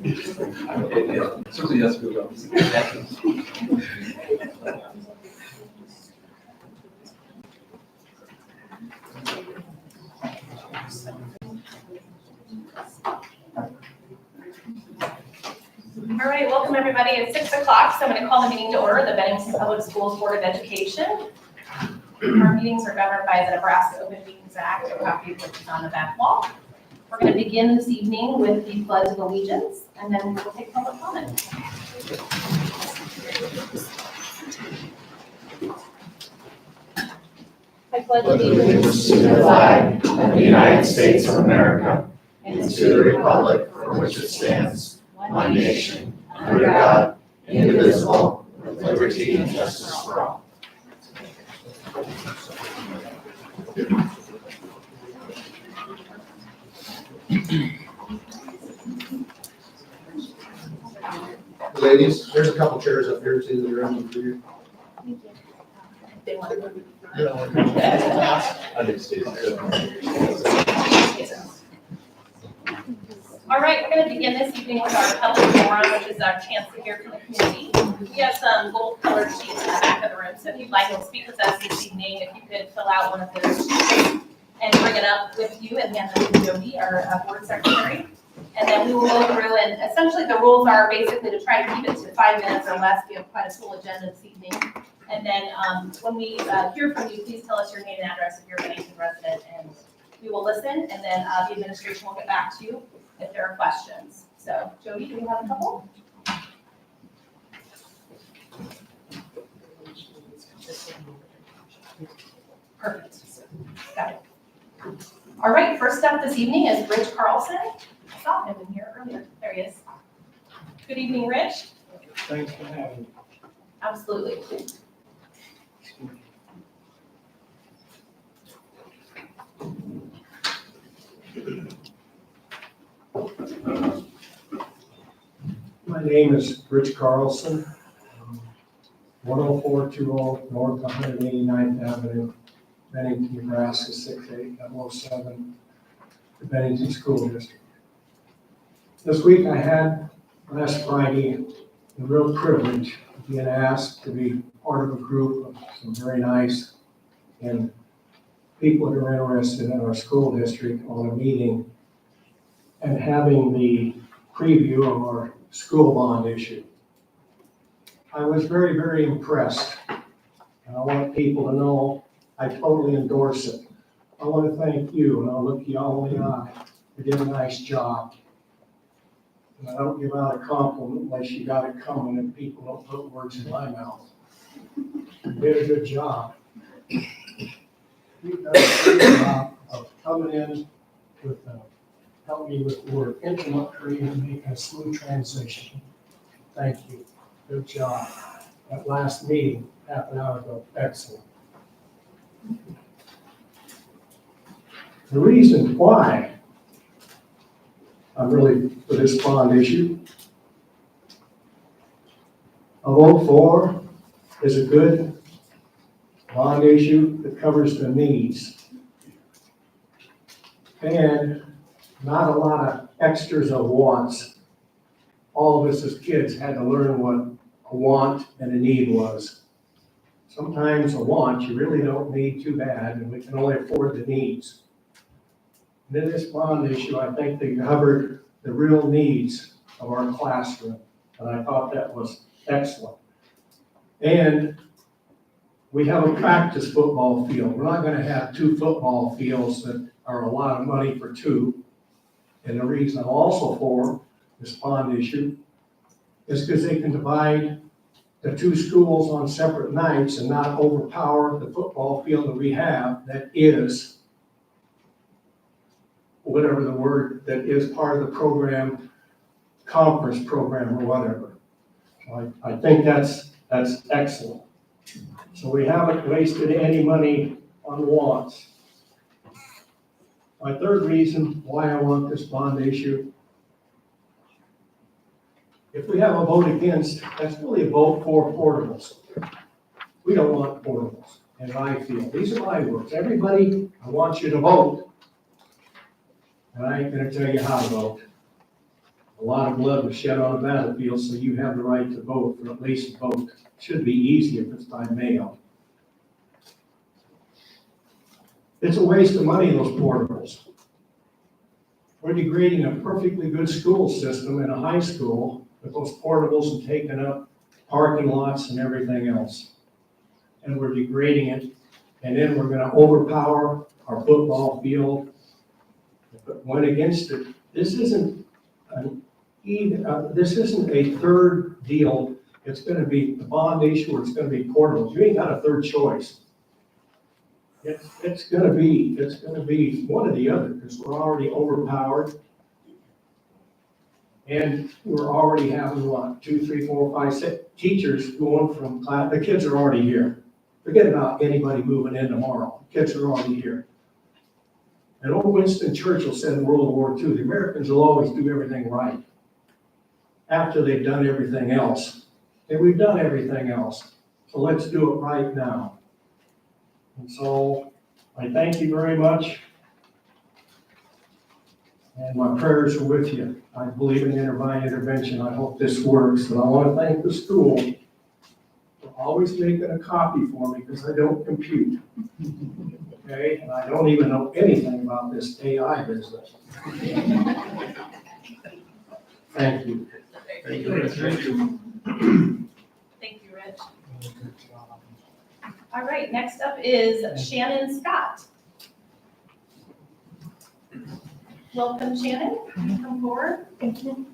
Certainly, yes, good job. All right, welcome everybody. It's 6 o'clock, so I'm going to call the meeting to order, the Bennington Public Schools Board of Education. Our meetings are governed by the Nebraska Open Meetings Act, a copy of which is on the back wall. We're going to begin this evening with the Pledge of Allegiance, and then we'll take public comment. I pledge allegiance to the flag of the United States of America and to the republic for which it stands, one nation, under God, indivisible, with liberty and justice for all. Ladies, there's a couple chairs up here too that are empty for you. They want to go. I think Steve's good. All right, we're going to begin this evening with our public forum, which is our chance to hear from the community. We have some gold colored sheets in the back of the room, so if you'd like to speak with us this evening, if you could fill out one of those sheets and bring it up with you and hand them to Jody, our board secretary. And then we will go through, and essentially the rules are basically to try to keep it to 5 minutes or less. We have quite a full agenda this evening. And then when we hear from you, please tell us your name and address if you're a Bennington resident, and we will listen, and then the administration will get back to you if there are questions. So, Jody, do you have a couple? Perfect. Got it. All right, first up this evening is Rich Carlson. I saw him in here earlier. There he is. Good evening, Rich. Thanks for having me. Absolutely. My name is Rich Carlson, 10420 North 189th Avenue, Bennington, Nebraska 68007, the Bennington School District. This week I had, last Friday, the real privilege of being asked to be part of a group of some very nice and people that are interested in our school district on a meeting and having the preview of our school bond issue. I was very, very impressed, and I want people to know I totally endorse it. I want to thank you, and I'll look you all in the eye. You did a nice job. And I don't give out a compliment unless you got it coming and people don't put words in my mouth. You did a good job. You've done a great job of coming in with help me with the word introductory and make a smooth transition. Thank you. Good job. That last meeting, half an hour ago, excellent. The reason why I'm really for this bond issue, a vote for is a good bond issue that covers the needs. And not a lot of extras of wants. All of us as kids had to learn what a want and a need was. Sometimes a want you really don't need too bad, and we can only afford the needs. And in this bond issue, I think they covered the real needs of our classroom, and I thought that was excellent. And we have a practice football field. We're not going to have two football fields that are a lot of money for two. And the reason I'm also for this bond issue is because they can divide the two schools on separate nights and not overpower the football field that we have that is, whatever the word, that is part of the program, conference program or whatever. So I think that's excellent. So we haven't wasted any money on wants. My third reason why I want this bond issue, if we have a vote against, that's really a vote for portables. We don't want portables, and I feel. These are my words. Everybody, I want you to vote, and I ain't gonna tell you how to vote. A lot of blood was shed on the battlefield, so you have the right to vote, or at least vote. Should be easy if it's by mail. It's a waste of money, those portables. We're degrading a perfectly good school system in a high school with those portables and taking up parking lots and everything else. And we're degrading it, and then we're gonna overpower our football field. But went against it. This isn't this isn't a third deal. It's gonna be the bond issue, or it's gonna be portables. You ain't got a third choice. It's gonna be one or the other, because we're already overpowered. And we're already having what, 2, 3, 4, 5, 6 teachers going from class, the kids are already here. Forget about anybody moving in tomorrow, kids are already here. And old Winston Churchill said in World War II, the Americans will always do everything right after they've done everything else. And we've done everything else, so let's do it right now. And so I thank you very much. And my prayers are with you. I believe in divine intervention. I hope this works. And I want to thank the school for always making a copy for me, because I don't compute. Okay, and I don't even know anything about this AI business. Thank you. Thank you, Rich. Thank you, Rich. All right, next up is Shannon Scott. Welcome, Shannon. Come forward. Thank you.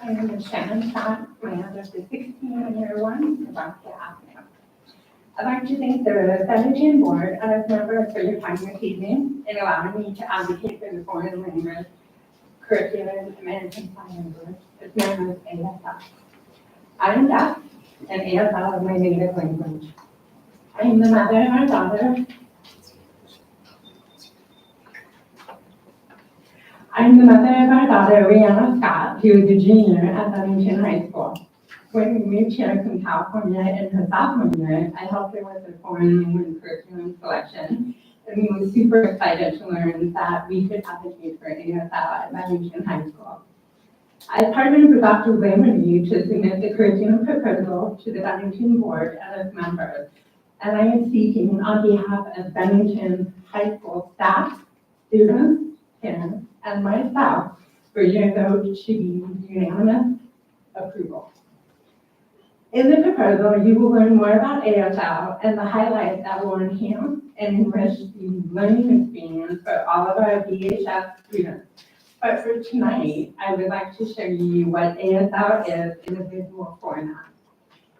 My name is Shannon Scott. My address is 1601 Nebraska Avenue. I'd like to thank the Bennington Board and its members for your time this evening in allowing me to advocate for the foreign language curriculum American Sign Language. It's known as ASL. I am deaf, and ASL is my native language. I am the mother of our daughter. I'm the mother of our daughter, Rihanna Scott, who is a junior at Bennington High School. When we moved here from California in her sophomore year, I helped her with her foreign language curriculum selection, and we were super excited to learn that we could advocate for ASL at Bennington High School. I partnered with Dr. Lamerty to submit the curriculum proposal to the Bennington Board and its members, and I am seeking on behalf of Bennington High School staff, students, parents, and myself for your vote to be unanimous approval. In the proposal, you will learn more about ASL and the highlights that will enhance and enrich the learning experience for all of our BHS students. But for tonight, I would like to show you what ASL is in a visual format.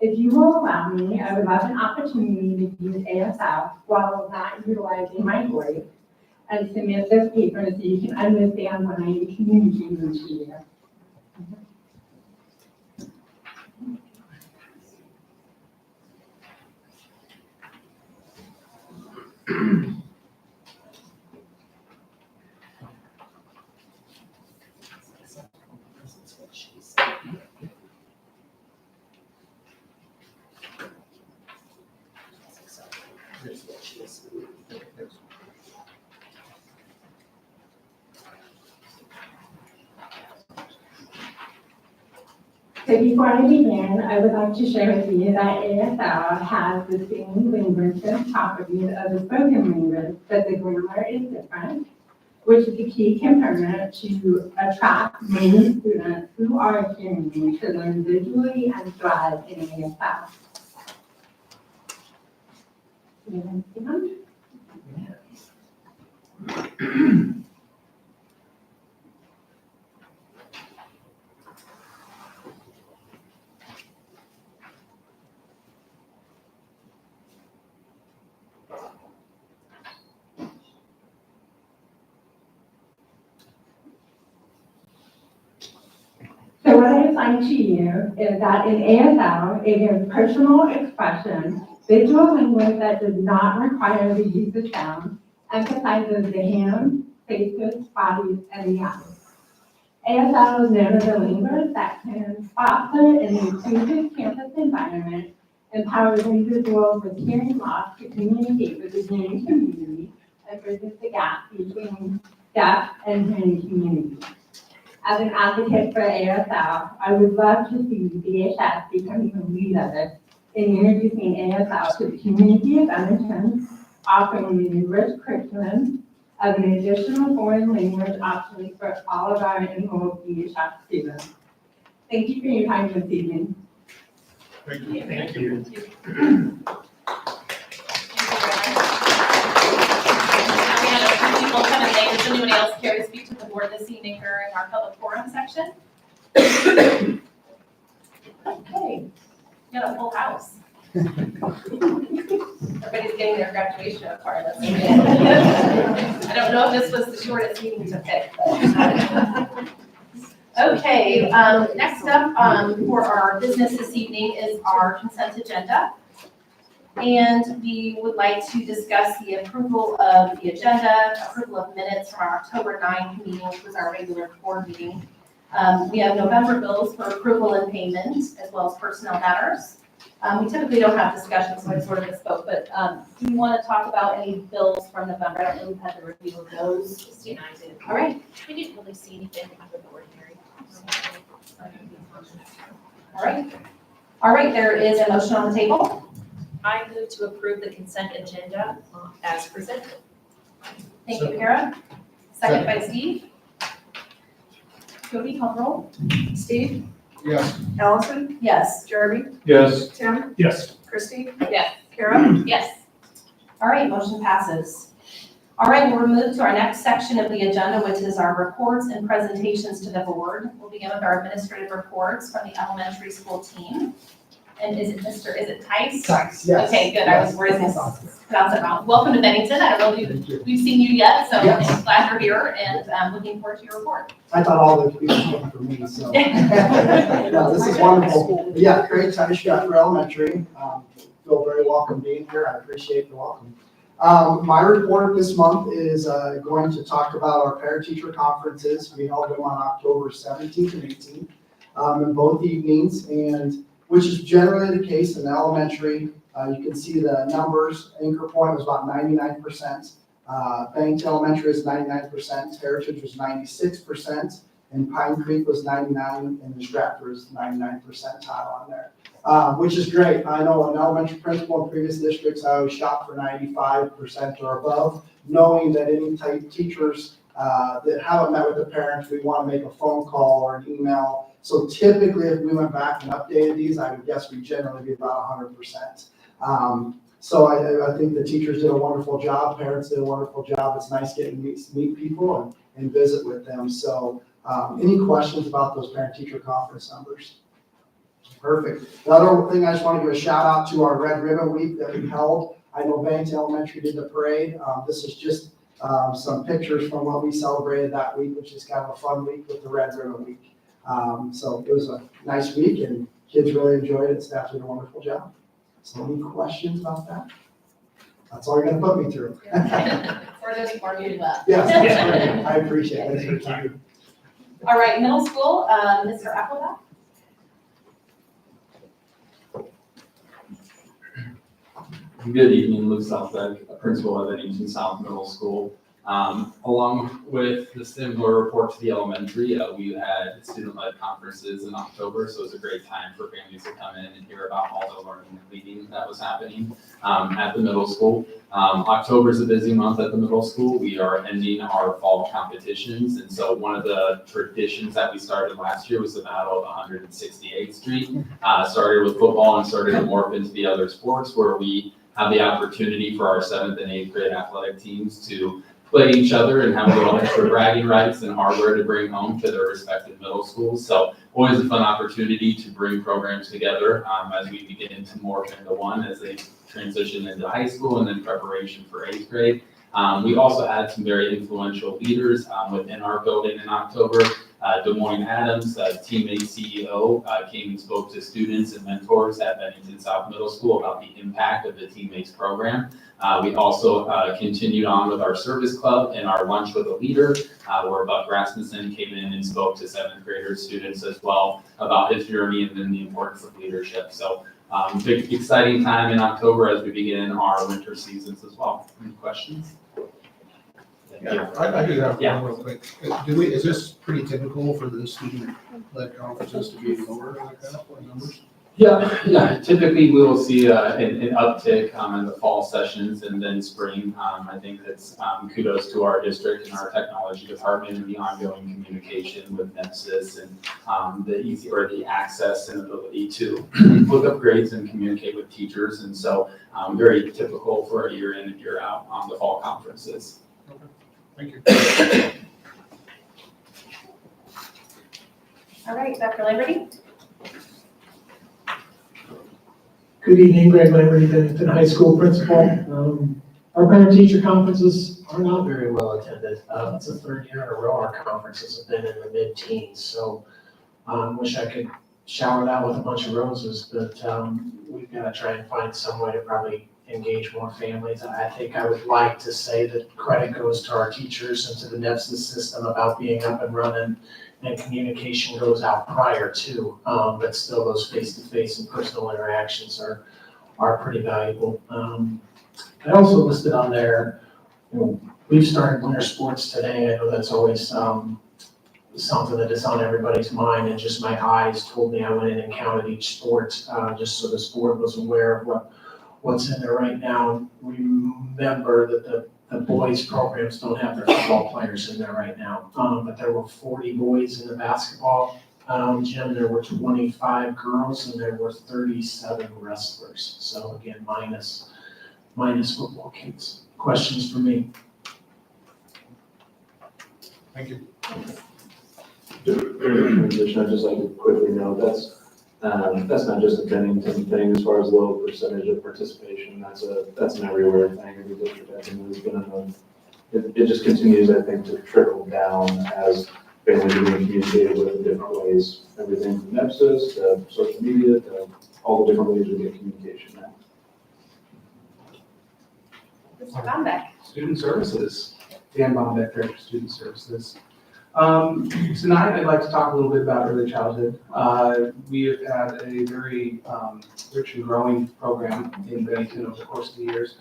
If you will allow me, I would love an opportunity to use ASL while not utilizing my voice and submit this paper so you can understand what I am communicating to you. So before I begin, I would like to share with you that ASL has the same linguistic properties of the spoken language, but the grammar is different, which is a key component to attract many students who are hearing to learn visually and thrive in ASL. So what I assign to you is that in ASL, it is personal expression, visual language that does not require the use of sound, emphasizes the hands, faces, bodies, and the eyes. ASL is known as a language that can foster an inclusive campus environment empowers individuals with hearing loss to communicate with the hearing community and bridges the gap between deaf and hearing communities. As an advocate for ASL, I would love to see BHS becoming the lead of it in introducing ASL to the community of Edmonton, offering an enriched curriculum of an additional foreign language options for all of our enrolled BHS students. Thank you for your time this evening. Thank you. Thank you. Thank you very much. We had a few people come in late. Does anybody else care to speak to the board this evening during our public forum section? Okay, we got a full house. Everybody's getting their graduation card. That's good. I don't know if this was the shortest meeting to pick. Okay, next up for our business this evening is our consent agenda. And we would like to discuss the approval of the agenda, approval of minutes from our October 9th meeting, which was our regular board meeting. We have November bills for approval and payment, as well as personnel matters. We typically don't have discussions, so I sort of misspoke, but do you want to talk about any bills from November? I don't know if we've had the review of those. Christine and I did. All right. We didn't really see anything out of the ordinary. All right. All right, there is a motion on the table. I move to approve the consent agenda as presented. Thank you, Kara. Second by Steve. Jody, call roll. Steve, Yes. Allison, Yes. Jeremy, Yes. Tim, Yes. Christie, Yes. Kara. Yes. All right, motion passes. All right, we'll move to our next section of the agenda, which is our reports and presentations to the board. We'll begin with our administrative reports from the elementary school team. And is it Tice? Tice, yes. Okay, good. I was worried I pronounced it wrong. Welcome to Bennington. I don't know if we've seen you yet, so Yes. I'm glad you're here and I'm looking forward to your report. I thought all the people came for me, so. No, this is wonderful. Yeah, great Tice for elementary. Feel very welcome being here. I appreciate the welcome. My report this month is going to talk about our parent-teacher conferences. We held them on October 17th and 18th in both evenings, and which is generally the case in elementary. You can see the numbers. Anchor Point was about 99%. Bennington Elementary is 99%. Heritage was 96%. And Pine Creek was 99%. And Stratford is 99% percentile on there, which is great. I know an elementary principal in previous districts, I always shot for 95% or above, knowing that any type teachers that haven't met with the parents, we want to make a phone call or an email. So typically, if we went back and updated these, I would guess we'd generally be about 100%. So I think the teachers did a wonderful job, parents did a wonderful job. It's nice getting to meet people and visit with them. So any questions about those parent-teacher conference numbers? Perfect. The other thing I just want to give a shout out to our Red Ribbon Week that we held. I know Bennington Elementary did the parade. This is just some pictures from what we celebrated that week, which is kind of a fun week with the Red Ribbon Week. So it was a nice week and kids really enjoyed it. Staff did a wonderful job. So any questions about that? That's all you're gonna put me through. We're going to inform you well. Yes, I appreciate it. Thanks for your time. All right, middle school, Mr. Applebaum. Good evening, Luke Southbeck, principal of Bennington South Middle School. Along with the similar report to the elementary, we had student-led conferences in October, so it was a great time for families to come in and hear about all the learning and reading that was happening at the middle school. October is a busy month at the middle school. We are ending our fall competitions, and so one of the traditions that we started last year was the Battle of 168th Street. Started with football and started to morph into the other sports, where we have the opportunity for our 7th and 8th grade athletic teams to play each other and have a little extra bragging rights and hardware to bring home to their respective middle schools. So always a fun opportunity to bring programs together as we begin to morph into one as they transition into high school and then preparation for 8th grade. We also had some very influential leaders within our building in October. Des Moines Adams, teammate CEO, came and spoke to students and mentors at Bennington South Middle School about the impact of the Teammates program. We also continued on with our service club and our lunch with a leader, where Buck Rasmussen came in and spoke to 7th graders, students as well, about his journey and then the importance of leadership. So Big exciting time in October as we begin our winter seasons as well. Any questions? Yeah, I do have Yeah. one real quick. Is this pretty typical for the student-led conferences to be lower like that, what numbers? Yeah, typically we will see an uptick in the fall sessions and then spring. I think that's kudos to our district and our technology department and the ongoing communication with NEPSIS and the access and ability to look up grades and communicate with teachers. And so very typical for a year in and year out on the fall conferences. Thank you. All right, Dr. Lamberty? Good evening, Greg Lamberty, Bennington High School principal. Our parent-teacher conferences are not very well attended. It's the third year in a row our conferences have been in the mid-teens, so wish I could shower that with a bunch of roses, but we've got to try and find some way to probably engage more families. I think I would like to say that credit goes to our teachers and to the NEPSIS system about being up and running, and communication goes out prior to, but still those face-to-face and personal interactions are pretty valuable. I also listed on there, we've started winter sports today. I know that's always something that is on everybody's mind, and just my eyes told me I went in and counted each sport, just so this board was aware of what's in there right now. Remember that the boys programs don't have their football players in there right now, but there were 40 boys in the basketball gym, there were 25 girls, and there were 37 wrestlers. So again, minus football kids. Questions for me? Thank you. In addition, I'd just like to quickly note, that's not just a Bennington thing as far as low percentage of participation. That's an everywhere thing. Every district I think has been it just continues, I think, to trickle down as families are being communicated with in different ways. Everything from NEPSIS to social media to all the different ways we get communication now. Mr. Bombeck? Student Services, Dan Bombeck, Director of Student Services. Tonight, I'd like to talk a little bit about early childhood. We have had a very rich and growing program in Bennington over the course of the years.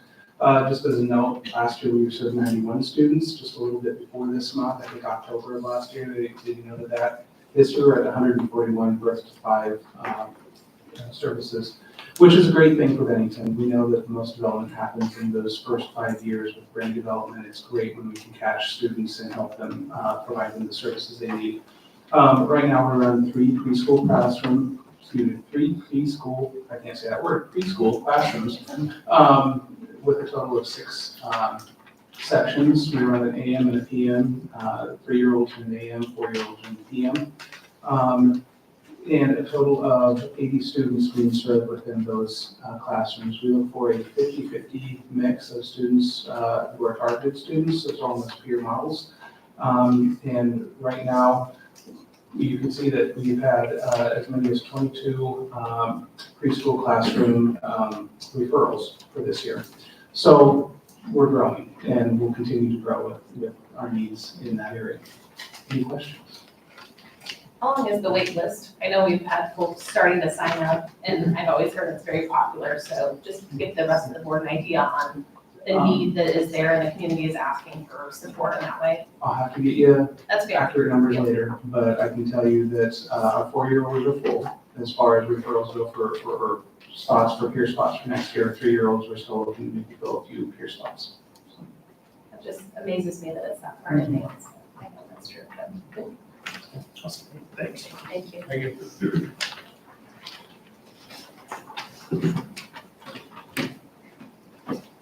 Just as a note, last year we served 91 students, just a little bit before this month, I think October of last year, they noted that. This year we're at 141 birth to 5 services, which is a great thing for Bennington. We know that most development happens in those first 5 years with brain development. It's great when we can catch students and help them, provide them the services they need. Right now we're running 3 preschool classrooms, I can't say that word, preschool classrooms, with a total of 6 sections. We run an AM and a PM, 3-year-olds in an AM, 4-year-olds in a PM. And a total of 80 students being served within those classrooms. We look for a 50-50 mix of students who are targeted students, as well as peer models. And right now, you can see that we've had as many as 22 preschool classroom referrals for this year. So we're growing, and we'll continue to grow with our needs in that area. Any questions? How long is the wait list? I know we've had folks starting to sign up, and I've always heard it's very popular, so just to give the rest of the board an idea on the need that is there and the community is asking for support in that way. I'll have to get you That's okay. accurate numbers later, but I can tell you that our 4-year-olds are full as far as referrals go for spots, for peer spots for next year. 3-year-olds, we're still looking to maybe fill a few peer spots. It just amazes me that it's that far in advance. I know that's true, but good. Thanks. Thank you. Thank you.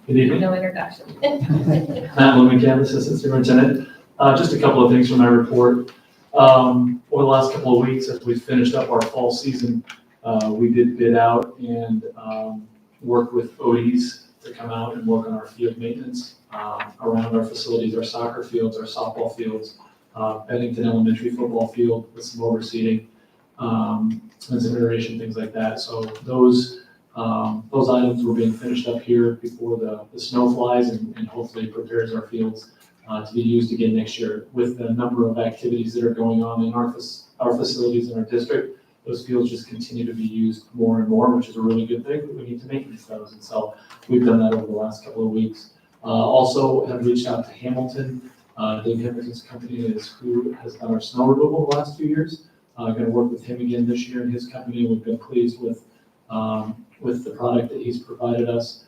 Good evening. No introduction. Matt Bloomington, Assistant Superintendent. Just a couple of things from my report. Over the last couple of weeks, as we finished up our fall season, we did bid out and work with ODs to come out and work on our field maintenance around our facilities, our soccer fields, our softball fields, Bennington Elementary football field with some overseeding, and some aeration, things like that. So those items were being finished up here before the snow flies and hopefully prepares our fields to be used again next year. With the number of activities that are going on in our facilities in our district, those fields just continue to be used more and more, which is a really good thing, but we need to maintenance those. And so we've done that over the last couple of weeks. Also have reached out to Hamilton. Dave Hamilton's company is who has done our snow removal the last 2 years. Going to work with him again this year in his company. We've been pleased with the product that he's provided us.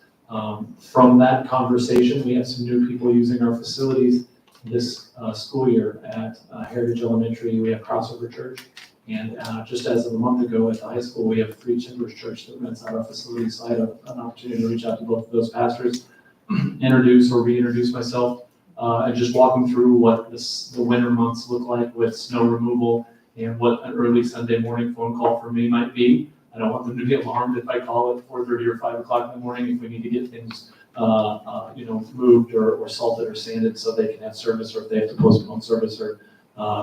From that conversation, we have some new people using our facilities this school year at Heritage Elementary. We have Crossover Church. And just as of a month ago at the high school, we have Three Timbers Church that rents out our facilities. So I had an opportunity to reach out to both of those pastors, introduce or reintroduce myself, and just walk them through what the winter months look like with snow removal and what an early Sunday morning phone call for me might be. I don't want them to be alarmed if I call at 4:30 or 5 o'clock in the morning if we need to get things, moved or salted or sanded so they can have service, or if they have to postpone service or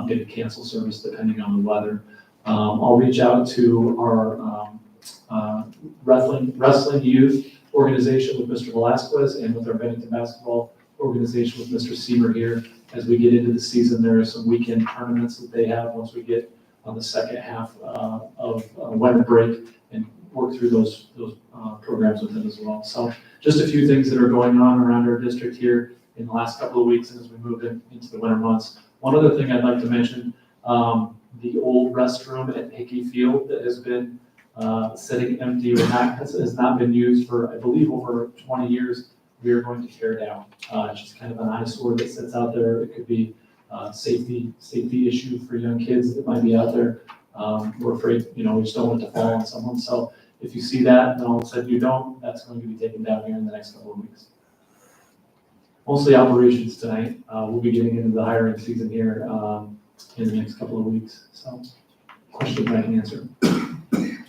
maybe cancel service depending on the weather. I'll reach out to our wrestling youth organization with Mr. Velasquez and with our Bennington basketball organization with Mr. Sieber here. As we get into the season, there are some weekend tournaments that they have once we get on the second half of winter break and work through those programs with them as well. So just a few things that are going on around our district here in the last couple of weeks and as we move into the winter months. One other thing I'd like to mention, the old restroom at Hickey Field that has been sitting empty or has not been used for, I believe, over 20 years, we are going to tear down. It's just kind of an eyesore that sits out there. It could be safety issue for young kids that might be out there. We're afraid, we just don't want it to fall on someone. So if you see that and all of a sudden you don't, that's going to be taken down here in the next couple of weeks. Mostly operations tonight. We'll be getting into the hiring season here in the next couple of weeks. So questions I can answer.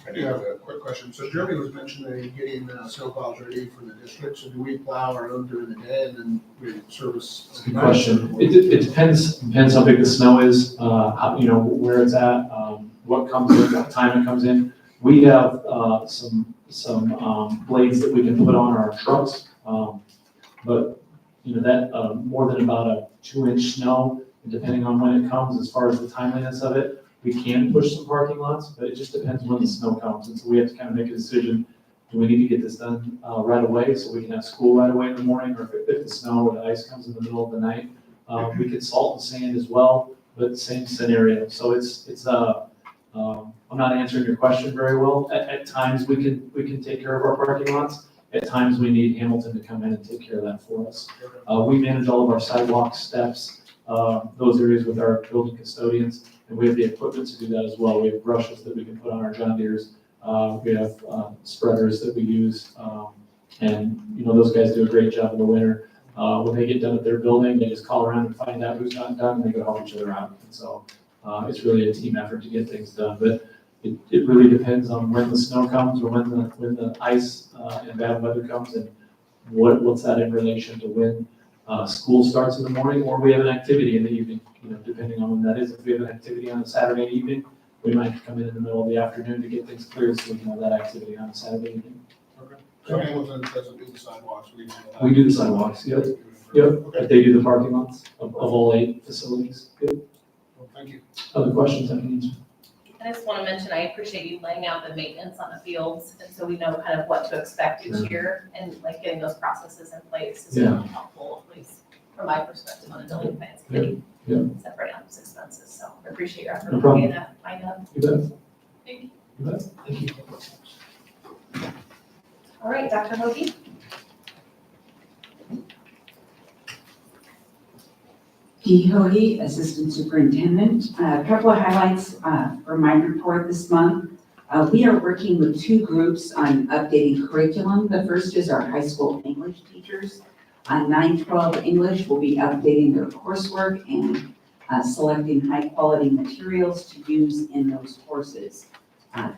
I do have a quick question. So Jeremy was mentioning getting snowplows ready for the district. So do we plow our own during the day and then we service? That's a good question. It depends how big the snow is, where it's at, what comes in, what time it comes in. We have some blades that we can put on our trucks, but that more than about a 2-inch snow, depending on when it comes, as far as the timeliness of it, we can push some parking lots, but it just depends when the snow comes. And so we have to kind of make a decision. Do we need to get this done right away so we can have school right away in the morning? Or if the snow or the ice comes in the middle of the night, we can salt and sand as well, but same scenario. So I'm not answering your question very well. At times we can take care of our parking lots. At times we need Hamilton to come in and take care of that for us. We manage all of our sidewalks, steps, those areas with our building custodians. And we have the equipment to do that as well. We have brushes that we can put on our John Deeres. We have spreaders that we use. And those guys do a great job in the winter. When they get done at their building, they just call around and find out who's not done, and they go help each other out. And so it's really a team effort to get things done. But it really depends on when the snow comes or when the ice and bad weather comes, and what's that in relation to when school starts in the morning, or we have an activity in the evening, depending on when that is. If we have an activity on a Saturday evening, we might come in the middle of the afternoon to get things cleared so we can have that activity on a Saturday evening. Okay. So Hamilton doesn't do the sidewalks, we do that. We do the sidewalks, yep. But they do the parking lots of all 8 facilities. Good. Well, thank you. Other questions I can answer? I just want to mention, I appreciate you laying out the maintenance on the fields, and so we know kind of what to expect each year, and like getting those processes in place is really helpful, at least from my perspective on a building finance committee. Separate out those expenses, so I appreciate your effort No in problem. getting that lined up. You bet. Thank you. You bet. Thank you. All right, Dr. Hoagie? Dee Hoagie, Assistant Superintendent. A couple of highlights for my report this month. We are working with 2 groups on updating curriculum. The first is our high school English teachers. On 9-12 English, we'll be updating their coursework and selecting high-quality materials to use in those courses.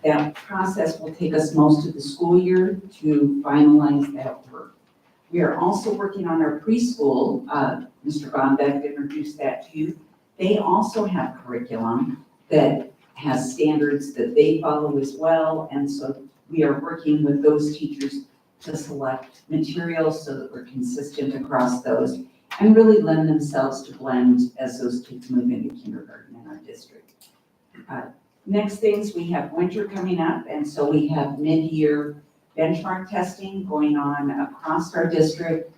That process will take us most of the school year to finalize that work. We are also working on our preschool. Mr. Bombeck introduced that to you. They also have curriculum that has standards that they follow as well. And so we are working with those teachers to select materials so that we're consistent across those and really lend themselves to blend as those kids move into kindergarten in our district. Next things, we have winter coming up, and so we have mid-year benchmark testing going on across our district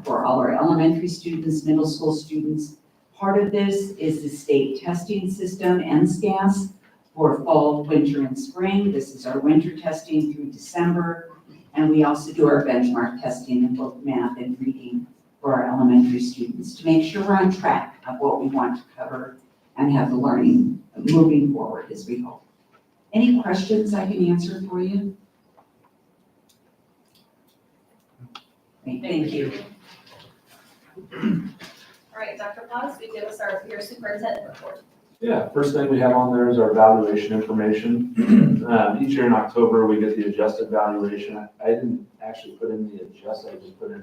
for all our elementary students, middle school students. Part of this is the state testing system, NSCAS, for fall, winter, and spring. This is our winter testing through December. And we also do our benchmark testing in both math and reading for our elementary students to make sure we're on track of what we want to cover and have the learning moving forward as we hope. Any questions I can answer for you? Thank you. All right, Dr. Paz, will you give us your superintendent report? Yeah, first thing we have on there is our valuation information. Each year in October, we get the adjusted valuation. I didn't actually put in the adjusted, I just put in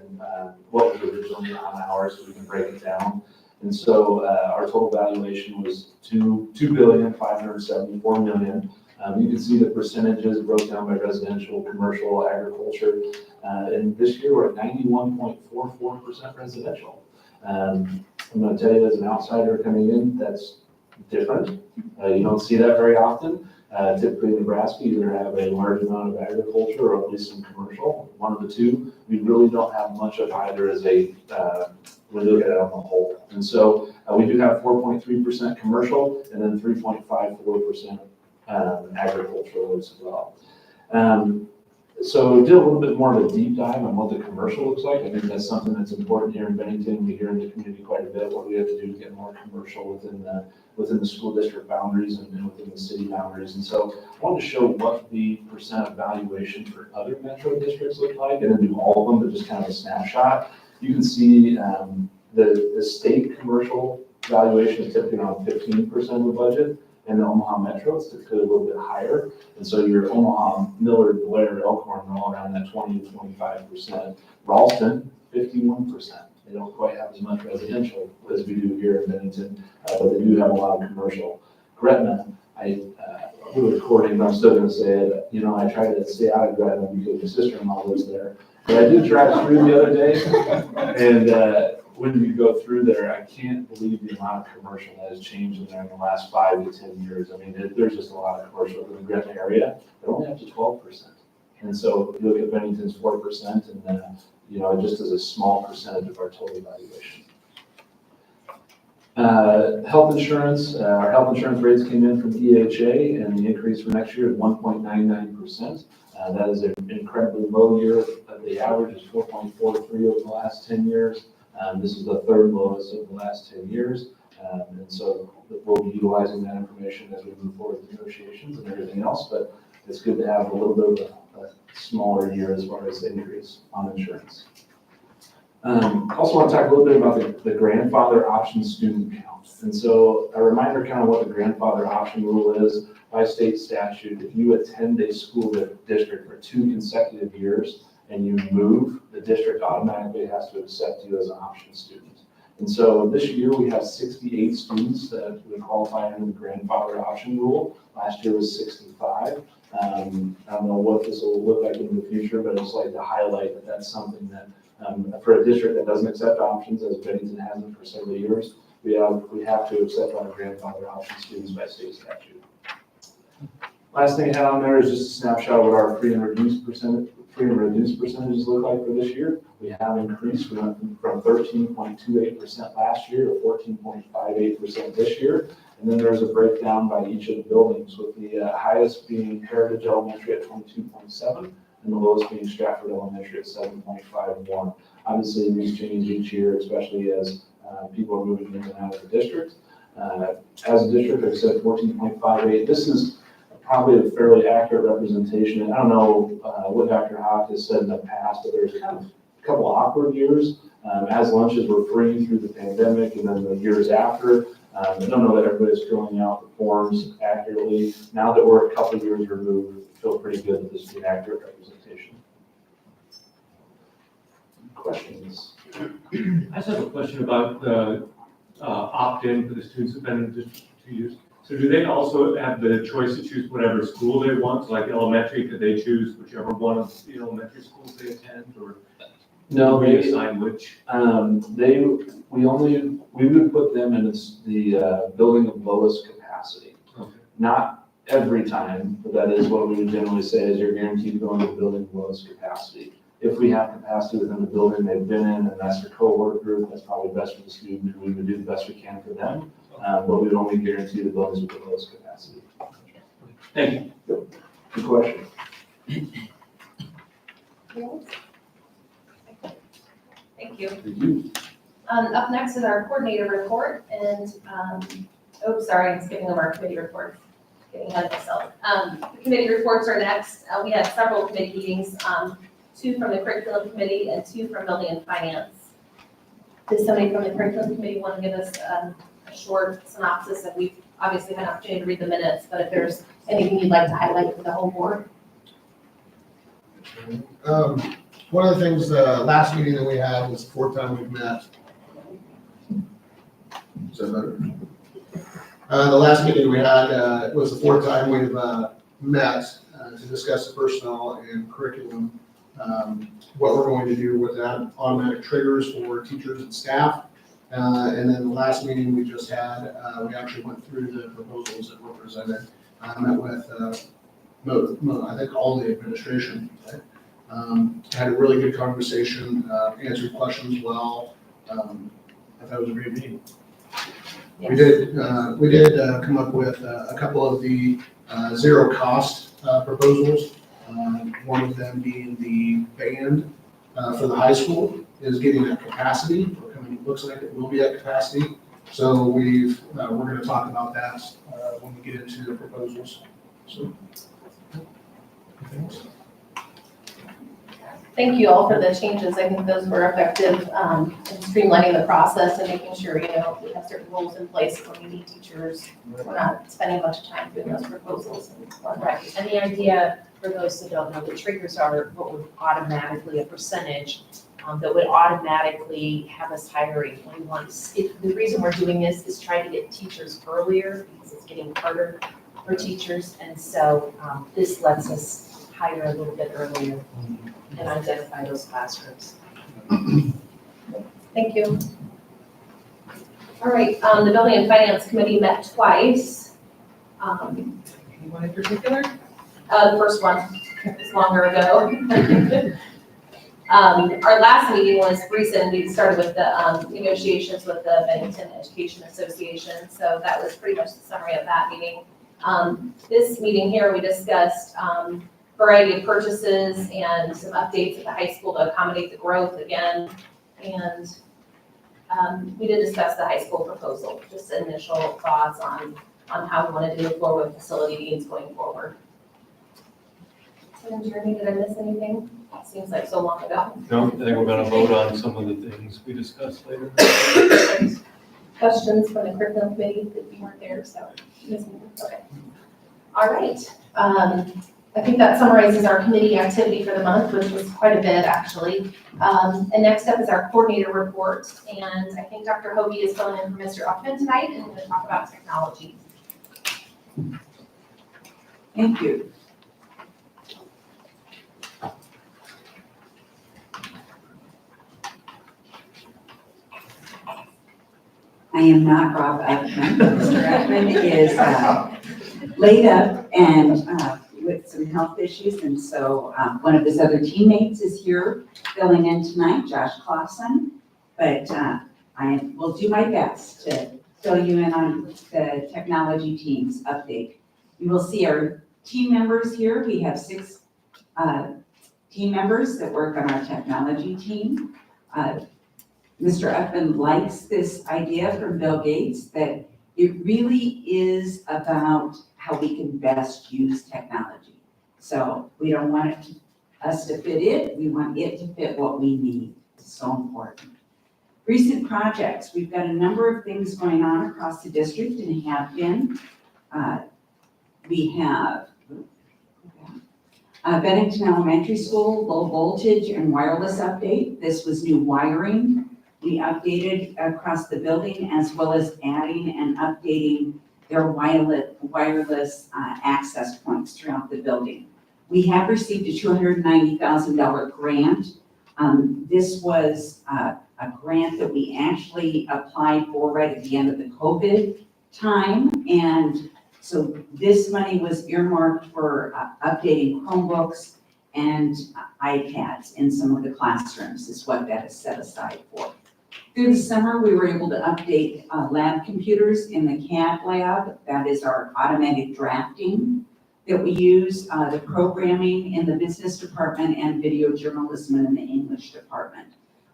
what was originally on ours so we can break it down. And so our total valuation was $2,574,000,000. You can see the percentages broke down by residential, commercial, agriculture. And this year we're at 91.44% residential. I'm going to tell you as an outsider coming in, that's different. You don't see that very often. Typically in Nebraska, you either have a large amount of agriculture or at least some commercial, one of the two. We really don't have much of either as a, when you look at it on the whole. And so we do have 4.3% commercial and then 3.54% agricultural as well. So we did a little bit more of a deep dive on what the commercial looks like. I think that's something that's important here in Bennington. We hear in the community quite a bit what we have to do to get more commercial within the school district boundaries and within the city boundaries. And so I wanted to show what the percent of valuation for other metro districts look like. I didn't do all of them, but just kind of a snapshot. You can see the state commercial valuation is typically around 15% of the budget. In the Omaha Metro, it's typically a little bit higher. And so your Omaha, Millard, Blair, Elkhorn are all around that 20 to 25%. Ralston, 51%. They don't quite have as much residential as we do here in Bennington, but they do have a lot of commercial. Gretna, we were recording, but I'm still gonna say it. You know, I try to stay out of Gretna because my sister-in-law lives there. But I did drive through the other day, and when you go through there, I can't believe the amount of commercial that has changed in there in the last 5 to 10 years. I mean, there's just a lot of commercial in the Gretna area. They're only up to 12%. And so you look at Bennington's 4%, and then, you know, it just is a small percentage of our total valuation. Health insurance, our health insurance rates came in from EHA, and the increase for next year is 1.99%. That is an incredibly low year. The average is 4.43 over the last 10 years. This is the third lowest of the last 10 years. And so we'll be utilizing that information as we move forward with negotiations and everything else, but it's good to have a little bit of a smaller year as far as the increase on insurance. Also want to talk a little bit about the grandfather option student count. And so a reminder kind of what the grandfather option rule is. By state statute, if you attend a school district for 2 consecutive years and you move, the district automatically has to accept you as an option student. And so this year we have 68 students that would qualify under the grandfather option rule. Last year was 65. I don't know what this will look like in the future, but it's like to highlight that that's something that for a district that doesn't accept options, as Bennington hasn't for several years, we have to accept our grandfather option students by state statute. Last thing I had on there is just a snapshot of what our free and reduced percentages look like for this year. We have increased. We went from 13.28% last year to 14.58% this year. And then there's a breakdown by each of the buildings, with the highest being Heritage Elementary at 22.7 and the lowest being Stratford Elementary at 7.51. Obviously, these change each year, especially as people are moving in and out of the district. As a district, like I said, 14.58. This is probably a fairly accurate representation. And I don't know what Dr. Hawk has said in the past, but there's kind of a couple of awkward years as lunches were free through the pandemic, and then the years after. I don't know that everybody's filling out the forms accurately. Now that we're a couple of years removed, I feel pretty good that this is an accurate representation. Questions? I just have a question about the opt-in for the students who've been in the district for 2 years. So do they also have the choice to choose whatever school they want? So like elementary, could they choose whichever one of the elementary schools they attend, or no, they decide which? We would put them in the building of lowest capacity. Okay. Not every time, but that is what we would generally say is you're guaranteed going to the building below its capacity. If we have capacity within the building they've been in, and that's their cohort group, that's probably best for the student, we would do the best we can for them. But we would only guarantee the buildings with the lowest capacity. Thank you. Good question. Thank you. Thank you. Up next is our coordinator report, and, sorry, I'm skipping over our committee report. Getting ahead of myself. The committee reports are next. We had several committee meetings, 2 from the curriculum committee and 2 from building and finance. Does somebody from the curriculum committee want to give us a short synopsis? And we've obviously had an opportunity to read the minutes, but if there's anything you'd like to highlight for the whole board. One of the things, the last meeting that we had was the 4th time we've met. Is that better? The last meeting we had was the 4th time we've met to discuss the personnel and curriculum, what we're going to do with that automatic triggers for teachers and staff. And then the last meeting we just had, we actually went through the proposals that were presented. I met with, I think all the administration. Right? Had a really good conversation, answered questions well. I thought it was a great meeting. Yes. We did come up with a couple of the zero cost proposals. One of them being the band for the high school is getting at capacity. Looks like it will be at capacity. So we're going to talk about that when we get into the proposals. So. Thank you all for the changes. I think those were effective in streamlining the process and making sure, we have certain rules in place when we need teachers. We're not spending a bunch of time doing those proposals. Right, and the idea, for those that don't know, the triggers are what would automatically, a percentage that would automatically have us hiring when once. The reason we're doing this is trying to get teachers earlier because it's getting harder for teachers. And so this lets us hire a little bit earlier and identify those classrooms. Thank you. All right, the Building and Finance Committee met twice. Anyone in particular? The first one was longer ago. Our last meeting was recent. We started with the negotiations with the Bennington Education Association. So that was pretty much the summary of that meeting. This meeting here, we discussed variety of purchases and some updates at the high school to accommodate the growth again. And we did discuss the high school proposal, just initial thoughts on how we want to move forward with facility needs going forward. So, Jeremy, did I miss anything? Seems like so long ago. No, I think we're going to vote on some of the things we discussed later. Questions from the curriculum committee that you weren't there, so. Okay. All right. I think that summarizes our committee activity for the month, which was quite a bit, actually. And next up is our coordinator report. And I think Dr. Hovey is filling in for Mr. Uckman tonight, and we're going to talk about technology. Thank you. I am not Rob Uckman. Mr. Uckman is laid up and with some health issues, and so one of his other teammates is here filling in tonight, Josh Clausen. But I will do my best to fill you in on the technology team's update. You will see our team members here. We have 6 team members that work on our technology team. Mr. Uckman likes this idea from Bill Gates that it really is about how we can best use technology. So we don't want us to fit it, we want it to fit what we need. It's so important. Recent projects, we've got a number of things going on across the district and have been. We have Bennington Elementary School, low voltage and wireless update. This was new wiring. We updated across the building as well as adding and updating their wireless access points throughout the building. We have received a $290,000 grant. This was a grant that we actually applied for right at the end of the COVID time. And So this money was earmarked for updating Chromebooks and iPads in some of the classrooms is what that is set aside for. Through the summer, we were able to update lab computers in the CAD lab. That is our automatic drafting that we use, the programming in the business department and video journalism in the English department.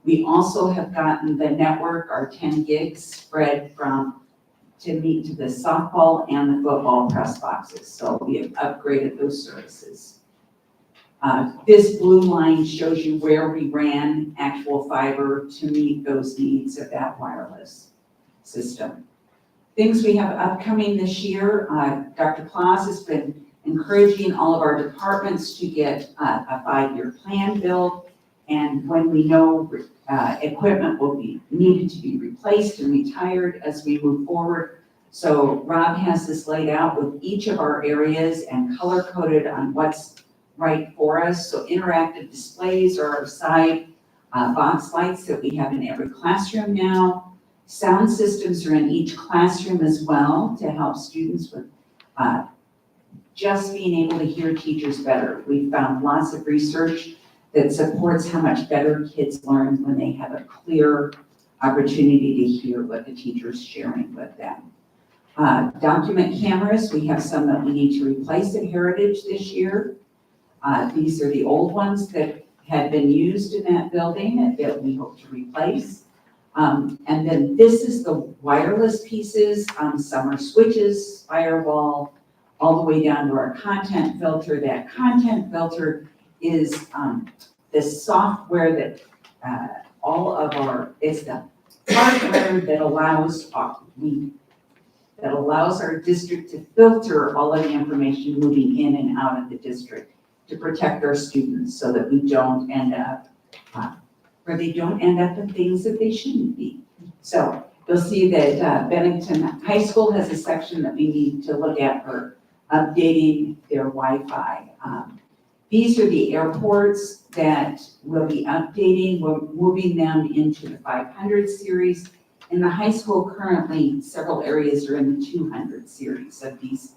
We also have gotten the network, our 10 gigs spread to meet to the softball and the football press boxes. So we have upgraded those services. This blue line shows you where we ran actual fiber to meet those needs of that wireless system. Things we have upcoming this year, Dr. Claus has been encouraging all of our departments to get a 5-year plan built. And when we know equipment will be needed to be replaced and retired as we move forward. So Rob has this laid out with each of our areas and color coded on what's right for us. So interactive displays are our side box lights that we have in every classroom now. Sound systems are in each classroom as well to help students with just being able to hear teachers better. We've found lots of research that supports how much better kids learn when they have a clear opportunity to hear what the teacher's sharing with them. Document cameras, we have some that we need to replace at Heritage this year. These are the old ones that had been used in that building that we hope to replace. And then this is the wireless pieces. Some are switches, firewall, all the way down to our content filter. That content filter is the software that it's the hardware that allows our district to filter all of the information moving in and out of the district to protect our students so that we don't end up, in things that they shouldn't be. So you'll see that Bennington High School has a section that we need to look at for updating their Wi-Fi. These are the airports that we'll be updating. We're moving them into the 500 series. In the high school currently, several areas are in the 200 series of these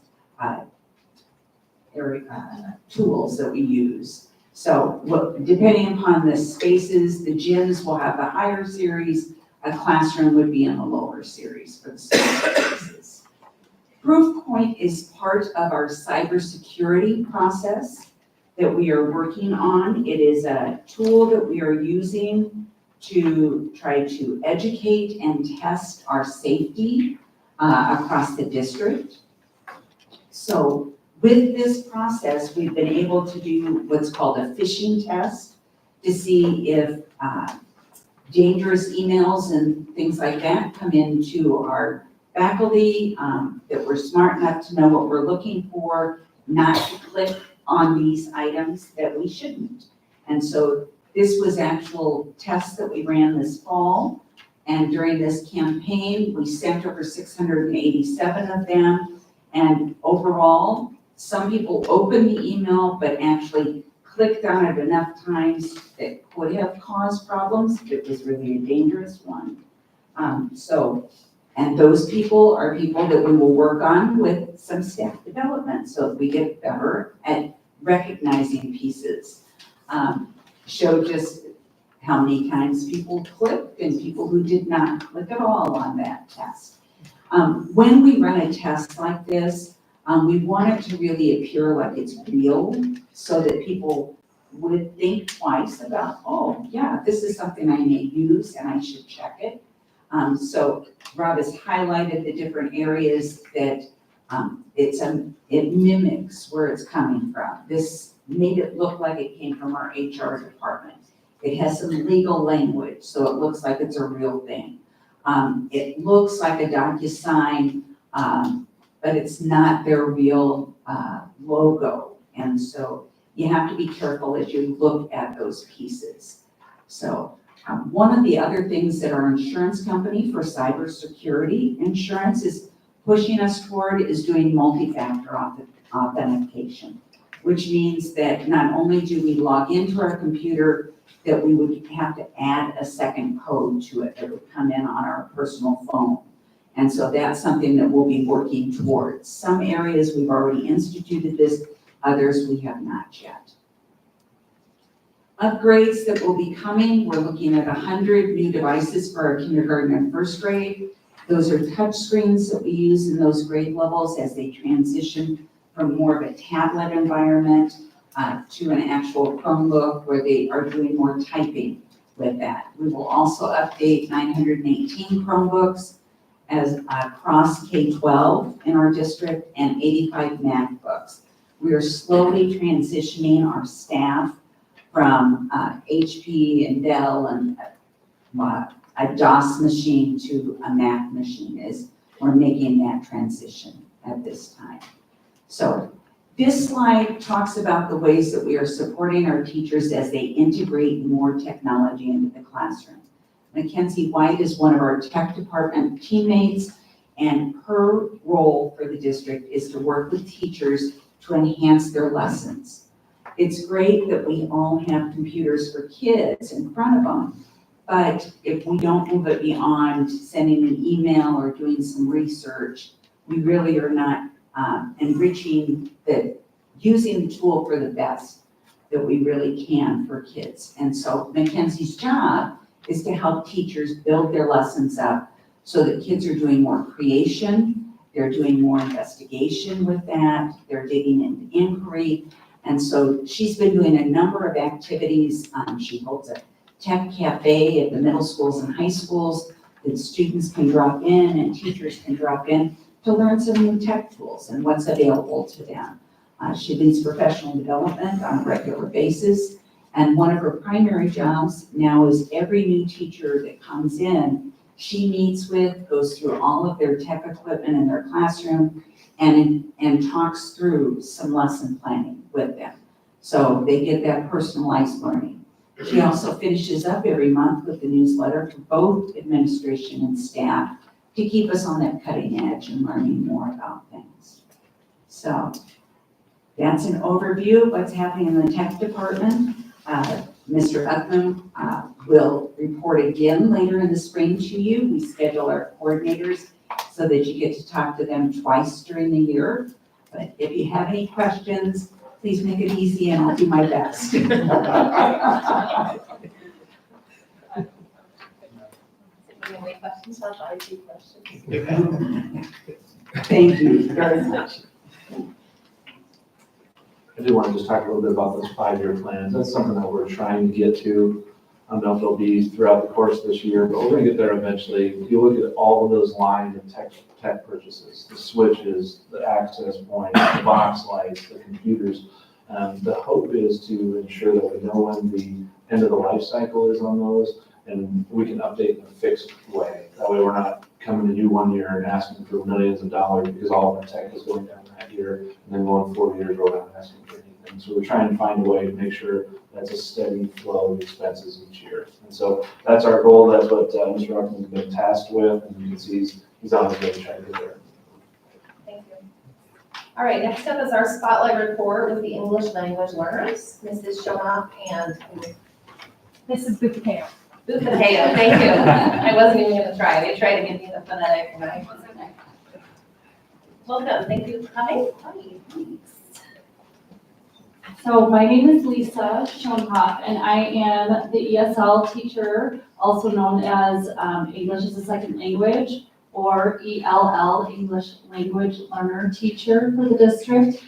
tools that we use. So depending upon the spaces, the gyms will have the higher series, a classroom would be in the lower series for the smaller spaces. Proofpoint is part of our cybersecurity process that we are working on. It is a tool that we are using to try to educate and test our safety across the district. So with this process, we've been able to do what's called a phishing test to see if dangerous emails and things like that come into our faculty, that we're smart enough to know what we're looking for, not to click on these items that we shouldn't. And so this was actual tests that we ran this fall. And during this campaign, we sent over 687 of them. And overall, some people opened the email, but actually clicked on it enough times that could have caused problems if it was really a dangerous one. And those people are people that we will work on with some staff development so that we get better at recognizing pieces. Show just how many times people clicked and people who did not click at all on that test. When we run a test like this, we want it to really appear like it's real so that people would think twice about, oh yeah, this is something I may use and I should check it. So Rob has highlighted the different areas that it mimics where it's coming from. This made it look like it came from our HR department. It has some legal language, so it looks like it's a real thing. It looks like a DocuSign, but it's not their real logo. And so you have to be careful as you look at those pieces. So one of the other things that our insurance company for cybersecurity insurance is pushing us toward is doing multi-factor authentication, which means that not only do we log into our computer, that we would have to add a second code to it that would come in on our personal phone. And so that's something that we'll be working towards. Some areas we've already instituted this, others we have not yet. Upgrades that will be coming, we're looking at 100 new devices for our kindergarten and first grade. Those are touch screens that we use in those grade levels as they transition from more of a tablet environment to an actual Chromebook where they are doing more typing with that. We will also update 918 Chromebooks as across K-12 in our district and 85 MacBooks. We are slowly transitioning our staff from HP and Dell and a DOS machine to a Mac machine as we're making that transition at this time. So this slide talks about the ways that we are supporting our teachers as they integrate more technology into the classroom. Mackenzie White is one of our tech department teammates, and her role for the district is to work with teachers to enhance their lessons. It's great that we all have computers for kids in front of them, but if we don't move it beyond sending an email or doing some research, we really are not enriching using the tool for the best that we really can for kids. And so Mackenzie's job is to help teachers build their lessons up so that kids are doing more creation, they're doing more investigation with that, they're digging into inquiry. And so she's been doing a number of activities. She holds a tech cafe at the middle schools and high schools that students can drop in and teachers can drop in to learn some new tech tools and what's available to them. She leads professional development on a regular basis. And one of her primary jobs now is every new teacher that comes in, she meets with, goes through all of their tech equipment in their classroom and talks through some lesson planning with them. So they get that personalized learning. She also finishes up every month with the newsletter to both administration and staff to keep us on that cutting edge and learning more about things. So that's an overview of what's happening in the tech department. Mr. Uthman will report again later in the spring to you. We schedule our coordinators so that you get to talk to them twice during the year. But if you have any questions, please make it easy and I'll do my best. Any questions about IT questions? Thank you very much. I do want to just talk a little bit about those 5-year plans. That's something that we're trying to get to. I don't know if it'll be throughout the course of this year, but we're going to get there eventually. If you look at all of those lines of tech purchases, the switches, the access points, the box lights, the computers, the hope is to ensure that we know when the end of the life cycle is on those, and we can update in a fixed way. That way we're not coming to you one year and asking for millions of dollars because all of our tech is going down that year, and then going 4 years, we're not asking for anything. So we're trying to find a way to make sure that's a steady flow of expenses each year. And so that's our goal. That's what Mr. Ruckman's been tasked with, and you can see he's on his way to try to get there. Thank you. All right, next up is our spotlight report with the English language learners, Mrs. Shoma and Mrs. Buchanan. Bucateo, thank you. I wasn't even gonna try. They tried to give me the phonetic and I wasn't. Welcome, thank you for coming. So my name is Lisa Schoenhoff, and I am the ESL teacher, also known as English as a Second Language, or ELL, English Language Learner Teacher for the district.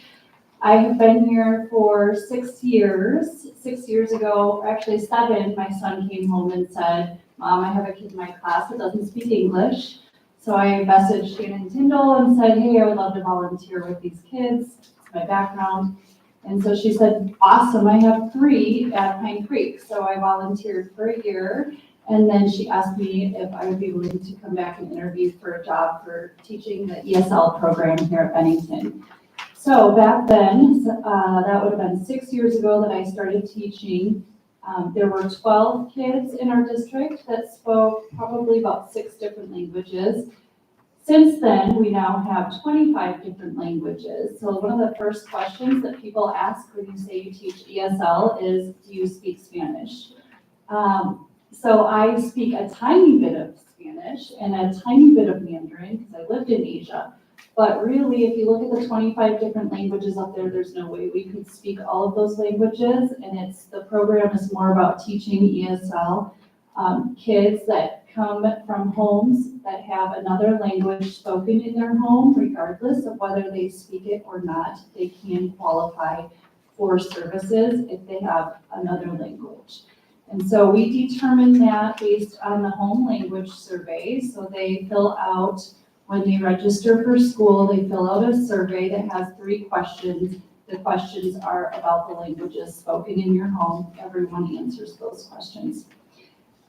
I have been here for 6 years. 6 years ago, actually 7, my son came home and said, "Mom, I have a kid in my class that doesn't speak English." So I messaged Shannon Tyndall and said, "Hey, I would love to volunteer with these kids. It's my background." And so she said, "Awesome, I have 3 at Pine Creek." So I volunteered for a year. And then she asked me if I would be willing to come back and interview for a job for teaching the ESL program here at Bennington. So back then, that would have been 6 years ago that I started teaching. There were 12 kids in our district that spoke probably about 6 different languages. Since then, we now have 25 different languages. So one of the first questions that people ask when you say you teach ESL is, do you speak Spanish? So I speak a tiny bit of Spanish. Spanish and a tiny bit of Mandarin, because I lived in Asia. But really, if you look at the 25 different languages up there, there's no way we could speak all of those languages. And the program is more about teaching ESL kids that come from homes that have another language spoken in their home, regardless of whether they speak it or not. They can qualify for services if they have another language. And so we determine that based on the home language survey. So they fill out, when they register for school, they fill out a survey that has 3 questions. The questions are about the languages spoken in your home. Everyone answers those questions.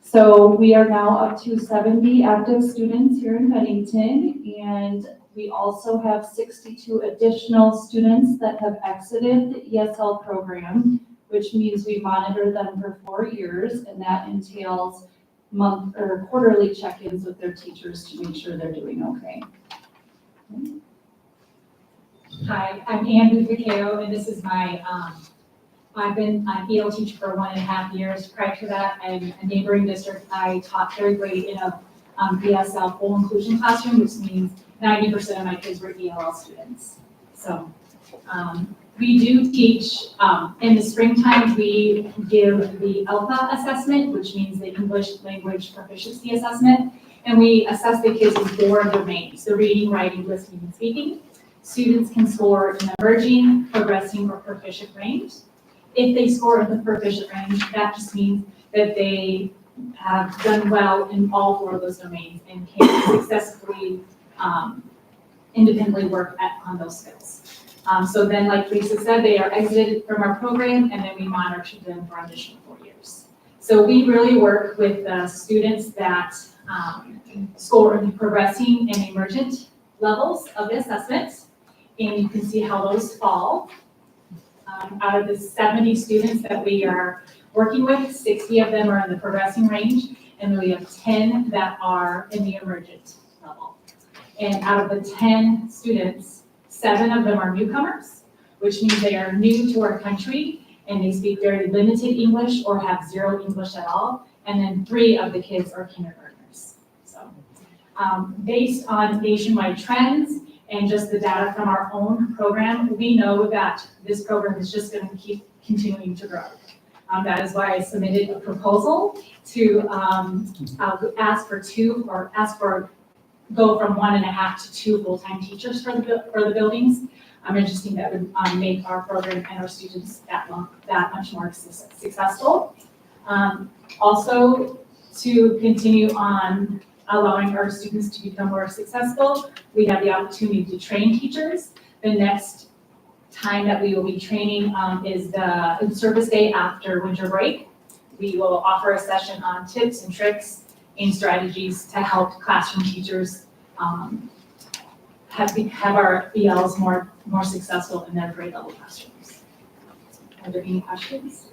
So we are now up to 70 active students here in Bennington, and we also have 62 additional students that have exited the ESL program, which means we monitor them for 4 years, and that entails month or quarterly check-ins with their teachers to make sure they're doing okay. Hi, I'm Ann Bufakeo, and this is my, I've been an EL teacher for 1.5 years. Prior to that, in a neighboring district, I taught 3rd grade in a BSL full inclusion classroom, which means 90% of my kids were ELL students. So we do teach, in the springtime, we give the ELPA assessment, which means the English Language Proficiency Assessment, and we assess the kids in 4 domains: the reading, writing, listening, and speaking. Students can score in the emerging, progressing, or proficient range. If they score in the proficient range, that just means that they have done well in all 4 of those domains and can successfully independently work on those skills. So then, like Lisa said, they are exited from our program, and then we monitor them for an additional 4 years. So we really work with students that score in progressing and emergent levels of the assessment, and you can see how those fall. Out of the 70 students that we are working with, 60 of them are in the progressing range, and then we have 10 that are in the emergent level. And out of the 10 students, 7 of them are newcomers, which means they are new to our country, and they speak very limited English or have 0 English at all. And then 3 of the kids are kindergartners. So based on nationwide trends, and just the data from our own program, we know that this program is just going to keep continuing to grow. That is why I submitted a proposal to go from 1.5 to 2 full-time teachers for the buildings. I just think that would make our program and our students that much more successful. Also, to continue on allowing our students to become more successful, we have the opportunity to train teachers. The next time that we will be training is the in-service day after winter break. We will offer a session on tips and tricks and strategies to help classroom teachers have our ELs more successful in their grade level classrooms. Are there any questions?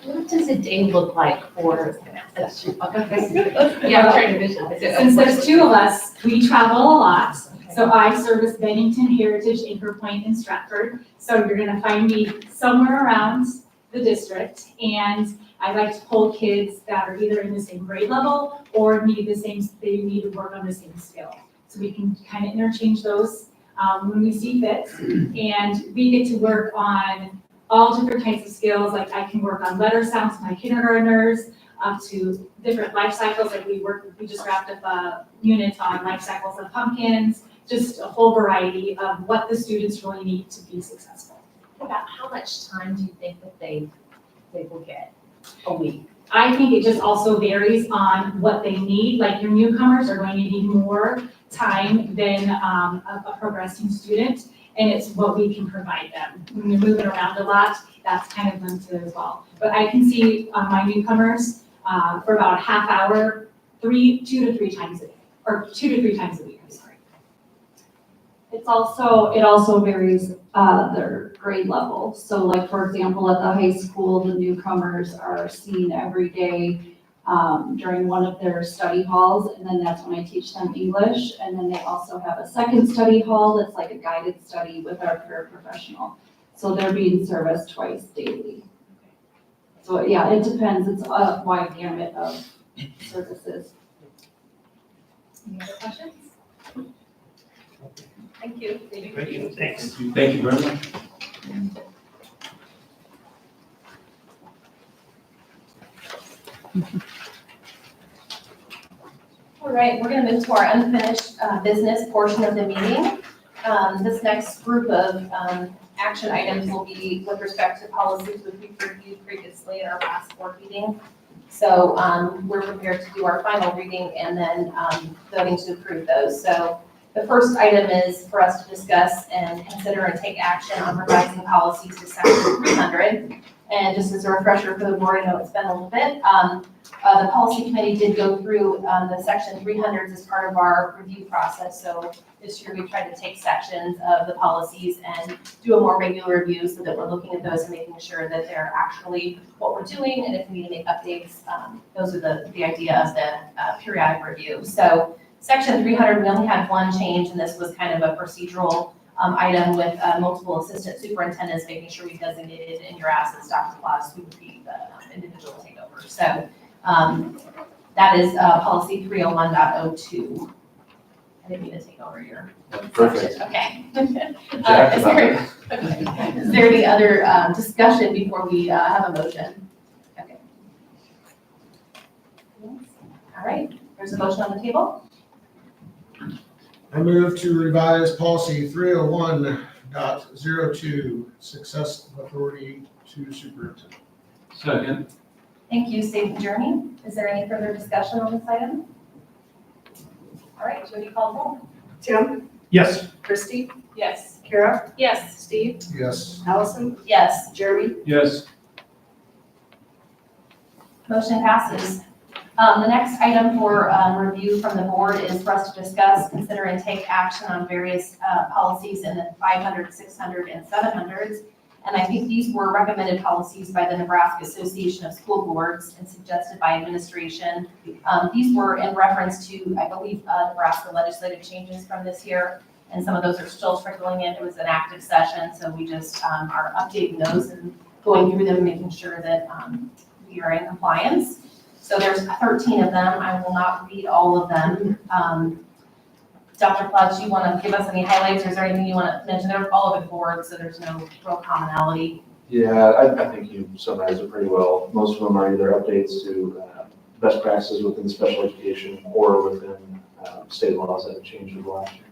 What does a day look like for a student? Yeah, I'm trying to visualize it. Since there's 2 of us, we travel a lot. So I service Bennington, Heritage, Anchor Point, and Stratford. So you're gonna find me somewhere around the district. And I like to pull kids that are either in the same grade level or they need to work on the same skill. So we can kind of interchange those when we see fit. And we get to work on all different types of skills. Like I can work on letter sounds with my kindergartners, up to different life cycles. Like we just wrapped up a unit on life cycles of pumpkins, just a whole variety of what the students really need to be successful. About how much time do you think that they will get a week? I think it just also varies on what they need. Like your newcomers are going to need more time than a progressing student, and it's what we can provide them. When you're moving around a lot, that's kind of limited as well. But I can see my newcomers for about a half hour, 2 to 3 times a day, or 2 to 3 times a week, I'm sorry. It also varies their grade level. So like, for example, at the high school, the newcomers are seen every day during one of their study halls, and then that's when I teach them English. And then they also have a second study hall that's like a guided study with our paraprofessional. So they're being serviced twice daily. So yeah, it depends. It's a wide gamut of services. Any other questions? Thank you. Thank you, thanks. Thank you very much. All right, we're gonna move to our unfinished business portion of the meeting. This next group of action items will be with respect to policies which we've reviewed previously at our last board meeting. So we're prepared to do our final reading and then voting to approve those. So the first item is for us to discuss and consider and take action on revising policies to section 300. And just as a refresher for the board, I know it's been a little bit, the policy committee did go through the section 300s as part of our review process. So this year we tried to take sections of the policies and do a more regular review so that we're looking at those and making sure that they're actually what we're doing. And if we need to make updates, those are the idea of the periodic review. So section 300, we only had one change, and this was kind of a procedural item with multiple assistant superintendents, making sure we designated in your absence Dr. Claus, who would be the individual to take over. So that is policy 301.02. I didn't mean to take over your Perfect. section. Okay. Jack, Is there any other discussion before we have a motion? Okay. All right, there's a motion on the table. I move to revise policy 301.02, success of authority to superintendent. Second. Thank you, Steve and Jeremy. Is there any further discussion on this item? All right, Jody, call the roll. Tim, Yes. Christie, Yes. Kara, Yes. Steve, Yes. Allison, Yes. Jeremy. Yes. Motion passes. The next item for review from the board is for us to discuss, consider, and take action on various policies in the 500, 600, and 700s. And I think these were recommended policies by the Nebraska Association of School Boards and suggested by administration. These were in reference to, I believe, Nebraska legislative changes from this year, and some of those are still trickling in. It was an active session, so we just are updating those and going through them, making sure that we are in compliance. So there's 13 of them. I will not read all of them. Dr. Clutch, you want to give us any highlights, or is there anything you want to mention? They're all over the board, so there's no real commonality. Yeah, I think you summarized it pretty well. Most of them are either updates to best practices within special education or within state laws that have changed over the last year.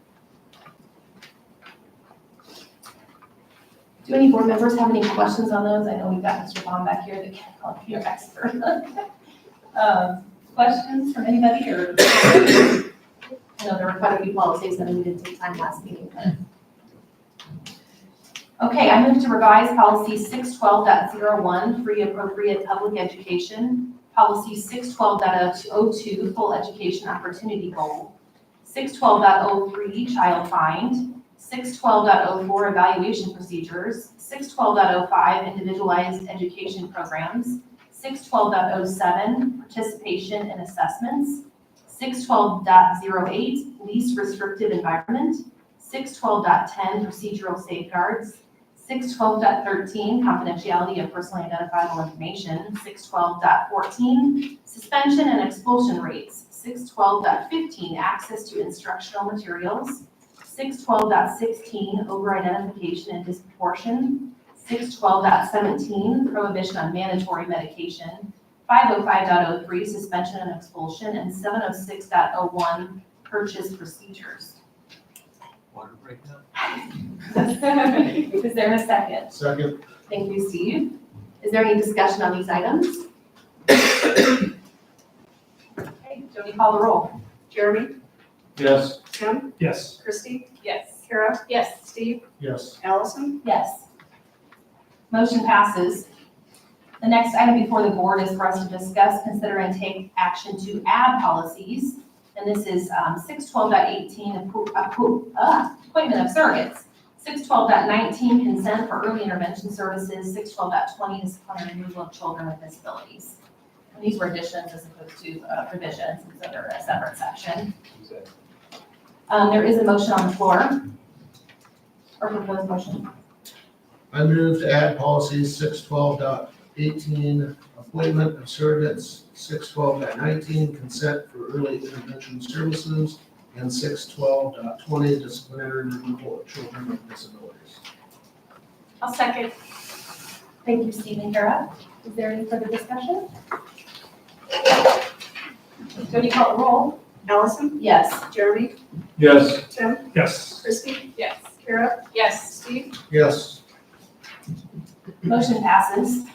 Do any board members have any questions on those? I know we've got Mr. Baum back here that can help you expert. Questions from anybody, or? I know there were quite a few policies that we didn't take time last meeting, but. Okay, I move to revise policy 612.01, free appropriate public education, policy 612.02, full education opportunity goal, 612.03, child find, 612.04, evaluation procedures, 612.05, individualized education programs, 612.07, participation in assessments, 612.08, least restrictive environment, 612.10, procedural safeguards, 612.13, confidentiality of personally identifiable information, 612.14, suspension and expulsion rates, 612.15, access to instructional materials, 612.16, over-identification and disproportion, 612.17, prohibition on mandatory medication, 505.03, suspension and expulsion, and 706.01, purchase procedures. Water breakdown? Is there a second? Second. Thank you, Steve. Is there any discussion on these items? Okay, Jody, call the roll. Jeremy, Yes. Tim, Yes. Christie, Yes. Kara, Yes. Steve, Yes. Allison, Yes. Motion passes. The next item before the board is for us to discuss, consider, and take action to add policies. And this is 612.18, appointment of surrogates. 612.19, consent for early intervention services. 612.20, disciplinary removal of children with disabilities. And these were additions as opposed to revisions, and so they're a separate section. There is a motion on the floor. Or proposed motion. I move to add policies 612.20 18, appointment of surrogates, 612.19, consent for early intervention services, and 612.20, disciplinary removal of children with disabilities. I'll second. Thank you, Steve and Kara. Is there any further discussion? Jody, call the roll. Allison? Yes. Jeremy? Yes. Tim? Yes. Christie? Yes. Kara? Yes. Steve? Yes. Motion passes.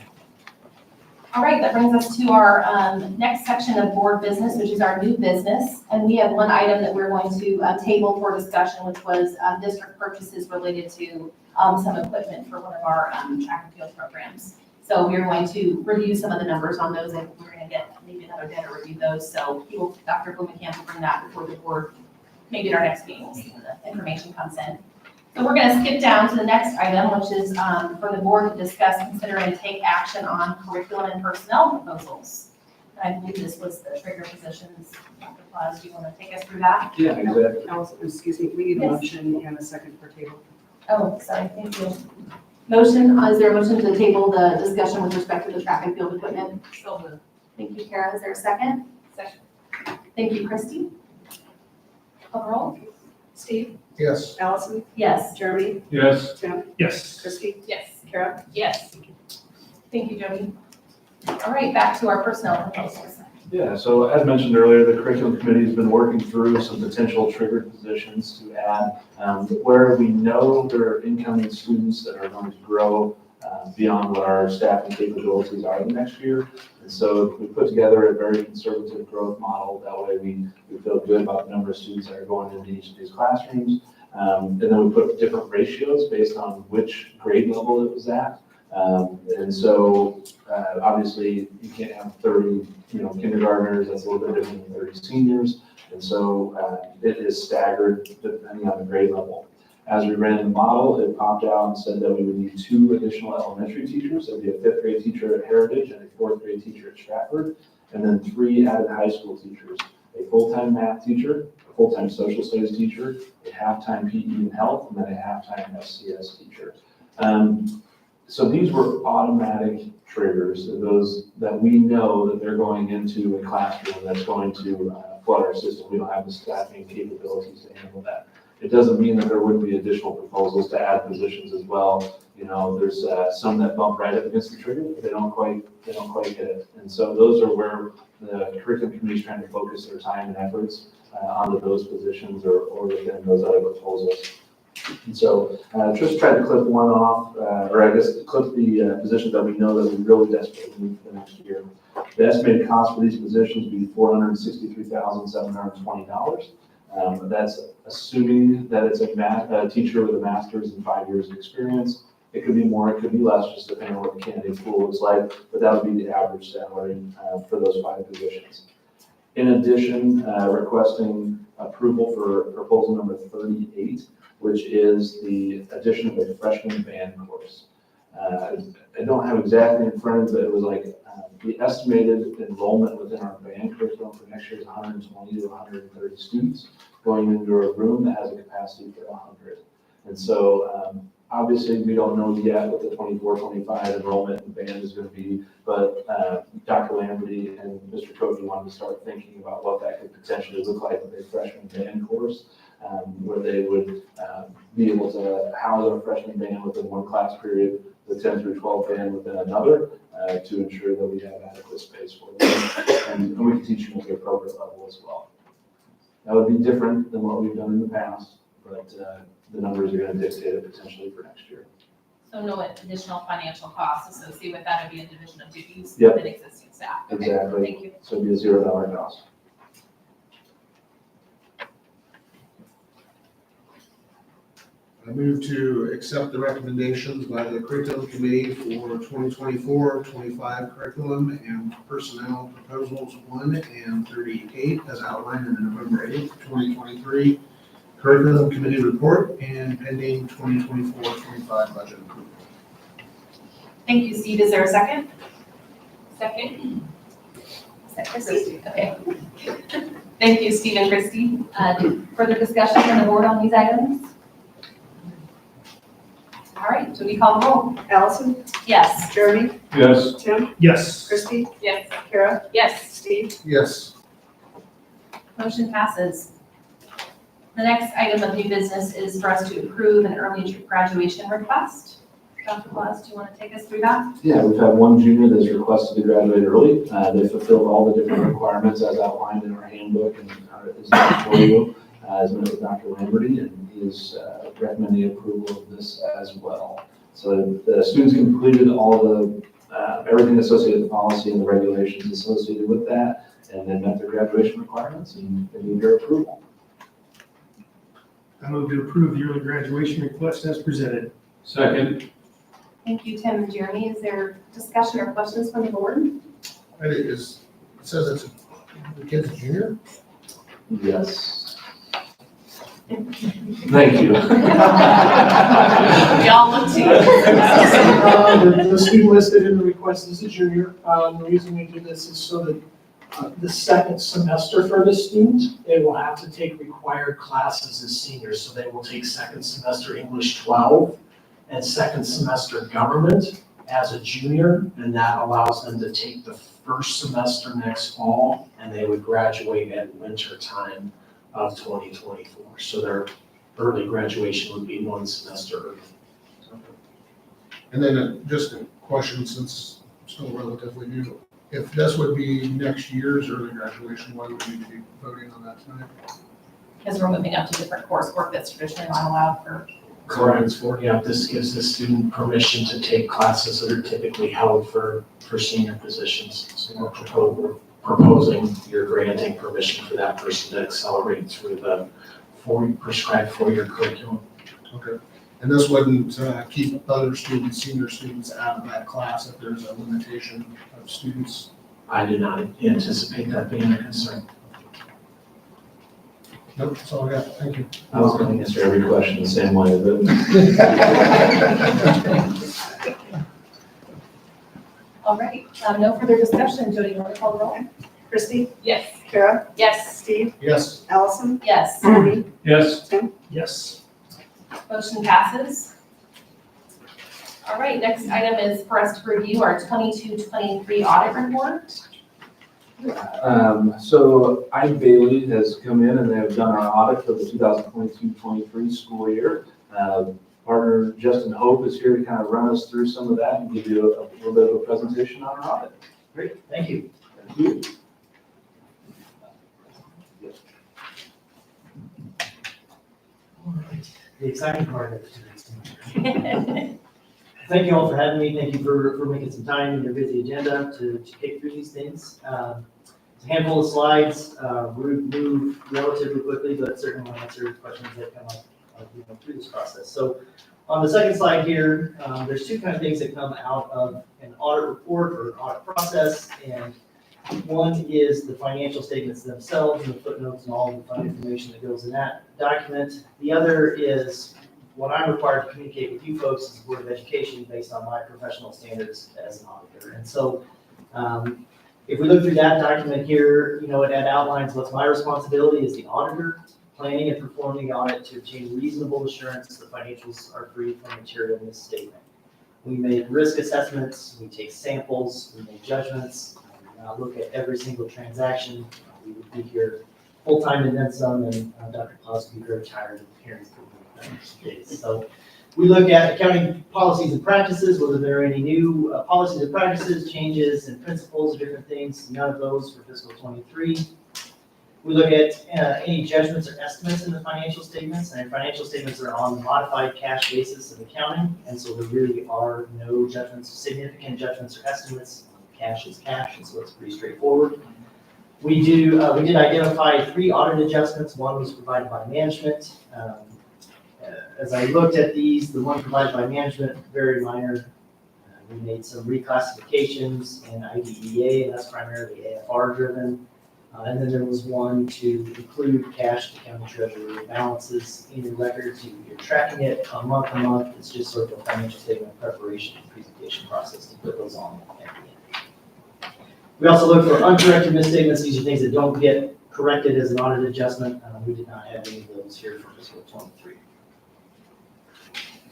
All right, that brings us to our next section of board business, which is our new business. And we have one item that we're going to table for discussion, which was district purchases related to some equipment for one of our track and field programs. So we're going to review some of the numbers on those, and we're going to get maybe another day to review those. So Dr. Blumenkamp will bring that before the board, maybe at our next meeting, we'll see when the information comes in. So we're going to skip down to the next item, which is for the board to discuss, consider, and take action on curriculum and personnel proposals. And I believe this was the trigger positions. Dr. Claus, do you want to take us through that? Yeah, exactly. Allison, excuse me, we need a Yes. motion and a second for table. Oh, sorry, thank you. Motion, is there a motion to table the discussion with respect to the track and field equipment? So moved. Thank you, Kara. Is there a second? Second. Thank you, Christie. Overall? Steve? Yes. Allison? Yes. Jeremy? Yes. Tim? Yes. Christie? Yes. Kara? Yes. Thank you, Jody. All right, back to our personnel proposals. Yeah, so as mentioned earlier, the curriculum committee has been working through some potential triggered positions to add where we know there are incoming students that are going to grow beyond what our staffing capabilities are the next year. And so we put together a very conservative growth model. That way we feel good about the number of students that are going into each of these classrooms. And then we put different ratios based on which grade level it was at. And so obviously you can't have 30 kindergartners, that's a little bit different than 30 seniors. And so it is staggered depending on the grade level. As we ran the model, it popped out and said that we would need 2 additional elementary teachers. There'd be a 5th grade teacher at Heritage and a 4th grade teacher at Stratford, and then 3 added high school teachers, a full-time math teacher, a full-time social studies teacher, a half-time PE and health, and then a half-time SCS teacher. So these were automatic triggers, those that we know that they're going into a classroom that's going to flood our system. We don't have the staffing capabilities to handle that. It doesn't mean that there wouldn't be additional proposals to add positions as well. There's some that bump right up against the trigger, but they don't quite hit it. And so those are where the curriculum committee is trying to focus their time and efforts onto those positions or within those other proposals. And so just tried to clip one off, or I guess clip the positions that we know that we really desperately need for the next year. The estimated cost for these positions would be $463,720. That's assuming that it's a teacher with a master's and 5 years of experience. It could be more, it could be less, just depending on what the candidate pool looks like, but that would be the average salary for those 5 positions. In addition, requesting approval for proposal number 38, which is the addition of a freshman band course. I don't have exactly in front of me, but it was like the estimated enrollment within our band curriculum for next year is 120 to 130 students going into a room that has a capacity for 100. And so obviously we don't know yet what the 24-25 enrollment in band is going to be, but Dr. Lamberty and Mr. Cody wanted to start thinking about what that could potentially look like with a freshman band course. Where they would be able to house a freshman band within one class period, the 10 through 12 band within another, to ensure that we have adequate space for them. And we can teach them at the appropriate level as well. That would be different than what we've done in the past, but the numbers are going to dictate it potentially for next year. So no additional financial costs associated with that, would be a division of duties Yep. within existing staff. Okay, Exactly. Thank you. So it'd be a $0 cost. I move to accept the recommendations by the curriculum committee for 2024-25 curriculum and personnel proposals 1 and 38 as outlined in the November 8th, 2023 curriculum committee report and pending 2024-25 budget approval. Thank you, Steve. Is there a second? Second. Is that Christie? Okay. Thank you, Steve and Christie. Further discussion from the board on these items? All right, so we call the roll? Allison? Yes. Jeremy? Yes. Tim? Yes. Christie? Yes. Kara? Yes. Steve? Yes. Motion passes. The next item of new business is for us to approve an early graduation request. Dr. Blas, do you want to take us through that? Yeah, we've had one junior that's requested to graduate early. They fulfilled all the different requirements as outlined in our handbook and is there for you. As met with Dr. Lamberty, and he is recommending approval of this as well. So the students completed all the, everything associated with the policy and the regulations associated with that, and then met their graduation requirements, and they need your approval. I move to approve the early graduation request as presented. Second. Thank you, Tim and Jeremy. Is there discussion or questions from the board? It says it's the kid's a junior? Yes. Thank you. We all look to you. The student listed in the request is a junior. The reason we do this is so that the second semester for the student, they will have to take required classes as seniors. So they will take second semester English 12 and second semester government as a junior, and that allows them to take the first semester next fall, and they would graduate at winter time of 2024. So their early graduation would be one semester early. And then just a question, since it's still relatively new, if this would be next year's early graduation, why would we be voting on that tonight? Because we're moving up to different coursework that's traditionally not allowed for. Correct. Yeah, this gives the student permission to take classes that are typically held for senior positions. So we're proposing, you're granting permission for that person to accelerate through the prescribed four-year curriculum. Okay. And this wouldn't keep other students, senior students out of that class if there's a limitation of students? I do not anticipate that being a concern. Nope, that's all I got. Thank you. I was going to answer every question the same way, but All right, no further discussion. Jody, you want to call the roll? Christie? Yes. Kara? Yes. Steve? Yes. Allison? Yes. Jeremy? Yes. Tim? Yes. Motion passes. All right, next item is for us to review our 22-23 audit report. So I Bailey has come in and they have done our audit for the 2022-23 school year. Partner Justin Hope is here to kind of run us through some of that and give you a little bit of a presentation on our audit. Great, thank you. Thank you. All right, the exciting part of tonight's meeting. Thank you all for having me. Thank you for making some time in your busy agenda to kick through these things. It's a handful of slides. We move relatively quickly, but certainly will answer questions that come up through this process. So on the second slide here, there's two kind of things that come out of an audit report or an audit process. And one is the financial statements themselves and the footnotes and all the fund information that goes in that document. The other is what I'm required to communicate with you folks as the Board of Education based on my professional standards as an auditor. And so if we look through that document here, it outlines what's my responsibility as the auditor, planning and performing the audit to obtain reasonable assurance the financials are free from material misstatement. We make risk assessments, we take samples, we make judgments, we look at every single transaction. We would be here full-time and then some, and Dr. Claus would be very tired of hearing from me. So we look at accounting policies and practices, whether there are any new policies and practices, changes and principles, different things, none of those for fiscal 23. We look at any judgments or estimates in the financial statements, and financial statements are on the modified cash basis of accounting, and so there really are no judgments, significant judgments or estimates. Cash is cash, and so it's pretty straightforward. We did identify 3 audit adjustments. One was provided by management. As I looked at these, the one provided by management, very minor. We made some reclassifications in IDEA, and that's primarily AFR driven. And then there was one to include cash to county treasurer balances in your records. You're tracking it month to month. It's just sort of a financial statement preparation and presentation process to put those on at the end. We also look for uncorrected misstatements. These are things that don't get corrected as an audit adjustment. We did not have any of those here for fiscal 23.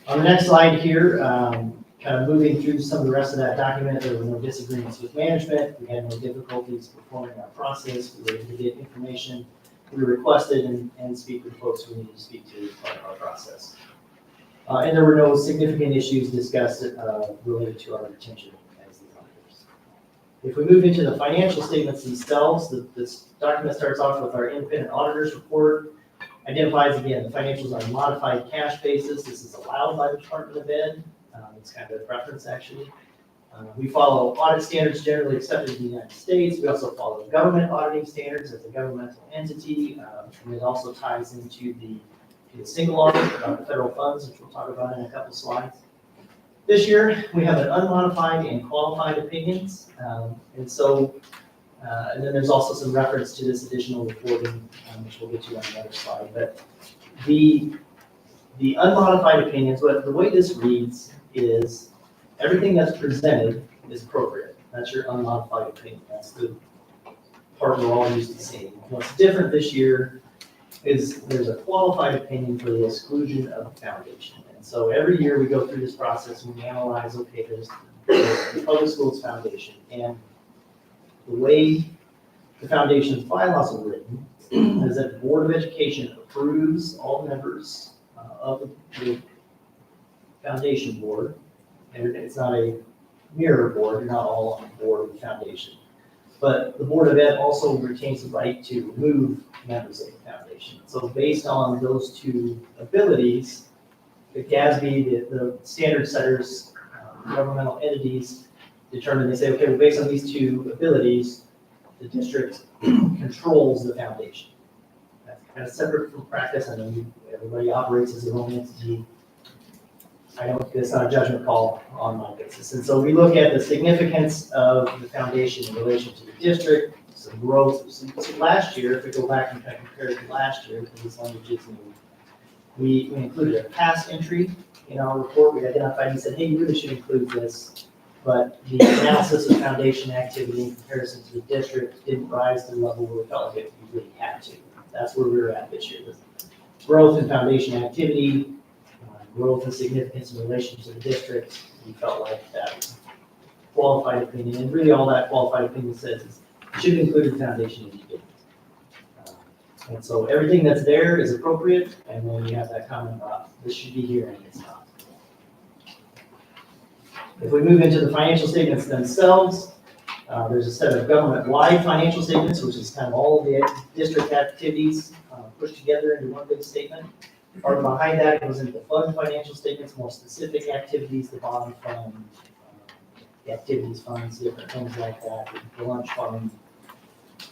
On the next slide here, kind of moving through some of the rest of that document, there were no disagreements with management. We had no difficulties performing our process. We were able to get information we requested and speak with folks we needed to speak to as part of our process. And there were no significant issues discussed related to our retention as the auditors. If we move into the financial statements themselves, this document starts off with our independent auditors report. Identifies again, the financials on a modified cash basis. This is allowed by the Department of Ed. It's kind of a preference actually. We follow audit standards generally accepted in the United States. We also follow government auditing standards as a governmental entity. And it also ties into the single audit about the federal funds, which we'll talk about in a couple slides. This year, we have an unmodified and qualified opinions. And then there's also some reference to this additional reporting, which we'll get to on another slide. But the unmodified opinions, the way this reads is everything that's presented is appropriate. That's your unmodified opinion. That's the part we're all used to seeing. What's different this year is there's a qualified opinion for the exclusion of the foundation. And so every year we go through this process and we analyze, okay, there's the public schools foundation. And the way the foundation's bylaws are written is that the Board of Education approves all members of the foundation board. And it's not a mirror board, you're not all on the board of the foundation. But the Board of Ed also retains the right to remove members of the foundation. So based on those two abilities, the GASB, the standard setters, governmental entities determine, they say, okay, well, based on these two abilities, the district controls the foundation. That's kind of separate from practice. I know everybody operates as their own entity. I know it's not a judgment call on my basis. And so we look at the significance of the foundation in relation to the district, some growth. So last year, if we go back and kind of compare it to last year, because this language is new, we included a past entry in our report. We identified and said, hey, you really should include this. But the analysis of foundation activity in comparison to the district didn't rise to the level where we felt like we really had to. That's where we were at this year. Growth in foundation activity, growth and significance in relation to the district, we felt like that qualified opinion, and really all that qualified opinion says is it should include the foundation if you didn't. And so everything that's there is appropriate, and then you have that comment about this should be here and it's not. If we move into the financial statements themselves, there's a set of government-wide financial statements, which is kind of all of the district activities pushed together into one big statement. Or behind that goes into the fund financial statements, more specific activities, the bond fund, the activities funds, different things like that, the lunch fund.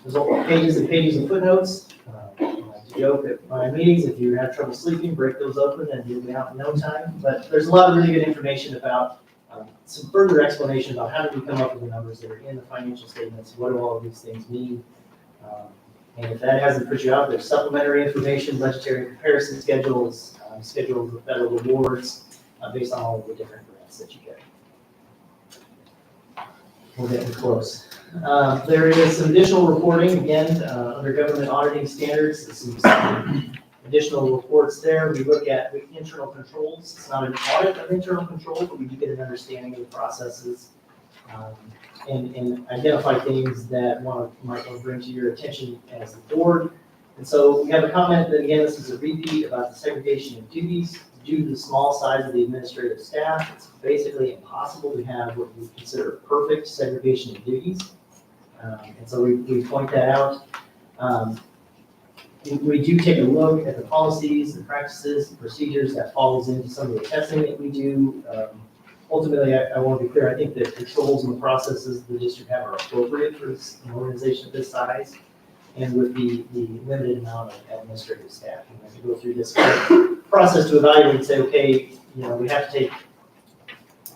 There's all pages and pages of footnotes. I like to joke at my meetings, if you have trouble sleeping, break those open and you'll be out in no time. But there's a lot of really good information about some further explanation about how do we come up with the numbers that are in the financial statements, what do all of these things mean. And if that hasn't put you out, there's supplementary information, budgetary comparison schedules, schedules of federal awards based on all of the different grants that you get. We're getting close. There is some additional reporting, again, under government auditing standards, some additional reports there. We look at the internal controls. It's not an audit of internal control, but we do get an understanding of the processes and identify things that might want to bring to your attention as the board. And so we have a comment that, again, this is a repeat about the segregation of duties. Due to the small size of the administrative staff, it's basically impossible to have what we consider perfect segregation of duties. And so we point that out. We do take a look at the policies and practices and procedures that falls into some of the testing that we do. Ultimately, I want to be clear, I think the controls and the processes the district have are appropriate for an organization of this size and with the limited amount of administrative staff. We have to go through this process to evaluate and say, okay, we have to take,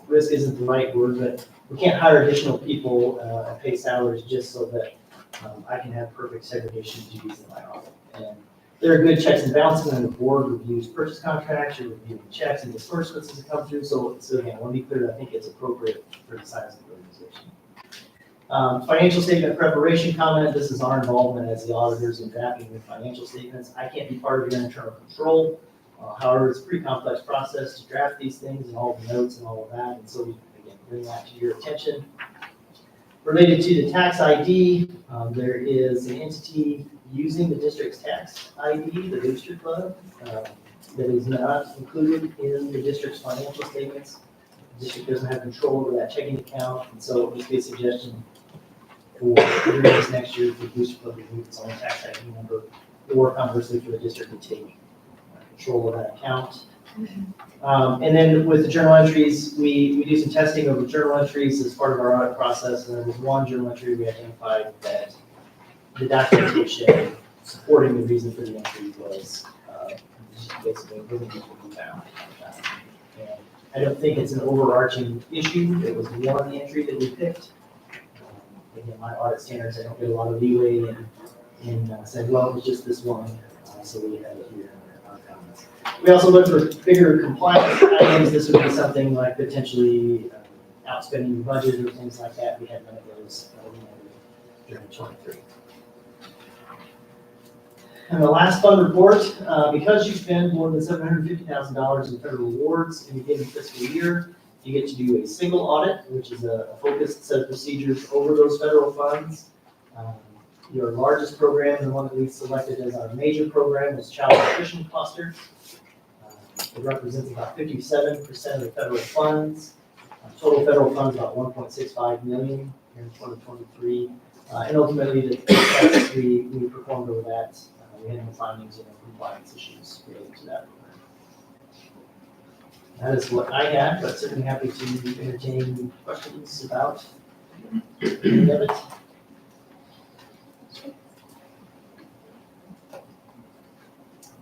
risk isn't the right word, but we can't hire additional people and pay salaries just so that I can have perfect segregation of duties in my office. And there are good checks and balances, and the board reviews purchase contracts, you're reviewing checks and disbursements as they come through. So again, I want to be clear, I think it's appropriate for the size of the organization. Financial statement preparation comment. This is our involvement as the auditors in drafting the financial statements. I can't be part of your internal control. However, it's a pretty complex process to draft these things and all the notes and all of that, and so we, again, bring that to your attention. Related to the tax ID, there is an entity using the district's tax ID, the Booster Club, that is not included in the district's financial statements. The district doesn't have control over that checking account, and so it would be a suggestion for during this next year for Booster Club to move its own tax ID number, or conversely for the district to take control of that account. And then with the journal entries, we do some testing of the journal entries as part of our audit process, and there was one journal entry we identified that the documentation supporting the reason for the entry was basically really need to be found. And I don't think it's an overarching issue. It was one entry that we picked. Again, my audit standards, I don't get a lot of leeway in saying, well, it was just this one, so we have it here in our comments. We also look for bigger compliance items. This would be something like potentially outspending the budget or things like that. We had none of those during 23. And the last fund report, because you spend more than $750,000 in federal awards in a given fiscal year, you get to do a single audit, which is a focused set of procedures over those federal funds. Your largest program, the one that we selected as our major program, is Child Nutrition Cluster. It represents about 57% of the federal funds. Total federal funds about $1.65 million here in 2023. And ultimately, the tests we performed over that, we had no findings of compliance issues related to that program. That is what I had, but certainly happy to entertain questions about any of it.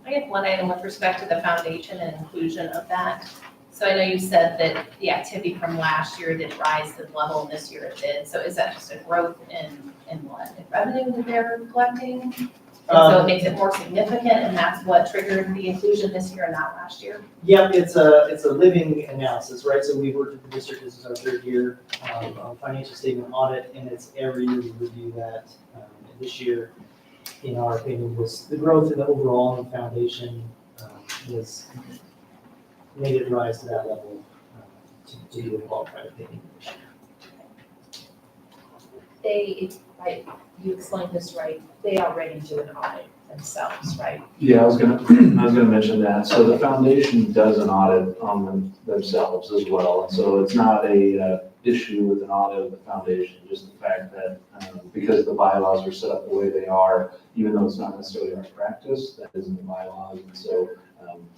I have one item with respect to the foundation and inclusion of that. So I know you said that the activity from last year didn't rise to the level and this year it did. So is that just a growth in what? In revenue that they're collecting? And so it makes it more significant, and that's what triggered the inclusion this year and not last year? Yep, it's a living analysis, right? So we've worked with the district, this is our third year on financial statement audit, and it's every year we review that. And this year, in our opinion, was the growth in the overall foundation was made it rise to that level to do a qualified opinion. You explained this right, they already do an audit themselves, right? Yeah, I was gonna mention that. So the foundation does an audit on themselves as well. And so it's not a issue with an audit of the foundation, just the fact that because the bylaws are set up the way they are, even though it's not necessarily our practice, that isn't the bylaws. And so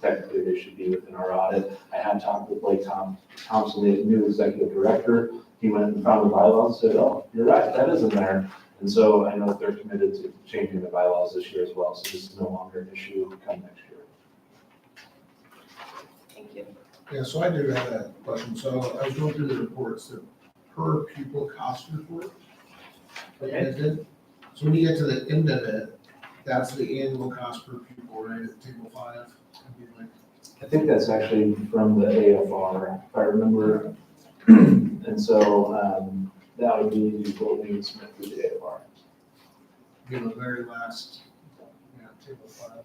technically they should be within our audit. I had talked with Blake Thompson, the new executive director. He went and found the bylaws and said, oh, you're right, that isn't there. And so I know that they're committed to changing the bylaws this year as well, so this is no longer an issue come next year. Thank you. Yeah, so I do have a question. So I was going through the reports, the per pupil cost report. Okay. So when you get to the end of it, that's the annual cost per pupil, right, at table 5? I think that's actually from the AFR, if I remember. And so that would be what we would submit to the AFR. The very last, table 5.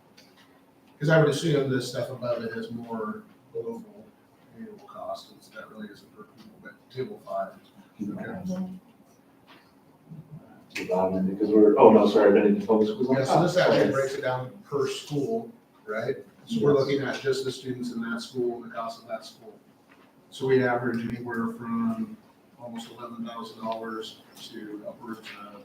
Because I would assume this stuff above it is more global annual cost. That really isn't per pupil, but table 5. Okay. Because Bennington Public Schools. Yeah, so this actually breaks it down per school, right? So we're looking at just the students in that school and the cost of that school. So we average anywhere from almost $11,000 to upwards of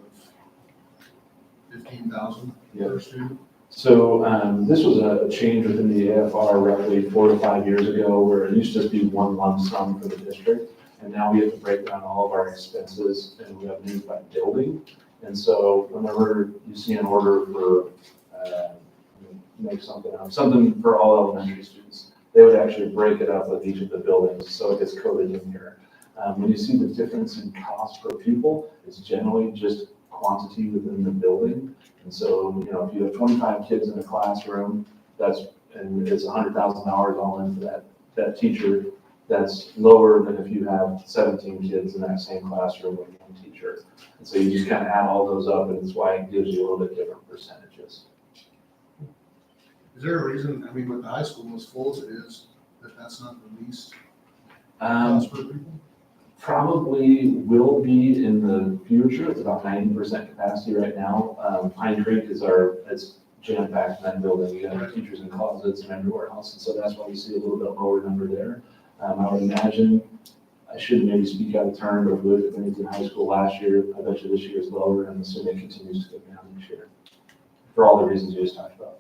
$15,000 per student. So this was a change within the AFR roughly 4 to 5 years ago, where it used to just be one lump sum for the district. And now we have to break down all of our expenses and revenues by building. And so whenever you see an order for, make something up, something for all elementary students, they would actually break it up with each of the buildings, so it gets coded in here. When you see the difference in cost per pupil, it's generally just quantity within the building. And so, if you have 25 kids in a classroom, and it's $100,000 all in for that teacher, that's lower than if you have 17 kids in that same classroom with one teacher. And so you just kind of add all those up, and that's why it gives you a little bit different percentages. Is there a reason, I mean, with the high school as full as it is, that that's not the least Um, cost per people? Probably will be in the future. It's about 90% capacity right now. Pine Creek it's jam-packed in that building. You have teachers in closets and everywhere else, and so that's why you see a little bit lower number there. I would imagine, I should maybe speak out of turn, but if we look at Bennington High School last year, I bet you this year is lower, and assuming it continues to go down this year, for all the reasons you just talked about.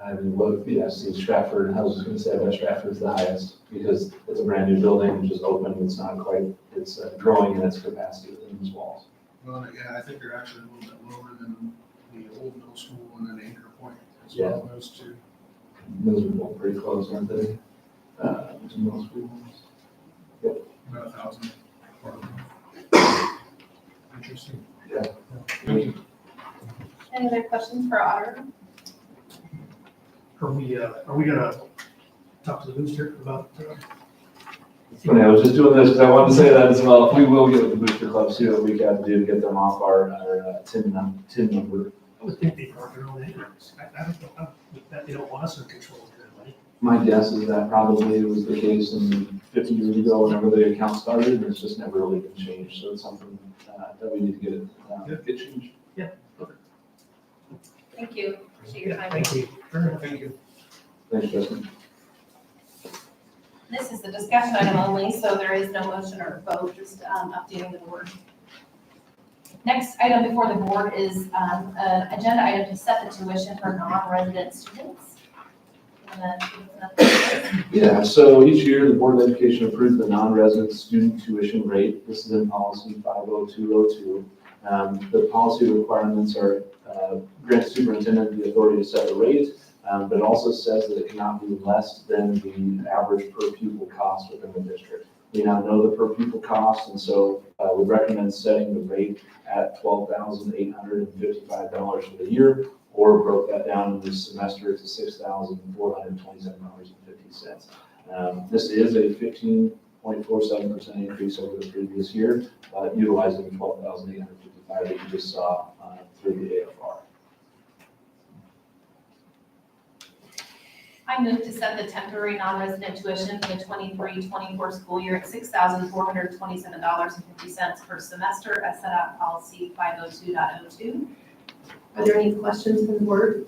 I mean, look, yeah, see Stratford, I was just gonna say, I bet Stratford's the highest, because it's a brand new building, it's just open, it's not quite, it's growing in its capacity within these walls. Well, yeah, I think they're actually a little bit lower than the old middle school and then Anchor Point as well, those two. Those are both pretty close, aren't they? To middle school. About 1,000. Interesting. Yeah. Any other questions for Auditor? Are we gonna talk to the booster about, It's funny, I was just doing this because I wanted to say that as well. We will get with the booster club, see what we can do to get them off our TIN number. I would think they brought their own ambulance. I don't know, that they don't want us in control of their money. My guess is that probably was the case in 50 years ago, whenever the account started, and it's just never really been changed. So it's something that we need to get changed. Yeah, okay. Thank you. Appreciate your time. Thank you. Thank you. Thanks, Justin. This is the discussion item only, so there is no motion or vote, just updating the board. Next item before the board is an agenda item to set the tuition for non-resident students. Yeah, so each year, the Board of Education approves the non-resident student tuition rate. This is in policy 50202. The policy requirements are grant the superintendent the authority to set a rate, but it also says that it cannot be less than the average per pupil cost within the district. We now know the per pupil cost, and so we recommend setting the rate at $12,855 for the year, or broke that down in the semester to $6,427.50. This is a 15.47% increase over the previous year, utilizing the $12,855 that you just saw through the AFR. I move to set the temporary non-resident tuition for the 23-24 school year at $6,427.50 per semester as set out in policy 502.02. Are there any questions from the board?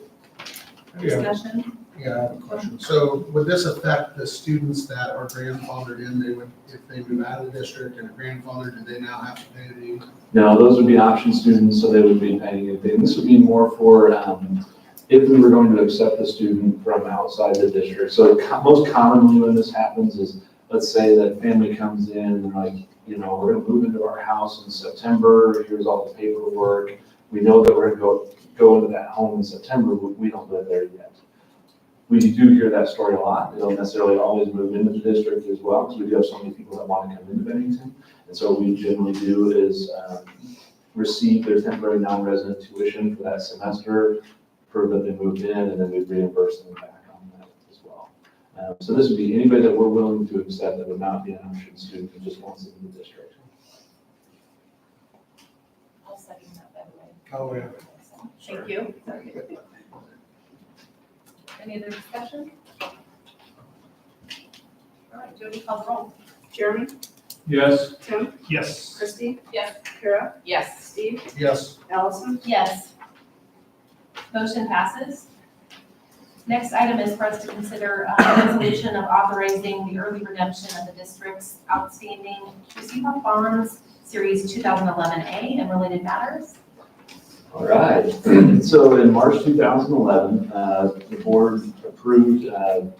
Discussion? Yeah, I have a question. So would this affect the students that are grandfathered in? They would, if they move out of the district and are grandfathered, do they now have to pay the? No, those would be option students, so they would be paying a fee. This would be more for if we were going to accept a student from outside the district. So most commonly when this happens is, let's say that family comes in and like, you know, we're gonna move into our house in September, here's all the paperwork. We know that we're gonna go into that home in September, but we don't live there yet. We do hear that story a lot. They don't necessarily always move into the district as well, because we do have so many people that want to come into Bennington. And so what we generally do is receive their temporary non-resident tuition for that semester, prove that they moved in, and then we reimburse them back on that as well. So this would be anybody that we're willing to accept that would not be an option student who just wants to in the district. I'll second that, by the way. Oh, yeah. Thank you. Any other discussion? All right, Jody, call the roll. Jeremy? Yes. Tim? Yes. Christie? Yes. Kara? Yes. Steve? Yes. Allison? Yes. Motion passes. Next item is for us to consider a resolution of authorizing the early redemption of the district's outstanding receive-off bonds, Series 2011A, and related matters. All right. So in March 2011, the board approved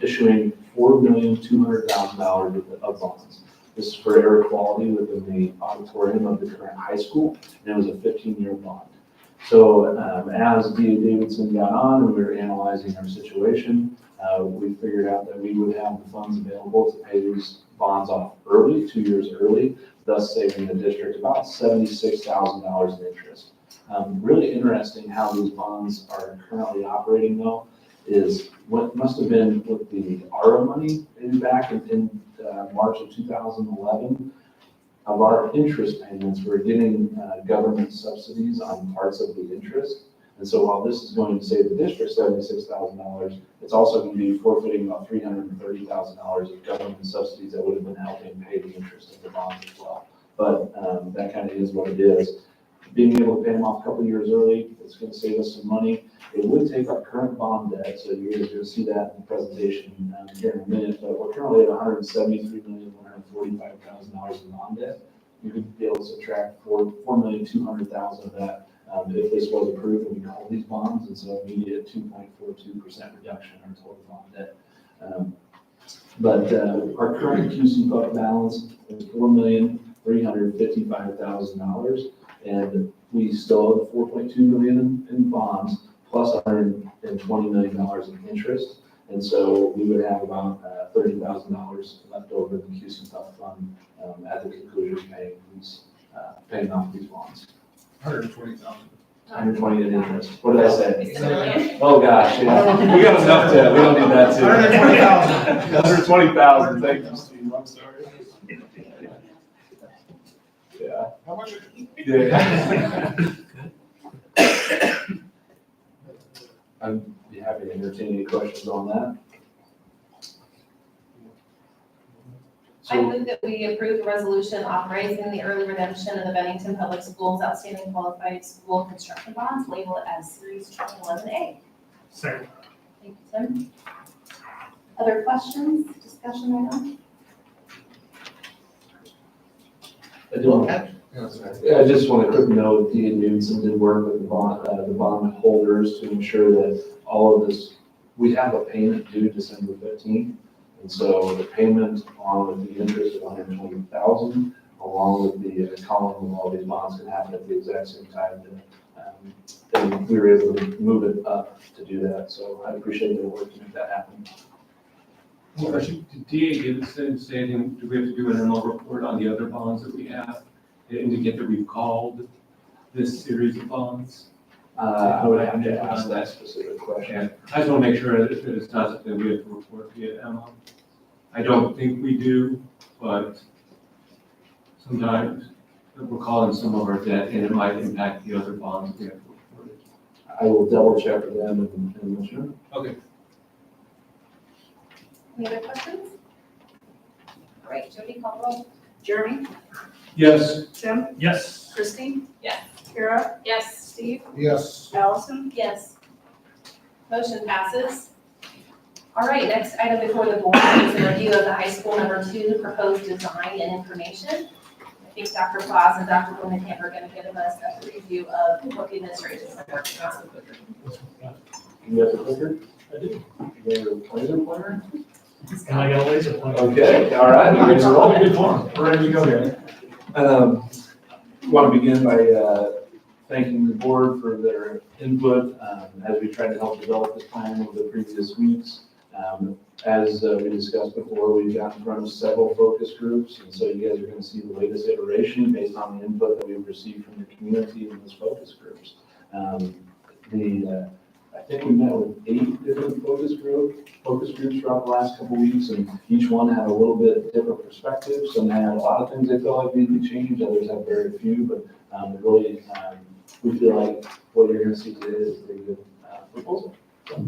issuing $4,200,000 of bonds. This is for air quality within the auditorium of the current high school, and it was a 15-year bond. So as D.A. Davidson got on and we were analyzing our situation, we figured out that we would have the funds available to pay these bonds off early, 2 years early, thus saving the district about $76,000 in interest. Really interesting how these bonds are currently operating though, is what must have been with the ARA money maybe back in March of 2011. Of our interest payments, we're getting government subsidies on parts of the interest. And so while this is going to save the district $76,000, it's also going to be forfeiting about $330,000 of government subsidies that would have been helping pay the interest of the bonds as well. But that kind of is what it is. Being able to pay them off a couple of years early, it's going to save us some money. It would take our current bond debt, so you guys are going to see that in the presentation here in a minute, but we're currently at $173,145,000 in bond debt. You could be able to subtract $4,200,000 of that if this was approved and we call these bonds, and so immediate 2.42% reduction in our total bond debt. But our current QC buck balance is $4,355,000, and we still have $4.2 million in bonds plus $120 million in interest. And so we would have about $30,000 left over in the QC buck fund at the conclusion of paying off these bonds. 120,000. 120 in interest. What did I say? It's a million. Oh, gosh, yeah. We got enough to, we don't need that too. 120,000. 120,000, thank you, Steve, I'm sorry. Yeah. How much? Yeah. I'd be happy to entertain any questions on that. I move that we approve the resolution authorizing the early redemption of the Bennington Public Schools outstanding qualified school construction bonds labeled as Series 2011A. Second. Thank you, Tim. Other questions, discussion right now? I just want a quick note, Dean Newsom did work with the bond holders to ensure that all of this, we have a payment due December 15th. And so the payment along with the interest of $120,000, along with the calling of all these bonds can happen at the exact same time. And we were able to move it up to do that. So I appreciate their work to make that happen. Did DA Davidson say anything, do we have to do an ML report on the other bonds that we have to indicate that we've called this series of bonds? I would have to ask that specific question. I just want to make sure that it's not something we have to report via ML. I don't think we do, but sometimes we're calling some of our debt and it might impact the other bonds we have to report. I will double check with them and let you know. Okay. Any other questions? All right, Jody, call roll. Jeremy? Yes. Tim? Yes. Christie? Yes. Kara? Yes. Steve? Yes. Allison? Yes. Motion passes. All right, next item before the board is a review of the high school number 2 proposed design and information. I think Dr. Claus and Dr. Lindenkamp are going to give us a review of what the administration is working on. You have a clicker? I do. You have a laser pointer? And I got a laser pointer. Okay, all right. It's a really good form. We're ready to go here. Want to begin by thanking the board for their input as we tried to help develop this plan over the previous weeks. As we discussed before, we've got in front of several focus groups, and so you guys are going to see the latest iteration based on the input that we've received from the community in those focus groups. I think we met with 8 different focus groups throughout the last couple of weeks, and each one had a little bit different perspective. Some had a lot of things they felt like needed to change, others have very few, but really, we feel like what you're going to see today is a pretty good proposal. So,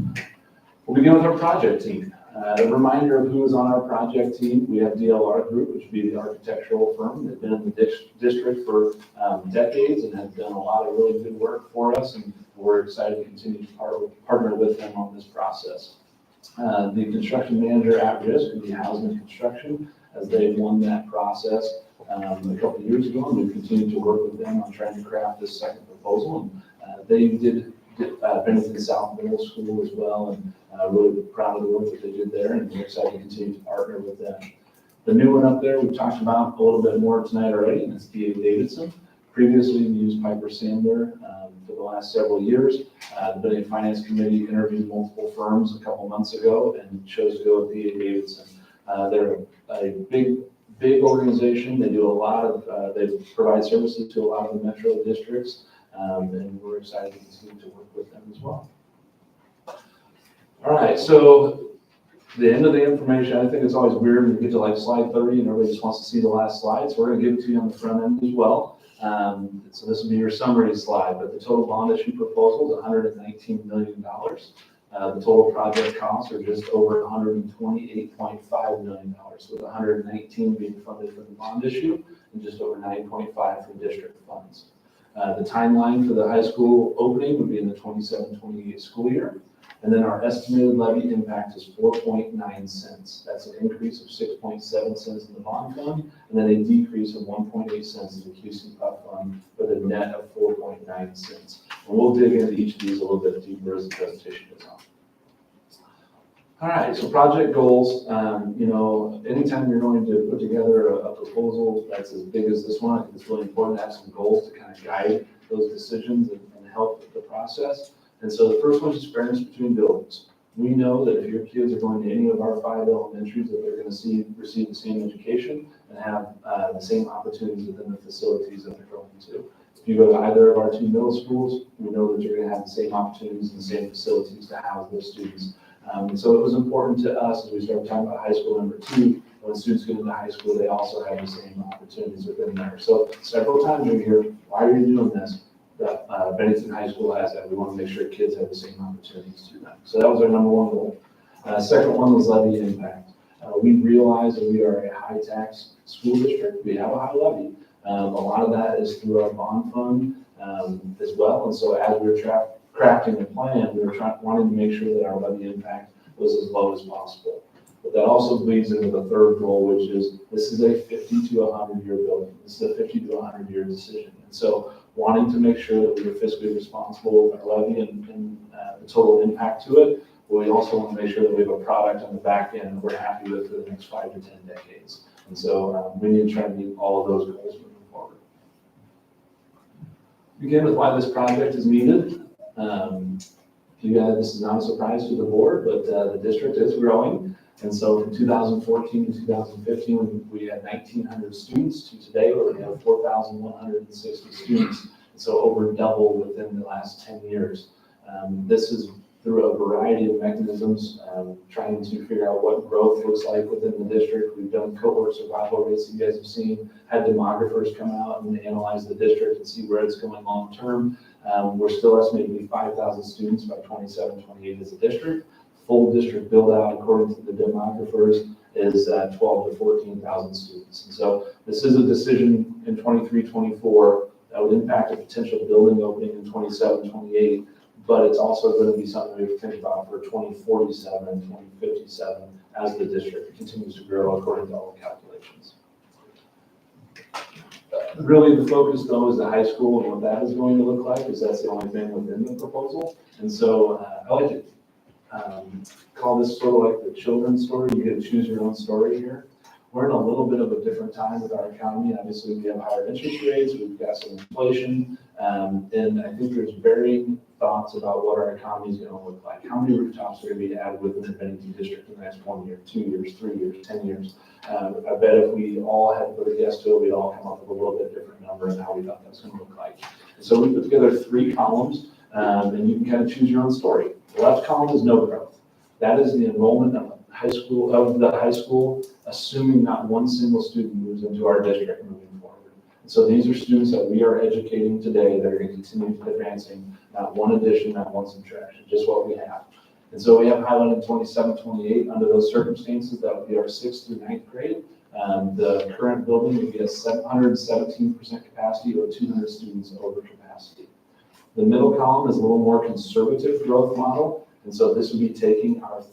we'll begin with our project team. A reminder of who is on our project team. We have DLR Group, which would be the architectural firm. They've been in the district for decades and have done a lot of really good work for us, and we're excited to continue to partner with them on this process. The construction manager at risk would be Housing Construction, as they won that process a couple of years ago, and we've continued to work with them on trying to craft this second proposal. And they did Bennington South Middle School as well, and really proud of the work that they did there, and we're excited to continue to partner with them. The new one up there, we've talked about a little bit more tonight already, and it's DA Davidson. Previously, we used Piper Sandler for the last several years. The Building Finance Committee interviewed multiple firms a couple months ago and chose to go with DA Davidson. They're a big organization. They do a lot of, they provide services to a lot of the metro districts, and we're excited to continue to work with them as well. All right, so the end of the information, I think it's always weird when you get to like slide 30 and everybody just wants to see the last slide, so we're going to give it to you on the front end as well. So this will be your summary slide, but the total bond issue proposal is $119 million. The total project costs are just over $128.5 million, with 119 being funded from the bond issue and just over 9.5 from district funds. The timeline for the high school opening would be in the 27-28 school year. And then our estimated levy impact is 4.9 cents. That's an increase of 6.7 cents in the bond fund, and then a decrease of 1.8 cents in the QC PUF fund, with a net of 4.9 cents. And we'll dig into each of these a little bit deeper as the presentation goes on. All right, so project goals. Anytime you're going to put together a proposal that's as big as this one, I think it's really important to have some goals to kind of guide those decisions and help with the process. And so the first one is fairness between buildings. We know that if your kids are going to any of our 5 elementaries, that they're going to receive the same education and have the same opportunities within the facilities that they're going to. If you go to either of our 2 middle schools, we know that you're going to have the same opportunities and the same facilities to house those students. So it was important to us as we started talking about high school number 2, when students get into high school, they also have the same opportunities within there. So several times you're here, why are you doing this? That Bennington High School has that. We want to make sure kids have the same opportunities to them. So that was our number 1 goal. Second one was levy impact. We realize that we are a high tax school district. We have a high levy. A lot of that is through our bond fund as well. And so as we were crafting the plan, we were wanting to make sure that our levy impact was as low as possible. But that also bleeds into the third goal, which is this is a 50 to 100 year building. This is a 50 to 100 year decision. And so wanting to make sure that we are fiscally responsible with our levy and the total impact to it, but we also want to make sure that we have a product on the back end that we're happy with for the next 5 to 10 decades. And so we need to try to meet all of those goals moving forward. Begin with why this project is needed. This is not a surprise to the board, but the district is growing. And so from 2014 to 2015, we had 1,900 students. To today, where we have 4,160 students. So over double within the last 10 years. This is through a variety of mechanisms, trying to figure out what growth looks like within the district. We've done cohort survival rates you guys have seen, had demographers come out and analyze the district and see where it's going long term. We're still estimating 5,000 students by 27-28 as a district. Full district build out, according to the demographers, is 12 to 14,000 students. And so this is a decision in 23-24 that would impact a potential building opening in 27-28, but it's also going to be something we have to think about for 2047 and 2057 as the district continues to grow according to all the calculations. Really the focus though is the high school and what that is going to look like, because that's the only thing within the proposal. And so I like to call this sort of like the children's story. You get to choose your own story here. We're in a little bit of a different time with our economy. Obviously, we have higher interest rates, we've got some inflation, and I think there's varying thoughts about what our economy is going to look like. How many rooftops are going to be added within the Bennington district in the next 1 year, 2 years, 3 years, 10 years? I bet if we all had put a guess to it, we'd all come up with a little bit different number and how we thought that was going to look like. And so we put together 3 columns, and you can kind of choose your own story. The left column is no growth. That is the enrollment of the high school, assuming not one single student moves into our district moving forward. And so these are students that we are educating today that are going to continue advancing, not one addition, not one subtraction, just what we have. And so we have highlighted 27-28 under those circumstances. That would be our 6th through 9th grade. The current building would be a 117% capacity or 200 students over capacity. The middle column is a little more conservative growth model. And so this would be taking our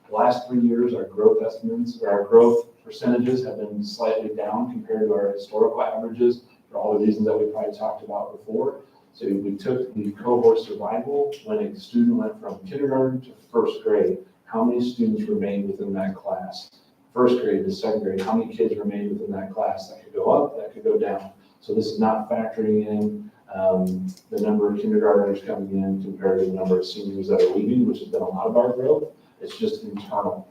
last 3 years, our growth estimates, or our growth percentages have been slightly down compared to our historical averages for all the reasons that we probably talked about before. So we took the cohort survival when a student went from kindergarten to 1st grade. How many students remained within that class? 1st grade to 2nd grade, how many kids remained within that class? That could go up, that could go down. So this is not factoring in the number of kindergartners coming in compared to the number of seniors that are leaving, which has been a lot of our growth. It's just internal.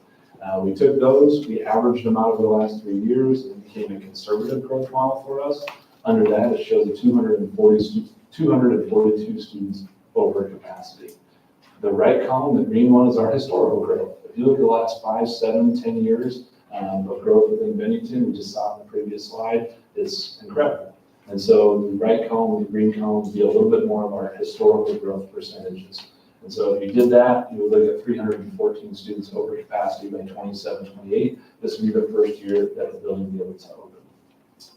We took those, we averaged them out over the last 3 years, and it became a conservative growth model for us. Under that, it shows a 242 students over capacity. The right column, the green one, is our historical growth. If you look at the last 5, 7, 10 years of growth within Bennington, we just saw in the previous slide, it's incredible. And so the right column and the green column would be a little bit more of our historical growth percentages. And so if you did that, you would look at 314 students over capacity by 27-28. This would be the first year that the building will be able to open.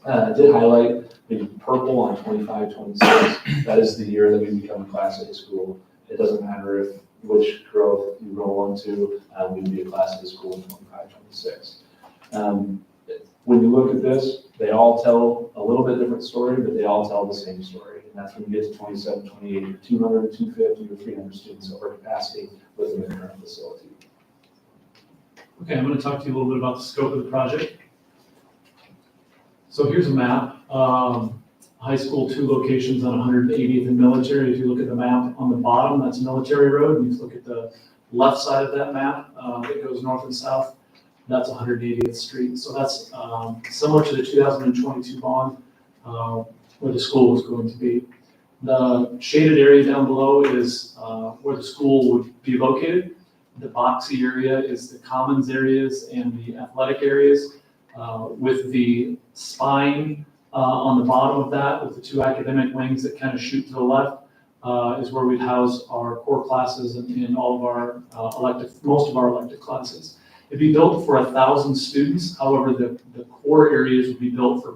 I did highlight the purple on 25-26. That is the year that we become a Class A school. It doesn't matter which growth you roll into, we'd be a Class A school in 25-26. When you look at this, they all tell a little bit different story, but they all tell the same story. And that's when you get to 27-28, 200 to 250 or 300 students over capacity within the current facility. Okay, I'm going to talk to you a little bit about the scope of the project. So here's a map. High school, 2 locations on 180th and Military. If you look at the map on the bottom, that's Military Road. And if you look at the left side of that map, it goes north and south. That's 180th Street. So that's similar to the 2022 bond where the school was going to be. The shaded area down below is where the school would be located. The boxy area is the commons areas and the athletic areas with the spine on the bottom of that with the 2 academic wings that kind of shoot to the left is where we'd house our core classes and all of our most of our elective classes. It'd be built for 1,000 students. However, the core areas would be built for,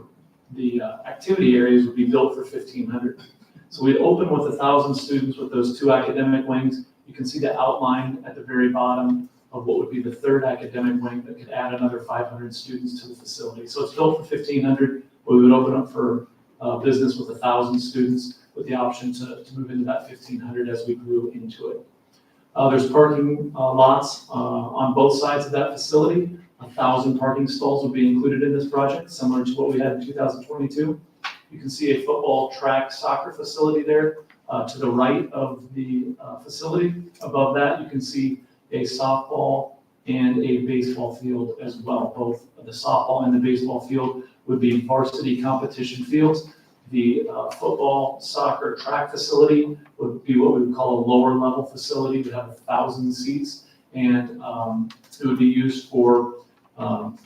the activity areas would be built for 1,500. So we'd open with 1,000 students with those 2 academic wings. You can see the outline at the very bottom of what would be the 3rd academic wing that could add another 500 students to the facility. So it's built for 1,500, but we would open up for business with 1,000 students with the option to move into that 1,500 as we grew into it. There's parking lots on both sides of that facility. 1,000 parking stalls will be included in this project, similar to what we had in 2022. You can see a football, track, soccer facility there to the right of the facility. Above that, you can see a softball and a baseball field as well. Both the softball and the baseball field would be varsity competition fields. The football, soccer, track facility would be what we would call a lower level facility. It would have 1,000 seats, and it would be used for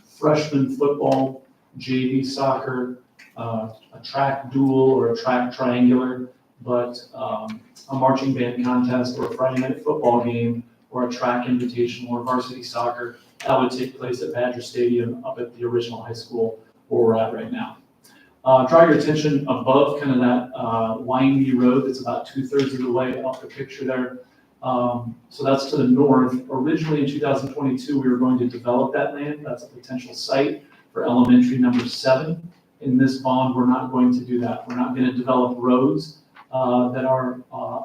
freshman football, JV soccer, a track dual or a track triangular, but a marching band contest or a Friday night football game or a track invitational or varsity soccer, that would take place at Badger Stadium up at the original high school where we're at right now. Draw your attention above kind of that windy road that's about 2/3 of the way up the picture there. So that's to the north. Originally in 2022, we were going to develop that land. That's a potential site for elementary number 7. In this bond, we're not going to do that. We're not going to develop roads that are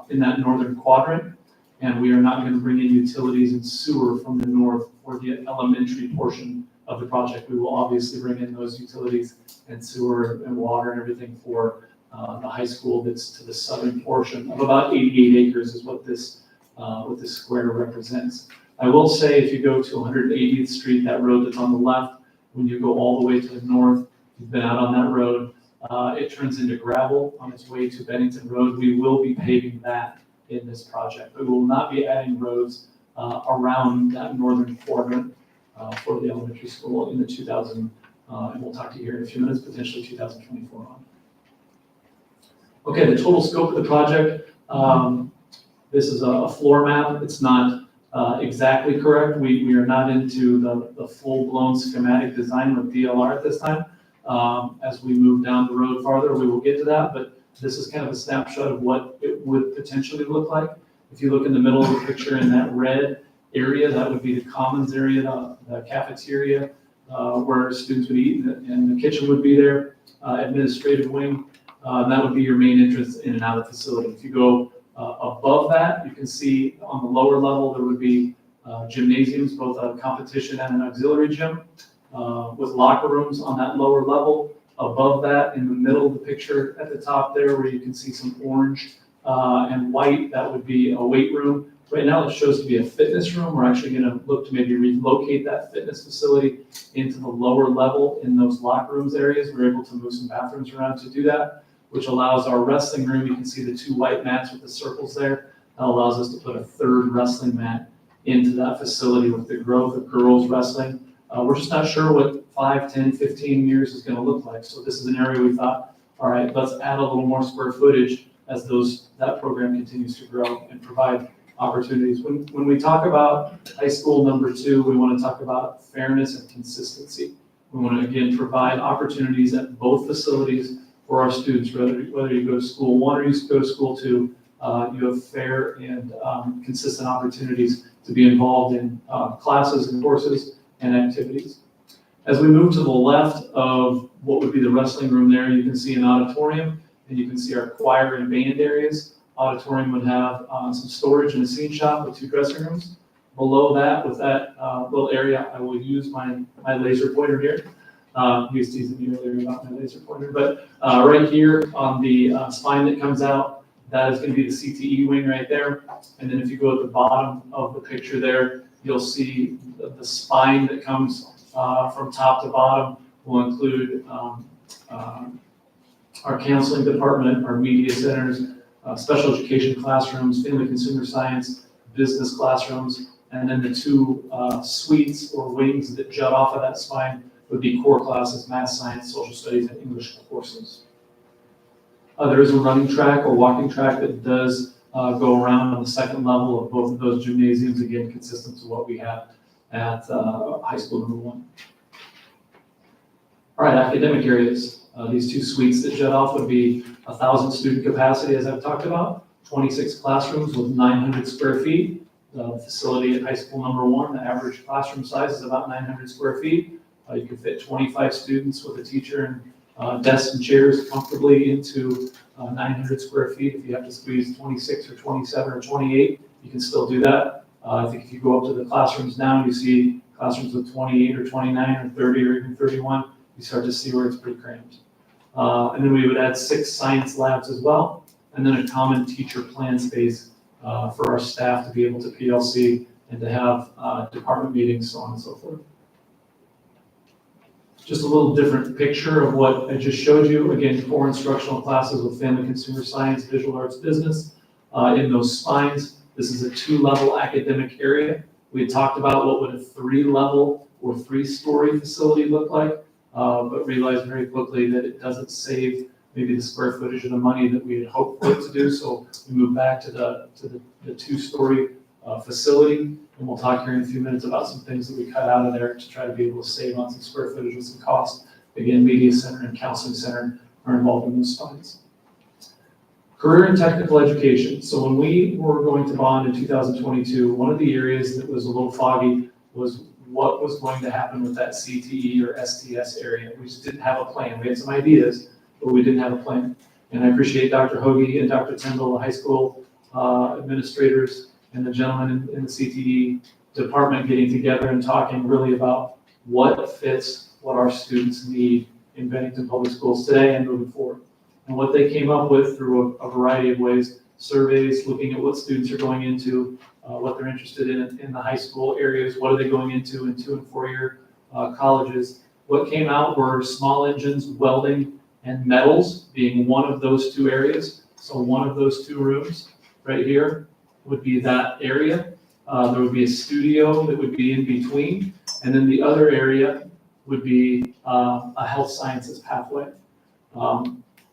in that northern quadrant, and we are not going to bring in utilities and sewer from the north for the elementary portion of the project. We will obviously bring in those utilities and sewer and water and everything for the high school that's to the southern portion of about 88 acres is what this square represents. I will say if you go to 180th Street, that road that's on the left, when you go all the way to the north, you've been out on that road, it turns into gravel on its way to Bennington Road. We will be paving that in this project. We will not be adding roads around that northern quadrant for the elementary school in the 2000, and we'll talk to you here in a few minutes, potentially 2024 on. Okay, the total scope of the project. This is a floor map. It's not exactly correct. We are not into the full-blown schematic design with DLR at this time. As we move down the road farther, we will get to that, but this is kind of a snapshot of what it would potentially look like. If you look in the middle of the picture in that red area, that would be the commons area, the cafeteria, where students would eat, and the kitchen would be there, administrative wing. That would be your main entrance in and out of the facility. If you go above that, you can see on the lower level, there would be gymnasiums, both a competition and an auxiliary gym, with locker rooms on that lower level. Above that, in the middle of the picture at the top there, where you can see some orange and white, that would be a weight room. Right now, it shows to be a fitness room. We're actually going to look to maybe relocate that fitness facility into the lower level in those locker rooms areas. We're able to move some bathrooms around to do that, which allows our wrestling room. You can see the 2 white mats with the circles there. That allows us to put a 3rd wrestling mat into that facility with the growth of girls wrestling. We're just not sure what 5, 10, 15 years is going to look like. So this is an area we thought all right, let's add a little more square footage as that program continues to grow and provide opportunities. When we talk about high school number 2, we want to talk about fairness and consistency. We want to, again, provide opportunities at both facilities for our students, whether you go to school 1 or you go to school 2, you have fair and consistent opportunities to be involved in classes and courses and activities. As we move to the left of what would be the wrestling room there, you can see an auditorium, and you can see our choir and band areas. Auditorium would have some storage and a scene shop with 2 dressing rooms. Below that, with that little area, I will use my laser pointer here. He was teasing me earlier about my laser pointer, but right here on the spine that comes out, that is going to be the CTE wing right there. And then if you go at the bottom of the picture there, you'll see the spine that comes from top to bottom will include our counseling department, our media centers, special education classrooms, family consumer science, business classrooms, and then the 2 suites or wings that jut off of that spine would be core classes, math, science, social studies, and English courses. There is a running track or walking track that does go around on the 2nd level of both of those gymnasiums, again, consistent to what we have at high school number 1. All right, academic areas. These 2 suites that jut off would be 1,000 student capacity, as I've talked about, 26 classrooms with 900 square feet. The facility at high school number 1, the average classroom size is about 900 square feet. You can fit 25 students with a teacher and desks and chairs comfortably into 900 square feet. If you have to squeeze 26 or 27 or 28, you can still do that. I think if you go up to the classrooms now, you see classrooms with 28 or 29 or 30 or even 31, you start to see where it's pretty cramped. And then we would add 6 science labs as well, and then a common teacher plan space for our staff to be able to PLC and to have department meetings, so on and so forth. Just a little different picture of what I just showed you. Again, 4 instructional classes with family consumer science, visual arts, business in those spines. This is a 2-level academic area. We had talked about what would a 3-level or 3-story facility look like, but realized very quickly that it doesn't save maybe the square footage of the money that we had hoped for it to do. So we moved back to the 2-story facility. And we'll talk here in a few minutes about some things that we cut out of there to try to be able to save on some square footage and some cost. Again, media center and counseling center are involved in those spines. Career and technical education. So when we were going to bond in 2022, one of the areas that was a little foggy was what was going to happen with that CTE or STS area. We just didn't have a plan. We had some ideas, but we didn't have a plan. And I appreciate Dr. Hoagie and Dr. Tyndall, the high school administrators, and the gentleman in the CTE department getting together and talking really about what fits what our students need in Bennington Public Schools today and moving forward. And what they came up with through a variety of ways, surveys, looking at what students are going into, what they're interested in the high school areas, what are they going into in 2- and 4-year colleges. What came out were small engines, welding, and metals being one of those 2 areas. So one of those 2 rooms right here would be that area. There would be a studio that would be in between, and then the other area would be a health sciences pathway.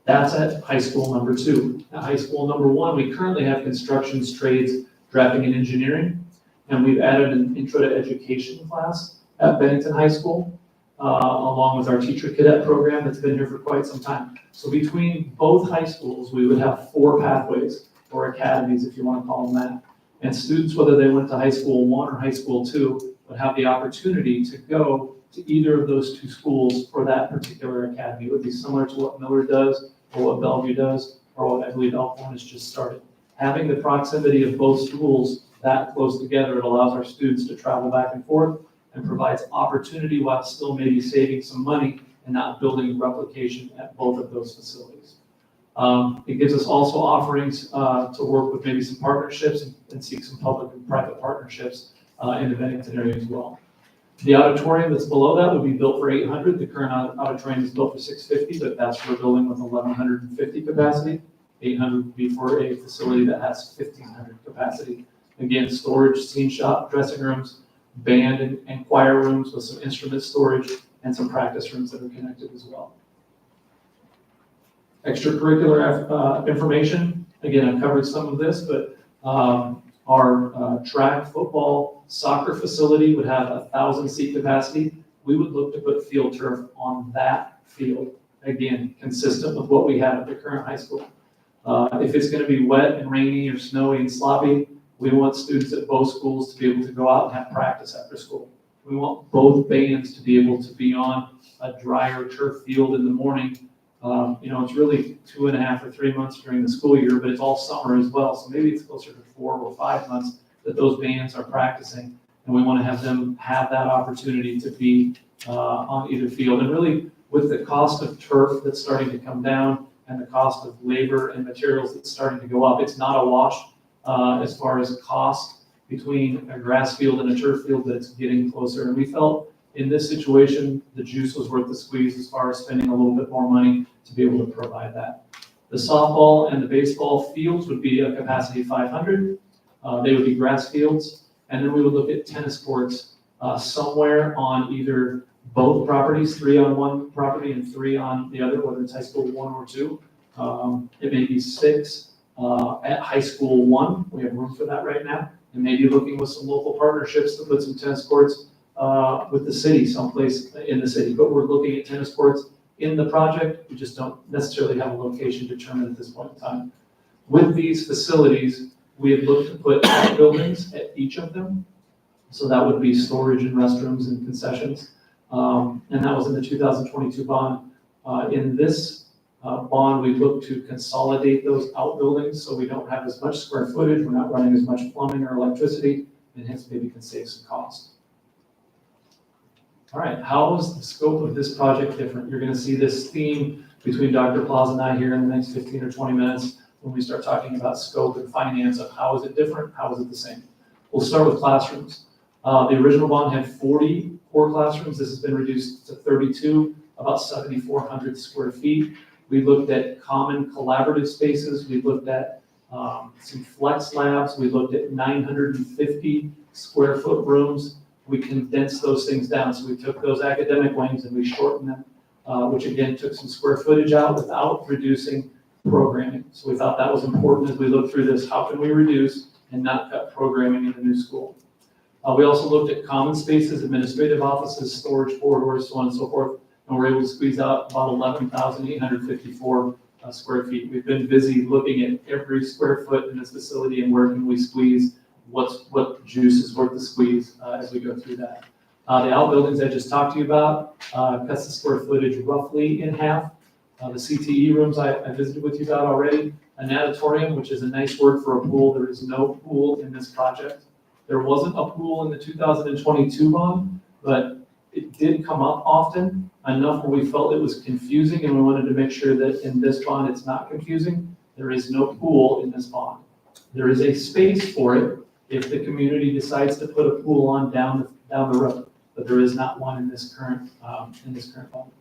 That's at high school number 2. At high school number 1, we currently have constructions, trades, drafting, and engineering, and we've added an intro to education class at Bennington High School, along with our teacher cadet program that's been here for quite some time. So between both high schools, we would have 4 pathways, or academies, if you want to call them that. And students, whether they went to high school 1 or high school 2, would have the opportunity to go to either of those 2 schools for that particular academy. It would be similar to what Miller does, or what Bellevue does, or what I believe Elkhorn has just started. Having the proximity of both schools that close together, it allows our students to travel back and forth and provides opportunity while still maybe saving some money and not building replication at both of those facilities. It gives us also offerings to work with maybe some partnerships and seek some public and private partnerships in the Bennington area as well. The auditorium that's below that would be built for 800. The current auditorium is built for 650, but that's for a building with 1,150 capacity. 800 would be for a facility that has 1,500 capacity. Again, storage, scene shop, dressing rooms, band and choir rooms with some instrument storage and some practice rooms that are connected as well. Extracurricular information, again, I've covered some of this, but our track, football, soccer facility would have 1,000 seat capacity. We would look to put field turf on that field, again, consistent with what we have at the current high school. If it's gonna be wet and rainy or snowy and sloppy, we want students at both schools to be able to go out and have practice after school. We want both bands to be able to be on a drier turf field in the morning. It's really 2.5 or 3 months during the school year, but it's all summer as well. So maybe it's closer to 4 or 5 months that those bands are practicing. And we want to have them have that opportunity to be on either field. And really, with the cost of turf that's starting to come down and the cost of labor and materials that's starting to go up, it's not a wash as far as cost between a grass field and a turf field, that's getting closer. And we felt in this situation, the juice was worth the squeeze as far as spending a little bit more money to be able to provide that. The softball and the baseball fields would be a capacity of 500. They would be grass fields. And then we would look at tennis courts somewhere on either both properties, 3 on one property and 3 on the other, whether it's high school 1 or 2. It may be 6 at high school 1. We have room for that right now. And maybe looking with some local partnerships to put some tennis courts with the city, someplace in the city. But we're looking at tennis courts in the project. We just don't necessarily have a location determined at this point in time. With these facilities, we had looked to put buildings at each of them. So that would be storage and restrooms and concessions. And that was in the 2022 bond. In this bond, we look to consolidate those outbuildings so we don't have as much square footage, we're not running as much plumbing or electricity, and hence maybe can save some cost. All right, how is the scope of this project different? You're gonna see this theme between Dr. Plaza and I here in the next 15 or 20 minutes when we start talking about scope and finance of how is it different, how is it the same. We'll start with classrooms. The original bond had 40 core classrooms. This has been reduced to 32, about 7,400 square feet. We looked at common collaborative spaces. We looked at some flex labs. We looked at 950 square foot rooms. We condensed those things down. So we took those academic wings and we shortened them, which again took some square footage out without reducing programming. So we thought that was important as we looked through this. How can we reduce and not cut programming in the new school? We also looked at common spaces, administrative offices, storage corridors, so on and so forth, and we're able to squeeze out about 11,854 square feet. We've been busy looking at every square foot in this facility and where can we squeeze what juice is worth the squeeze as we go through that. The outbuildings I just talked to you about cuts the square footage roughly in half. The CTE rooms I visited with you about already. A natatorium, which is a nice word for a pool. There is no pool in this project. There wasn't a pool in the 2022 bond, but it did come up often, enough where we felt it was confusing and we wanted to make sure that in this bond it's not confusing. There is no pool in this bond. There is a space for it if the community decides to put a pool on down the road, but there is not one in this current bond.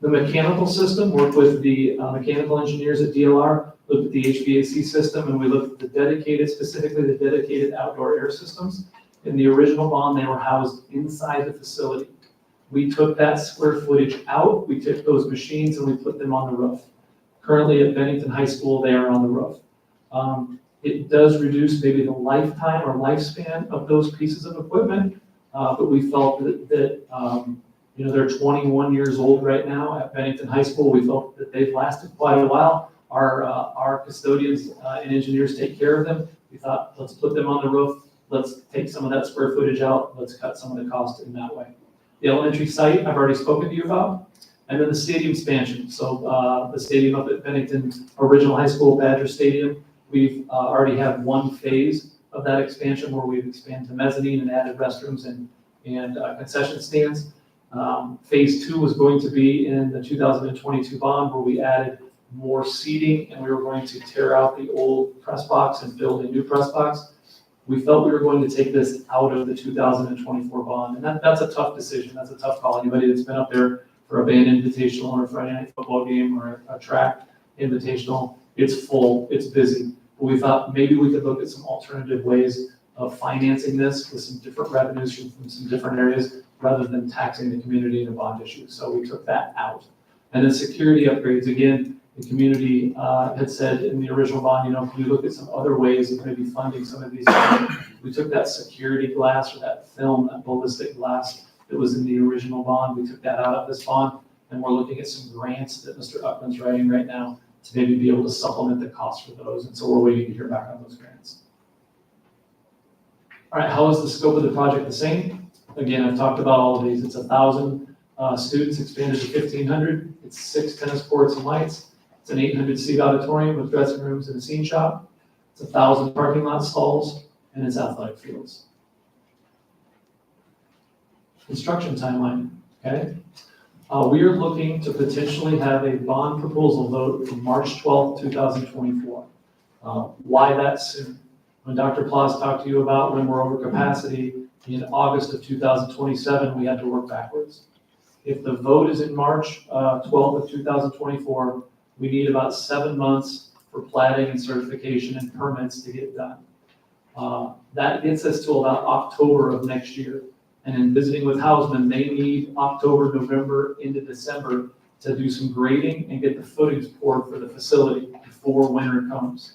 The mechanical system, worked with the mechanical engineers at DLR, looked at the HVAC system, and we looked at specifically the dedicated outdoor air systems. In the original bond, they were housed inside the facility. We took that square footage out, we took those machines and we put them on the roof. Currently at Bennington High School, they are on the roof. It does reduce maybe the lifetime or lifespan of those pieces of equipment, but we felt that they're 21 years old right now at Bennington High School. We felt that they've lasted quite a while. Our custodians and engineers take care of them. We thought, let's put them on the roof. Let's take some of that square footage out. Let's cut some of the cost in that way. The elementary site, I've already spoken to you about. And then the stadium expansion. So the stadium up at Bennington Original High School, Badger Stadium, we've already had one phase of that expansion where we've expanded the mezzanine and added restrooms and concession stands. Phase 2 was going to be in the 2022 bond where we added more seating and we were going to tear out the old press box and build a new press box. We felt we were going to take this out of the 2024 bond, and that's a tough decision. That's a tough call. Anybody that's been up there for a band invitational or a Friday night football game or a track invitational, it's full, it's busy. But we thought maybe we could look at some alternative ways of financing this with some different revenues from some different areas rather than taxing the community in a bond issue. So we took that out. And then security upgrades, again, The community had said in the original bond, you know, can we look at some other ways of maybe funding some of these? We took that security glass or that film, that ballistic glass that was in the original bond, we took that out of this bond, and we're looking at some grants that Mr. Uckman's writing right now to maybe be able to supplement the cost for those, and so we're waiting to hear back on those grants. All right, how is the scope of the project the same? Again, I've talked about all of these. It's 1,000 students expanded to 1,500. It's 6 tennis courts and lights. It's an 800-seat auditorium with dressing rooms and a scene shop. It's 1,000 parking lot stalls, and it's athletic fields. Construction timeline, okay? We are looking to potentially have a bond proposal vote for March 12th, 2024. Why that soon? When Dr. Claus talked to you about when we're over capacity in August of 2027, we had to work backwards. If the vote is in March 12th of 2024, we need about 7 months for platting and certification and permits to get done. That gets us to about October of next year. And in visiting with Hausman, they need October, November into December to do some grading and get the footings poured for the facility before winter comes.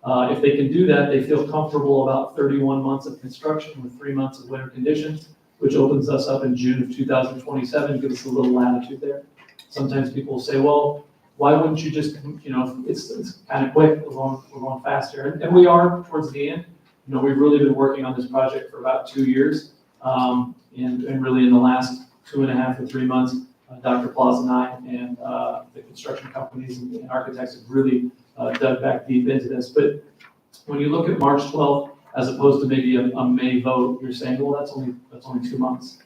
If they can do that, they feel comfortable about 31 months of construction with 3 months of winter conditions, which opens us up in June of 2027, gives us a little latitude there. Sometimes people will say, well, why wouldn't you just, you know, it's kind of quick, we're going faster. And we are towards the end. You know, we've really been working on this project for about 2 years. And really in the last 2.5 to 3 months, Dr. Claus and I and the construction companies and architects have really dug back deep into this. But when you look at March 12th, as opposed to maybe a May vote, you're saying, well, that's only 2 months.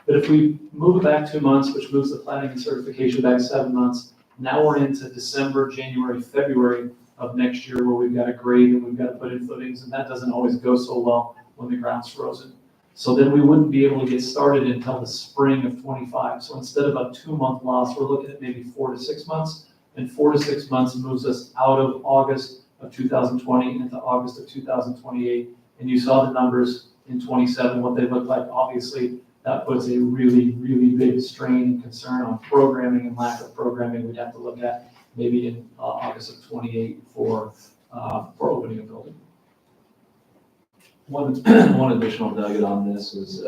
But if we move it back 2 months, which moves the planning and certification back 7 months, now we're into December, January, February of next year where we've got to grade and we've got to put in footings, and that doesn't always go so well when the ground's frozen. So then we wouldn't be able to get started until the spring of 25. So instead of a 2-month loss, we're looking at maybe 4 to 6 months, and 4 to 6 months moves us out of August of 2020 into August of 2028. And you saw the numbers in 27, what they look like. Obviously, that puts a really, really big strain and concern on programming and lack of programming. We'd have to look at maybe in August of 28 for opening a building. One additional nugget on this is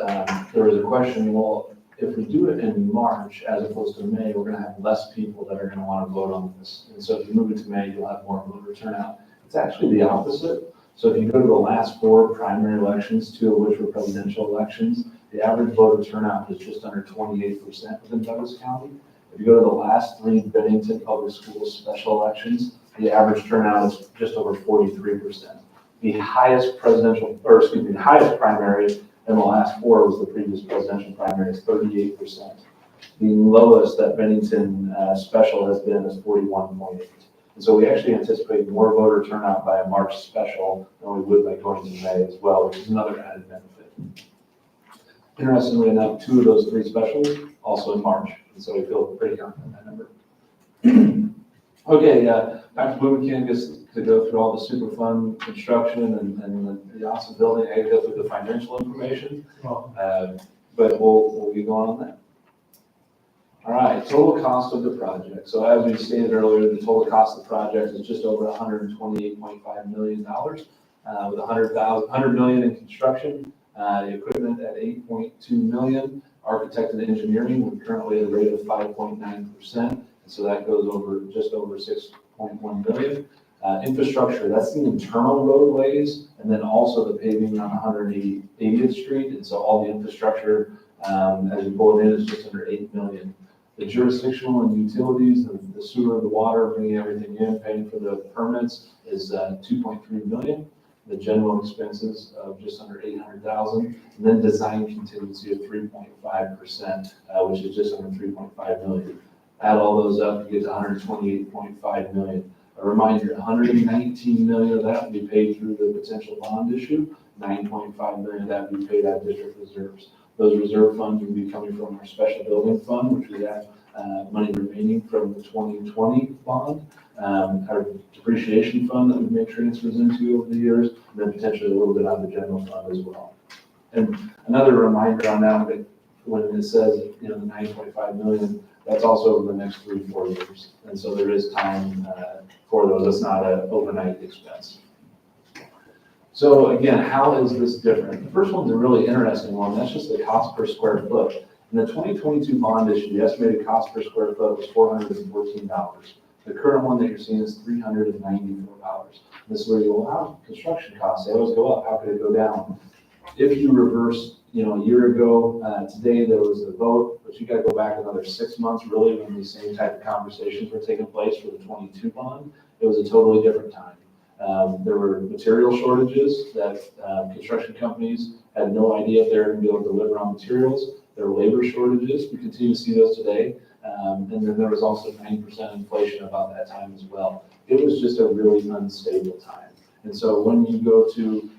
there was a question, well, if we do it in March as opposed to May, we're going to have less people that are going to want to vote on this. And so if you move it to May, you'll have more voter turnout. It's actually the opposite. So if you go to the last 4 primary elections, 2 of which were presidential elections, the average voter turnout is just under 28% within Douglas County. If you go to the last 3 Bennington Public Schools special elections, the average turnout is just over 43%. The highest the highest primary in the last 4 was the previous presidential primary, is 38%. The lowest that Bennington special has been is 41.8. And so we actually anticipate more voter turnout by a March special than we would by going to May as well, which is another added benefit. Interestingly enough, 2 of those 3 specials also in March, and so we feel pretty confident in that number. Okay, Dr. Blumenkamp gets to go through all the super fun construction and the awesome building. I go through the financial information, but we'll be going on that. All right, total cost of the project. So as we stated earlier, the total cost of the project is just over $128.5 million, with $100 million in construction, equipment at $8.2 million, architect and engineering, we're currently at a rate of 5.9%, and so that goes over just over $6.1 million. Infrastructure, that's the internal roadways, and then also the paving on 180th Street, and so all the infrastructure, as you pull it in, is just under $8 million. The jurisdictional and utilities, the sewer, the water, bringing everything in, paying for the permits is $2.3 million. The general expenses of just under $800,000, and then design contingency of 3.5%, which is just under $3.5 million. Add all those up, you get to $128.5 million. A reminder, $119 million of that will be paid through the potential bond issue. $9.5 million of that will be paid out of district reserves. Those reserve funds will be coming from our special building fund, which we have money remaining from the 2020 bond, our depreciation fund that we've made transfers into over the years, and then potentially a little bit out of the general fund as well. And another reminder on that, when it says, you know, the $9.5 million, That's also over the next 3-4 years. And so there is time for those. It's not an overnight expense. So again, how is this different? The first one's a really interesting one. That's just the cost per square foot. In the 2022 bond issue, the estimated cost per square foot was $414. The current one that you're seeing is $394. This is where you go, how construction costs, they always go up. How could it go down? If you reverse, a year ago, today there was a vote, but you got to go back another 6 months, really, when these same type of conversations were taking place for the 22 bond. It was a totally different time. There were material shortages that construction companies had no idea if they were going to be able to deliver on materials. There were labor shortages. We continue to see those today. And then there was also 90% inflation about that time as well. It was just a really unstable time. And so when you go to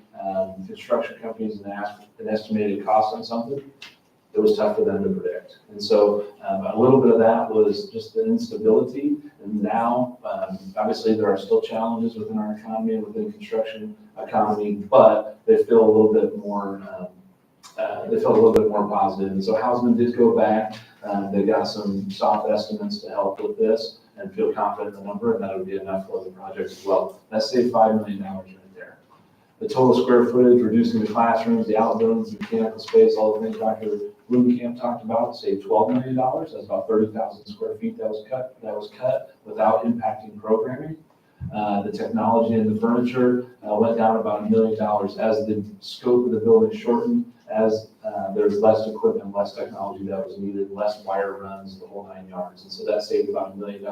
construction companies and ask an estimated cost on something, it was tough for them to predict. And so a little bit of that was just the instability. And now, obviously, there are still challenges within our economy and within the construction economy, but they feel a little bit more, positive. And so Hausman did go back. They got some soft estimates to help with this and feel confident in the number, and that would be enough for the project as well. That saved $5 million right there. The total square footage, reducing the classrooms, the outbuildings, mechanical space, all the things Dr. Blumenkamp talked about, saved $12 million. That's about 30,000 square feet that was cut without impacting programming. The technology and the furniture went down about $1 million as the scope of the building shortened, as there's less equipment, less technology that was needed, less wire runs, the whole 9 yards. And so that saved about $1 million.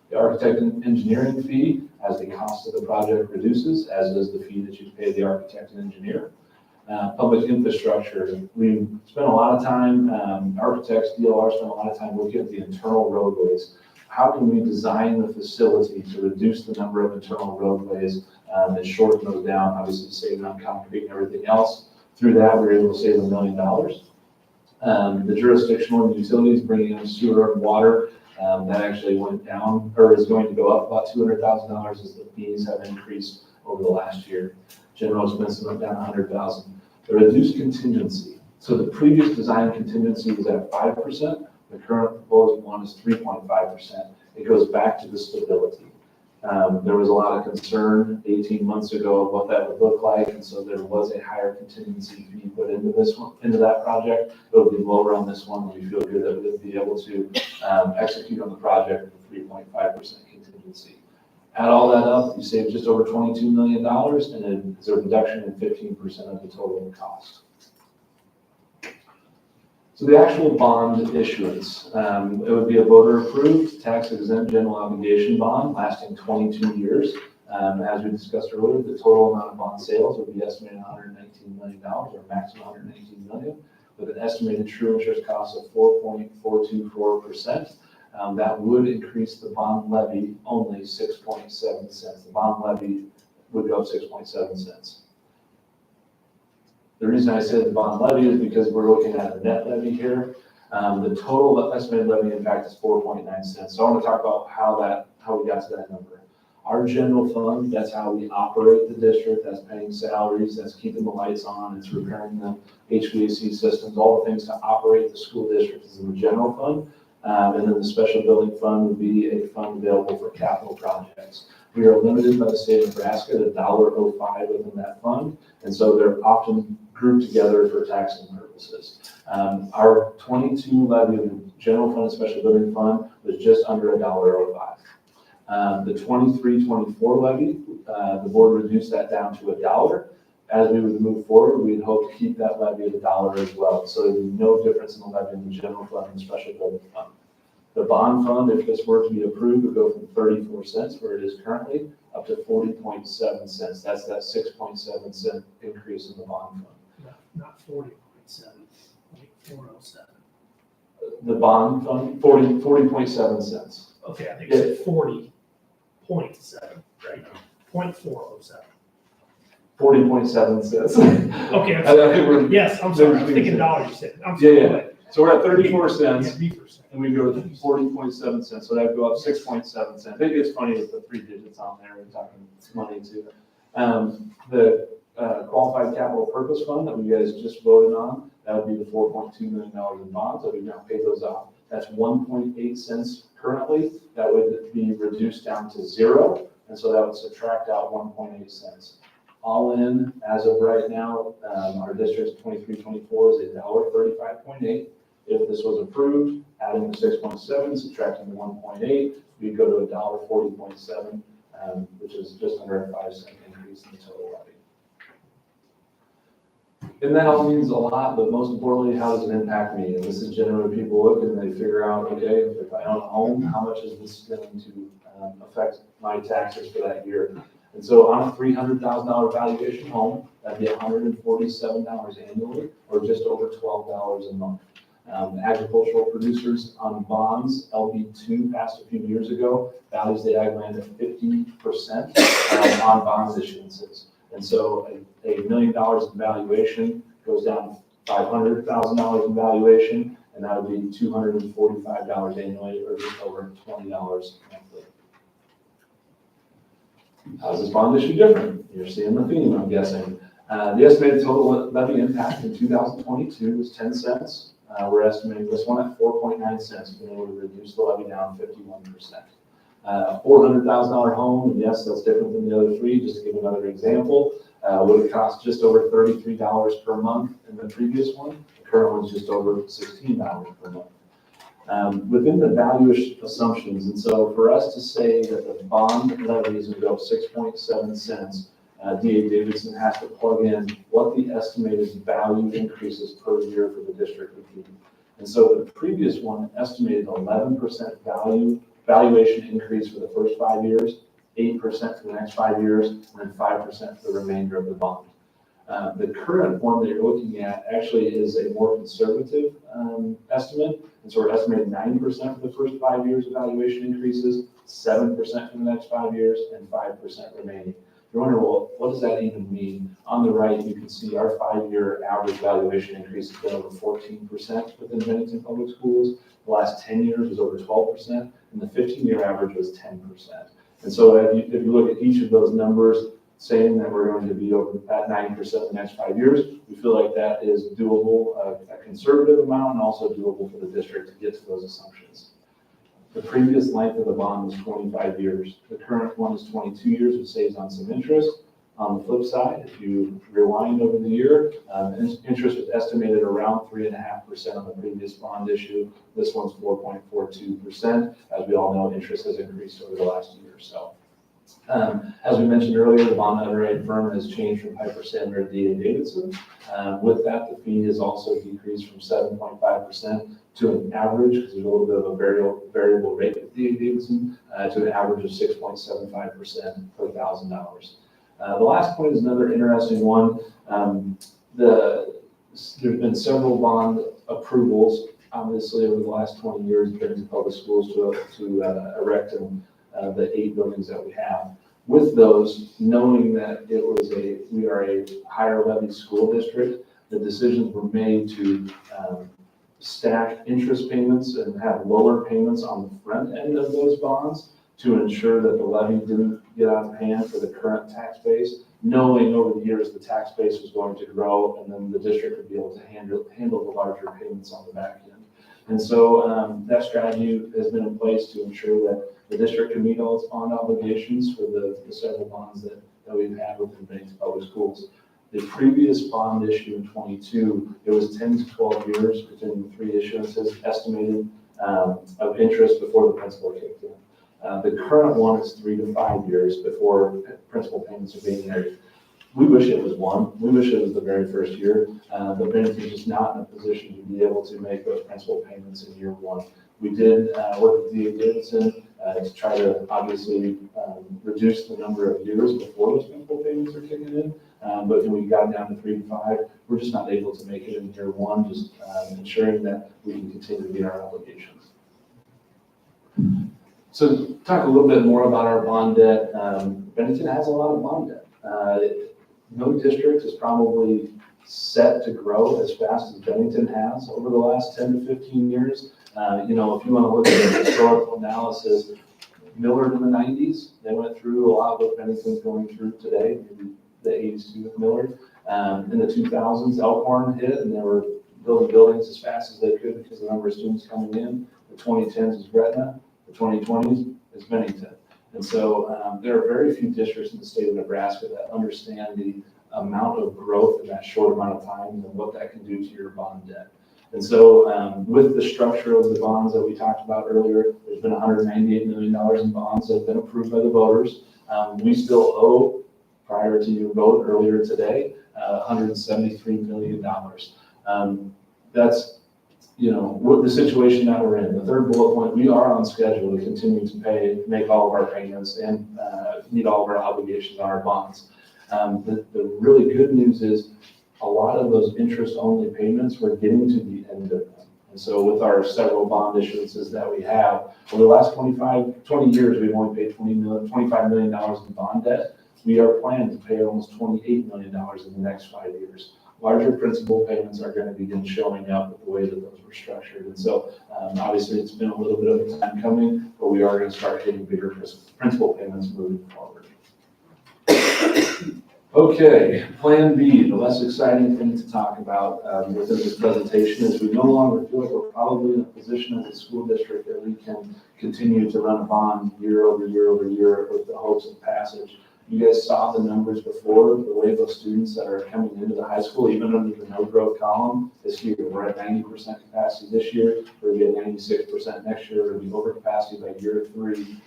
The architect and engineering fee, as the cost of the project reduces, as does the fee that you pay the architect and engineer. Public infrastructure, we spent a lot of time, architects, DLR spent a lot of time looking at the internal roadways. How can we design the facility to reduce the number of internal roadways and shorten those down, obviously saving on concrete and everything else. Through that, we were able to save $1 million. The jurisdictional and utilities, bringing in sewer and water, that actually went down, or is going to go up about $200,000 as the fees have increased over the last year. General expenses went down $100,000. The reduced contingency. So the previous design contingency was at 5%. The current proposed one is 3.5%. It goes back to the stability. There was a lot of concern 18 months ago of what that would look like, and so there was a higher contingency fee put into this one, into that project. It'll be lower on this one. We feel good that we'll be able to execute on the project with 3.5% contingency. Add all that up, you save just over $22 million, and it's a reduction in 15% of the total cost. So the actual bond issuance, it would be a voter-approved, tax-exempt general obligation bond lasting 22 years. As we discussed earlier, the total amount of bond sales would be estimated at $119 million, or maximum $119 million, with an estimated true interest cost of 4.424%. That would increase the bond levy only 6.7 cents. The bond levy would go up 6.7 cents. The reason I said the bond levy is because we're looking at a net levy here. The total estimated levy impact is 4.9 cents. So I want to talk about how we got to that number. Our general fund, that's how we operate the district. That's paying salaries, that's keeping the lights on, it's repairing the HVAC systems, all the things to operate the school district is in the general fund. And then the special building fund would be a fund available for capital projects. We are limited by the state of Nebraska to $1.05 within that fund, and so they're often grouped together for taxing purposes. Our 22 levy of the general fund and special building fund was just under $1.05. The 23-24 levy, the board reduced that down to $1. As we would move forward, we'd hope to keep that levy at $1 as well. So there'd be no difference in the levy in the general fund and special building fund. The bond fund, if this were to be approved, would go from 34 cents, where it is currently, up to 40.7 cents. That's that 6.7 cent increase in the bond fund. Not 40.7, like 407. The bond fund, 40.7 cents. Okay, I think it's 40.7, right? 0.407. 40.7 cents. Okay, I'm sorry. Yes, I'm sorry. I'm thinking dollars you said. I'm sorry. Yeah. So we're at 34 cents, Yeah, and we go to 40.7 cents, so that'd go up 6.7 cents. Maybe it's funny with the 3 digits on there, we're talking money too. The qualified capital purpose fund that we guys just voted on, that would be the $4.2 million in bonds that we've now paid those off. That's 1.8 cents currently. That would be reduced down to 0, and so that would subtract out 1.8 cents. All in, as of right now, our district's 23-24 is $1.35.8. If this was approved, adding the 6.7, subtracting the 1.8, we'd go to $1.40.7, which is just under a 5-cent increase in the total levy. And that all means a lot, but most importantly, how does it impact me? And this is generally when people look and they figure out, okay, if I own a home, how much is this going to affect my taxes for that year? And so on a $300,000 valuation home, that'd be $147 annually, or just over $12 a month. Agricultural producers on bonds, LB2 passed a few years ago, values the ag land at 50% on bonds issuances. And so $1 million in valuation goes down to $500,000 in valuation, and that would be $245 annually, or just over $20 monthly. How's this bond issue different? You're seeing the theme, I'm guessing. The estimated total levy impact in 2022 was 10 cents. We're estimating this one at 4.9 cents, being able to reduce the levy down 51%. $400,000 home, and yes, that's different than the other three. Just to give another example, would have cost just over $33 per month in the previous one. The current one's just over $16 per month. Within the value assumptions, and so for us to say that the bond levy is going to go up 6.7 cents, D.A. Davidson has to plug in what the estimated value increases per year for the district would be. And so the previous one estimated 11% valuation increase for the first 5 years, 8% for the next 5 years, and then 5% for the remainder of the bond. The current one that you're looking at actually is a more conservative estimate. And so we're estimating 9% for the first 5 years of valuation increases, 7% for the next 5 years, and 5% remaining. You're wondering, well, what does that even mean? On the right, you can see our 5-year average valuation increase has been over 14% within Bennington Public Schools. The last 10 years was over 12%, and the 15-year average was 10%. And so if you look at each of those numbers, saying that we're going to be over at 9% the next 5 years, we feel like that is doable, a conservative amount, and also doable for the district to get to those assumptions. The previous length of the bond was 25 years. The current one is 22 years, which saves on some interest. On the flip side, if you rewind over the year, interest was estimated around 3.5% on the previous bond issue. This one's 4.42%. As we all know, interest has increased over the last year or so. As we mentioned earlier, the bond underwriting firm has changed from Piper Sandler to D.A. Davidson. With that, the fee has also decreased from 7.5% to an average, because there's a little bit of a variable rate with D.A. Davidson, to an average of 6.75% per $1,000. The last point is another interesting one. There's been several bond approvals, obviously, over the last 20 years in Bennington Public Schools to erect the 8 buildings that we have. With those, knowing that we are a higher levy school district, the decisions were made to stack interest payments and have lower payments on the front end of those bonds to ensure that the levy didn't get out of hand for the current tax base, knowing over the years the tax base was going to grow and then the district would be able to handle the larger payments on the back end. And so that strategy has been in place to ensure that the district can meet all its bond obligations for the several bonds that we've had within Bennington Public Schools. The previous bond issue in 22, it was 10 to 12 years between the 3 issuances estimated of interest before the principal kicked in. The current one is 3 to 5 years before principal payments are being made. We wish it was 1. We wish it was the very first year, but Bennington's just not in a position to be able to make those principal payments in year 1. We did work with D.A. Davidson to try to obviously reduce the number of years before those principal payments are kicking in. But when we got down to 3 to 5, we're just not able to make it in year 1, just ensuring that we can continue to meet our obligations. So talk a little bit more about our bond debt. Bennington has a lot of bond debt. No district is probably set to grow as fast as Bennington has over the last 10 to 15 years. If you want to look at the historical analysis, Millard in the 90s, they went through a lot of what Bennington's going through today, maybe the 80s too with Millard. In the 2000s, Elkhorn hit, and they were building buildings as fast as they could because of the number of students coming in. the 2010s is Gretna, the 2020s is Bennington. And so there are very few districts in the state of Nebraska that understand the amount of growth in that short amount of time and what that can do to your bond debt. And so with the structure of the bonds that we talked about earlier, there's been $198 million in bonds that have been approved by the voters. We still owe, prior to your vote earlier today, $173 million. That's, you know, what the situation that we're in. The third bullet point, we are on schedule to continue to make all of our payments and meet all of our obligations on our bonds. The really good news is a lot of those interest-only payments, we're getting to the end of them. And so with our several bond issuances that we have, over the last 20 years, we've only paid $25 million in bond debt. We are planning to pay almost $28 million in the next 5 years. Larger principal payments are going to begin showing up with the way that those were structured. And so obviously it's been a little bit of a time coming, but we are going to start getting bigger principal payments moving forward. Okay, Plan B, the less exciting thing to talk about within this presentation is we no longer feel like we're probably in a position as a school district that we can continue to run a bond year over year over year with the hopes of passage. You guys saw the numbers before, the wave of students that are coming into the high school, even under the no growth column this year. We're at 90% capacity this year, we're going to be at 96% next year, we're going to be over capacity by year 3,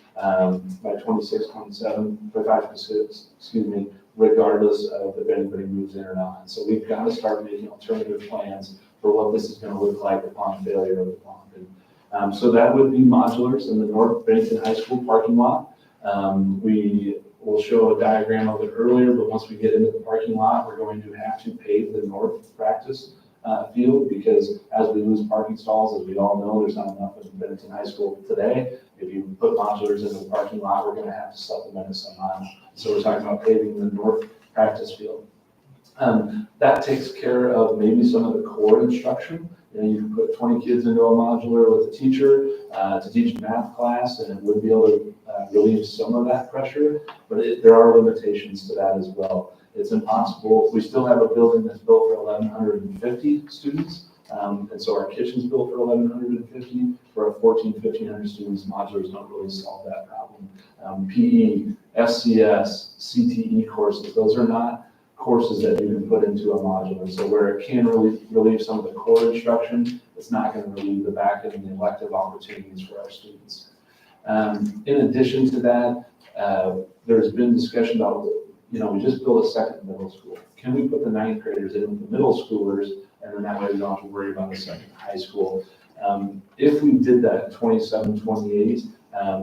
by 26, 27, 25, excuse me, regardless of if anybody moves in or not. And so we've got to start making alternative plans for what this is going to look like upon failure of the bond. So that would be modulars in the North Bennington High School parking lot. We will show a diagram of it earlier, but once we get into the parking lot, we're going to have to pave the north practice field because as we lose parking stalls, as we all know, there's not enough in Bennington High School today. If you put modulars in the parking lot, we're going to have to supplement it somehow. So we're talking about paving the north practice field. That takes care of maybe some of the core instruction. You know, you can put 20 kids into a modular with a teacher to teach a math class, and it would be able to relieve some of that pressure, but there are limitations to that as well. It's impossible. We still have a building that's built for 1,150 students, and so our kitchen's built for 1,150. For 1,500 students, modulars don't really solve that problem. PE, FCS, CTE courses, those are not courses that you can put into a modular. So where it can really relieve some of the core instruction, it's not going to relieve the back end and the elective opportunities for our students. In addition to that, there's been discussion about, you know, we just built a second middle school. Can we put the 9th graders in with the middle schoolers, and then that way we don't have to worry about a second high school? If we did that in 27, 28,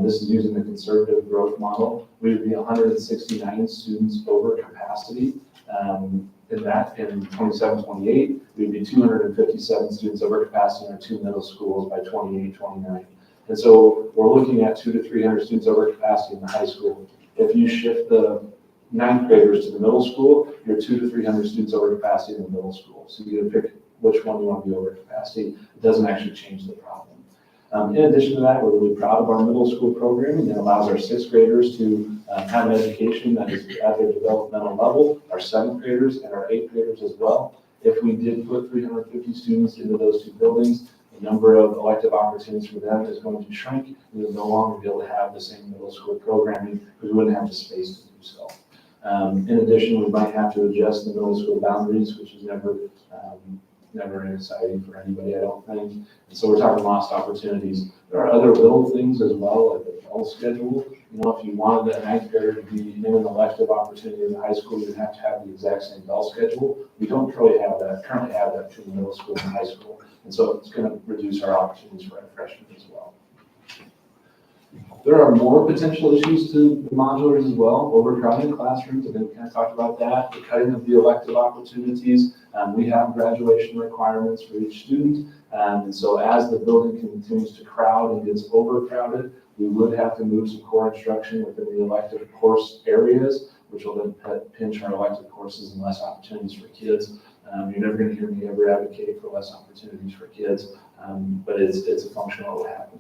this is using the conservative growth model, we would be 169 students over capacity. In 27, 28, we'd be 257 students over capacity in our 2 middle schools by 28, 29. And so we're looking at 200 to 300 students over capacity in the high school. If you shift the 9th graders to the middle school, you're 200 to 300 students over capacity in the middle school. So you get to pick which one you want to be over capacity. It doesn't actually change the problem. In addition to that, we're really proud of our middle school programming that allows our 6th graders to have an education that is at their developmental level, our 7th graders and our 8th graders as well. If we did put 350 students into those 2 buildings, the number of elective opportunities for them is going to shrink. We will no longer be able to have the same middle school programming because we wouldn't have the space to do so. In addition, we might have to adjust the middle school boundaries, which is never exciting for anybody, I don't think. And so we're talking lost opportunities. There are other little things as well, like the bell schedule. You know, if you wanted that 9th grader to be in an elective opportunity in the high school, you'd have to have the exact same bell schedule. We don't currently have that between the middle school and high school. And so it's going to reduce our opportunities for our freshmen as well. There are more potential issues to the modulars as well. Overcrowding classrooms, and we kind of talked about that. The cutting of the elective opportunities. We have graduation requirements for each student. And so as the building continues to crowd and gets overcrowded, we would have to move some core instruction within the elective course areas, which will then pinch our elective courses and less opportunities for kids. You're never going to hear me ever advocate for less opportunities for kids, but it's a function of what will happen.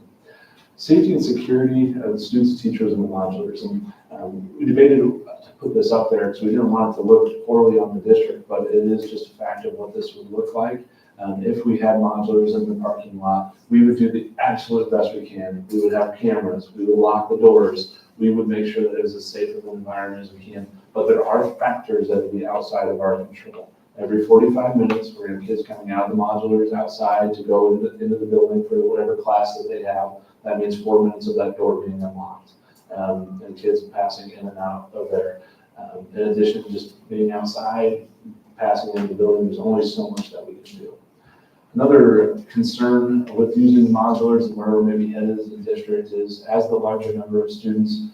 Safety and security of students, teachers, and the modulars. And we debated to put this up there because we didn't want it to look poorly on the district, but it is just a fact of what this would look like. If we had modulars in the parking lot, we would do the absolute best we can. We would have cameras, we would lock the doors, we would make sure that it was as safe of an environment as we can. But there are factors that would be outside of our control. Every 45 minutes, we're gonna have kids coming out of the modulars outside to go into the building for whatever class that they have. That means 4 minutes of that door being unlocked, and kids passing in and out of there. In addition to just being outside, passing into the building, there's only so much that we can do. Another concern with using modulars and where we're maybe headed as a district is as the larger number of students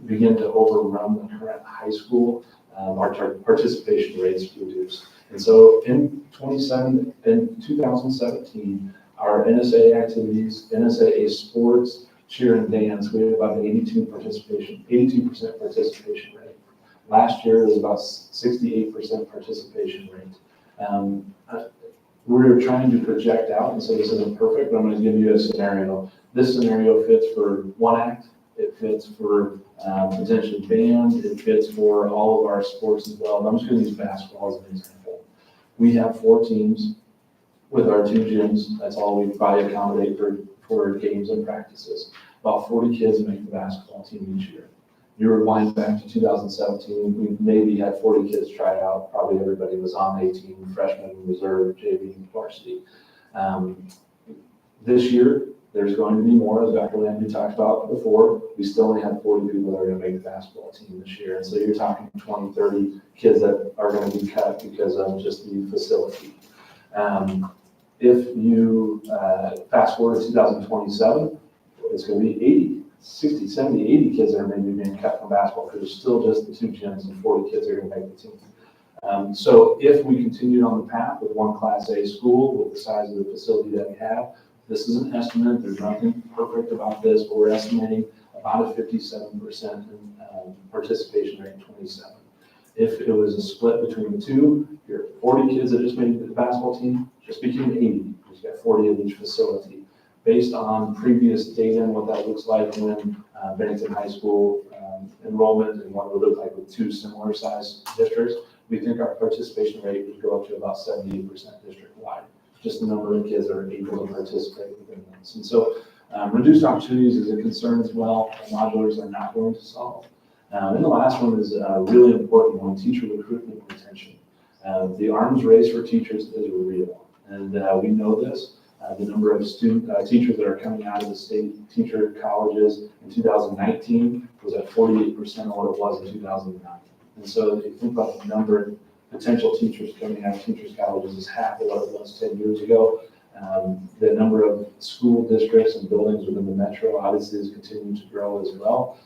begin to overrun the current high school, our participation rates reduce. And so in 2017, our NSA activities, NSA sports, cheer and dance, we had about 82% participation rate. Last year, it was about 68% participation rate. We're trying to project out, and so this isn't perfect, but I'm going to give you a scenario. This scenario fits for one act, it fits for potentially band, it fits for all of our sports as well. I'm just going to use basketball as an example. We have 4 teams with our 2 gyms. That's all we probably accommodate for games and practices. About 40 kids make the basketball team each year. You rewind back to 2017, we maybe had 40 kids try out. Probably everybody was on a team, freshman, reserve, JV, varsity. This year, there's going to be more, as Dr. Landry talked about before. We still only have 40 people that are going to make the basketball team this year. And so you're talking 20, 30 kids that are going to be cut because of just the facility. If you fast forward to 2027, it's going to be 80, 60, 70, 80 kids that are maybe being cut from basketball because there's still just the 2 gyms and 40 kids are going to make the team. So if we continued on the path with one Class A school with the size of the facility that we have, this is an estimate, there's nothing perfect about this, but we're estimating about a 57% participation rate in 27. If it was a split between the 2, you're 40 kids that just made the basketball team, just became 80, because you got 40 of each facility. Based on previous data and what that looks like when Bennington High School enrollment and what it would look like with 2 similar sized districts, we think our participation rate would go up to about 78% district-wide. Just the number of kids that are able to participate within those. And so reduced opportunities is a concern as well. Modulars are not going to solve. And the last one is a really important one, teacher recruitment and retention. The arms race for teachers is real, and we know this. The number of teachers that are coming out of the state teacher colleges in 2019 was at 48% of what it was in 2009. And so if you think about the number of potential teachers coming out of teachers colleges is half of what it was 10 years ago. The number of school districts and buildings within the metro obviously is continuing to grow as well.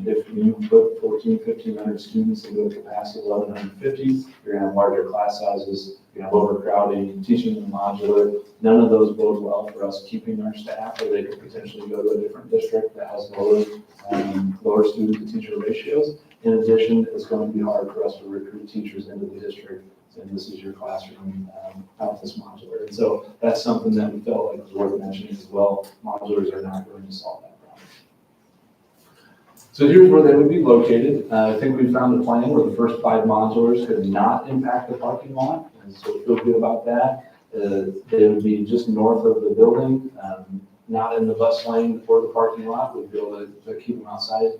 If you put 1,500 students into a capacity of 1,150, you're gonna have larger class sizes, you're gonna have overcrowding, teaching in modular. None of those bode well for us keeping our staff, or they could potentially go to a different district that has lower student to teacher ratios. In addition, it's going to be hard for us to recruit teachers into the district, and this is your classroom out this modular. And so that's something that we felt like was worth mentioning as well. Modulars are not going to solve that problem. So here's where they would be located. I think we found a plan where the first 5 modulars could not impact the parking lot, and so we feel good about that. They would be just north of the building, not in the bus lane for the parking lot. We'd be able to keep them outside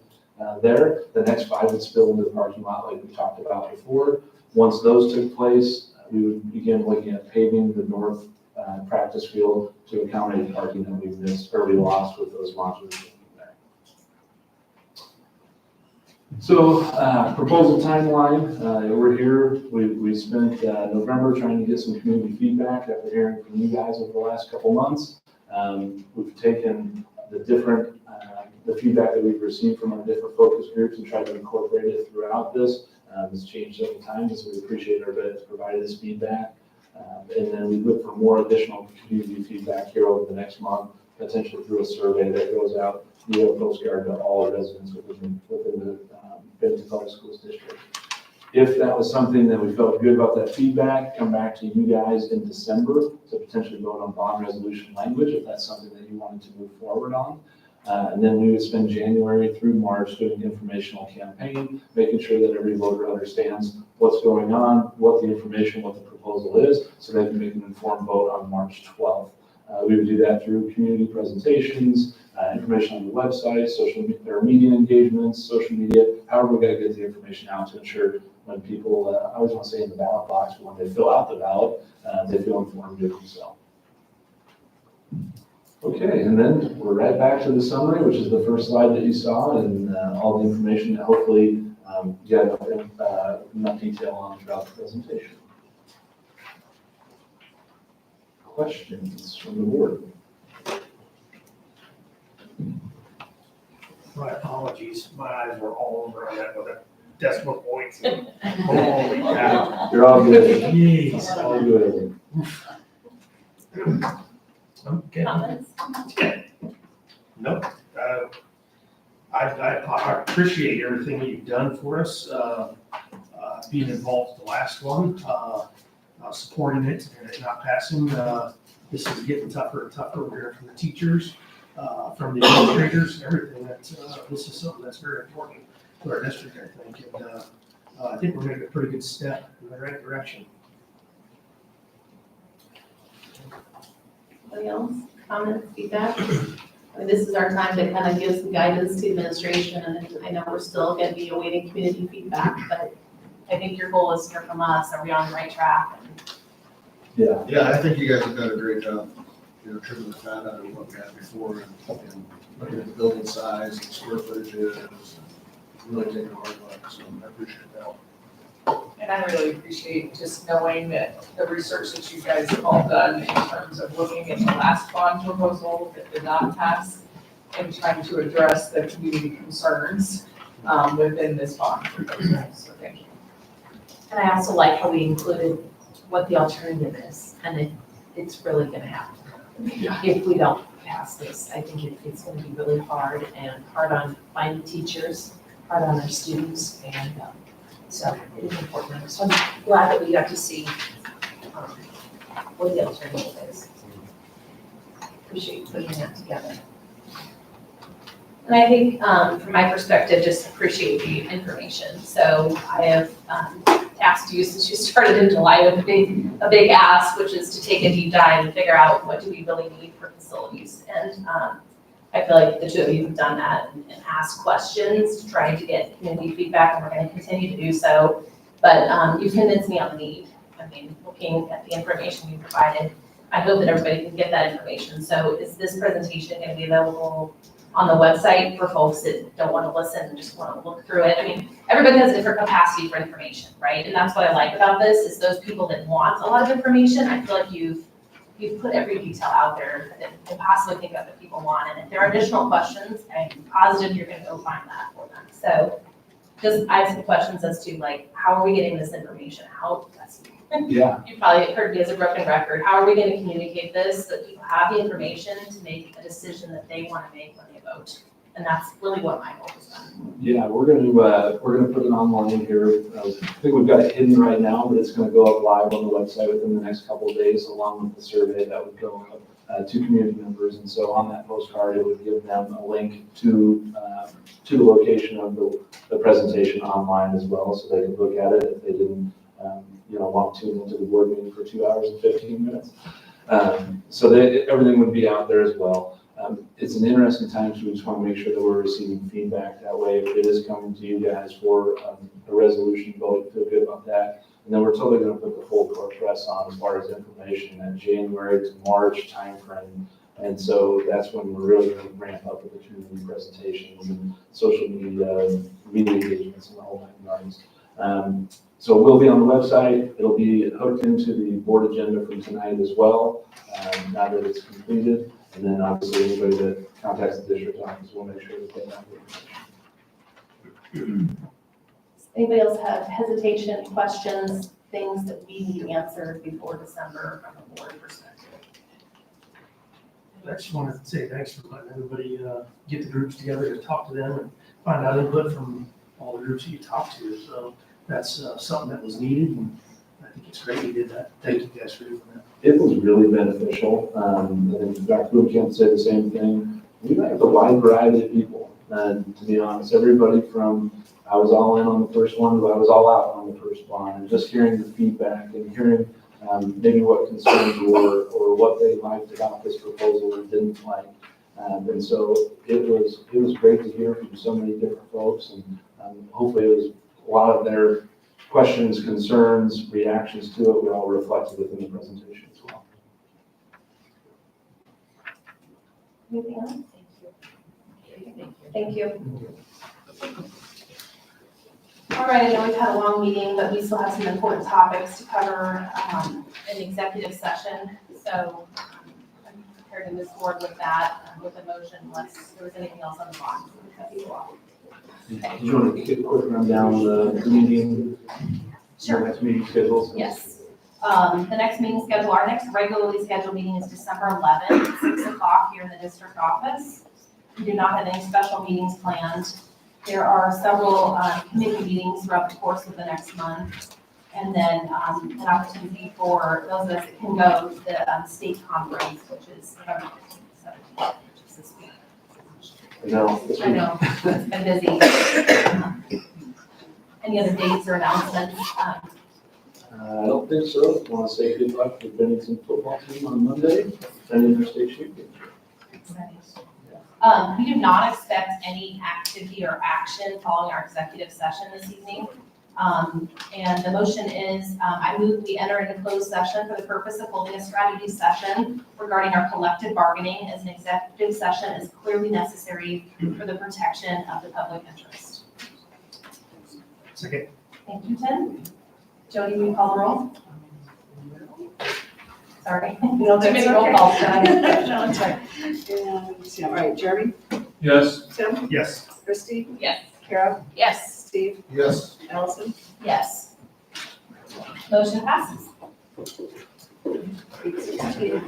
there. The next 5 would spill into the parking lot like we talked about before. Once those took place, we would begin looking at paving the north practice field to accommodate parking that we missed or we lost with those modulars. So proposal timeline, we're here. We spent November trying to get some community feedback after hearing from you guys over the last couple months. We've taken the feedback that we've received from our different focus groups and tried to incorporate it throughout this. It's changed over time, so we appreciate our ability to provide this feedback. And then we look for more additional community feedback here over the next month, potentially through a survey that goes out via postcard to all residents within the Bennington Public Schools district. If that was something that we felt good about that feedback, come back to you guys in December to potentially vote on bond resolution language if that's something that you wanted to move forward on. And then we would spend January through March doing an informational campaign, making sure that every voter understands what's going on, what the information, what the proposal is, so they can make an informed vote on March 12th. We would do that through community presentations, information on the website, media engagements, social media, however we got to get the information out to ensure when people, I always want to say in the ballot box, but when they fill out the ballot, they feel informed doing so. Okay, and then we're right back to the summary, which is the first slide that you saw, and all the information that hopefully you got enough detail on throughout the presentation. Questions from the board? My apologies, my eyes were all over on that with the decimal points. Holy cow. You're all good. Jeez. All good. Okay. Comments? Nope. I appreciate everything that you've done for us, being involved in the last one, supporting it and it not passing. This is getting tougher and tougher. We're hearing from the teachers, from the administrators, everything. This is something that's very important to our district, I think. And I think we're making a pretty good step in the right direction. Anybody else? Comments, feedback? I mean, this is our time to kind of give some guidance to administration, and I know we're still going to be awaiting community feedback, but I think your goal is to hear from us. Are we on the right track? Yeah. Yeah, I think you guys have done a great job, trimming the fat out of what we had before and looking at the building size and square footages, and really taking a hard look, so I appreciate that. And I really appreciate just knowing that the research that you guys have all done in terms of looking at the last bond proposal that did not pass and trying to address the community concerns within this bond proposal. So thank you. And I also like how we included what the alternative is, and it's really gonna happen. If we don't pass this, I think it's gonna be really hard on finding teachers, hard on our students, and so it is important. So I'm glad that we got to see what the alternative is. Appreciate putting that together. And I think, from my perspective, just appreciate the information. So I have tasked you since you started in July with a big ask, which is to take a deep dive and figure out what do we really need for facilities. And I feel like the two of you have done that and asked questions, trying to get community feedback, and we're going to continue to do so. But you've convinced me on the need. I mean, looking at the information you provided, I hope that everybody can get that information. So is this presentation going to be available on the website for folks that don't want to listen and just want to look through it? I mean, everybody has a different capacity for information, right? And that's what I like about this, is those people that want a lot of information, I feel like you've put every detail out there that you can possibly think of that people want. And if there are additional questions, I'm positive you're going to go find that for them. So just, I have some questions as to how are we getting this information out? Yeah. You probably heard me as a broken record. How are we going to communicate this so that people have the information to make a decision that they want to make when they vote? And that's really what my goal is on. Yeah, we're gonna put it online here. I think we've got it hidden right now, but it's gonna go up live on the website within the next couple of days, along with the survey that would go up to community members. And so on that postcard, it would give them a link to the location of the presentation online as well, so they could look at it if they didn't want to tune into the board meeting for 2 hours and 15 minutes. So everything would be out there as well. It's an interesting time, so we just want to make sure that we're receiving feedback that way. If it is coming to you guys for a resolution vote, feel good about that. And then we're totally going to put the full court press on as far as information in January to March timeframe. And so that's when we're really going to ramp up with the community presentations and social media engagements and the whole 9 yards. So we'll be on the website. It'll be hooked into the board agenda from tonight as well, now that it's completed. And then obviously anybody that contacts the district office will make sure that they have the information. Does anybody else have hesitation, questions, things that we need answered before December from a board perspective? I just wanted to say thanks for letting everybody get the groups together to talk to them and find out input from all the groups that you talked to. So that's something that was needed, and I think it's great you did that. Thank you guys for doing that. It was really beneficial. And in fact, we can't say the same thing. we met with a wide variety of people. And to be honest, everybody from, I was all in on the first one, to I was all out on the first one, and just hearing the feedback and hearing maybe what concerns were or what they liked about this proposal and didn't like. And so it was great to hear from so many different folks, and hopefully it was a lot of their questions, concerns, reactions to it were all reflected within the presentation as well. Anything else? Thank you. All right, I know we've had a long meeting, but we still have some important topics to cover in executive session. So I'm prepared to move forward with that, with a motion, unless there was anything else on the box. Okay. Do you want to give a quick rundown of the meeting? Sure. The next meeting schedules? Yes. The next meeting schedule, our next regularly scheduled meeting is December 11th, 6 o'clock here in the district office. We do not have any special meetings planned. There are several committee meetings throughout the course of the next month. And then an opportunity for those of us that can go to the state conference, which is November 15th, 17th, which is this week. I know, it's been busy. Any other dates or announcements? I don't think so. I want to say good luck to Bennington football team on Monday, defending their state championship. We do not expect any activity or action following our executive session this evening. And the motion is, I move we enter into closed session for the purpose of holding a strategy session regarding our collective bargaining, as an executive session is clearly necessary for the protection of the public interest. Second. Thank you, Tim. Jody, will you call the roll? Sorry, we don't have to roll call tonight. No, it's fine. And, all right, Jeremy? Yes. Tim? Yes. Christie? Yes. Kara? Yes. Steve? Yes. Allison? Yes. Motion passes. 8:16.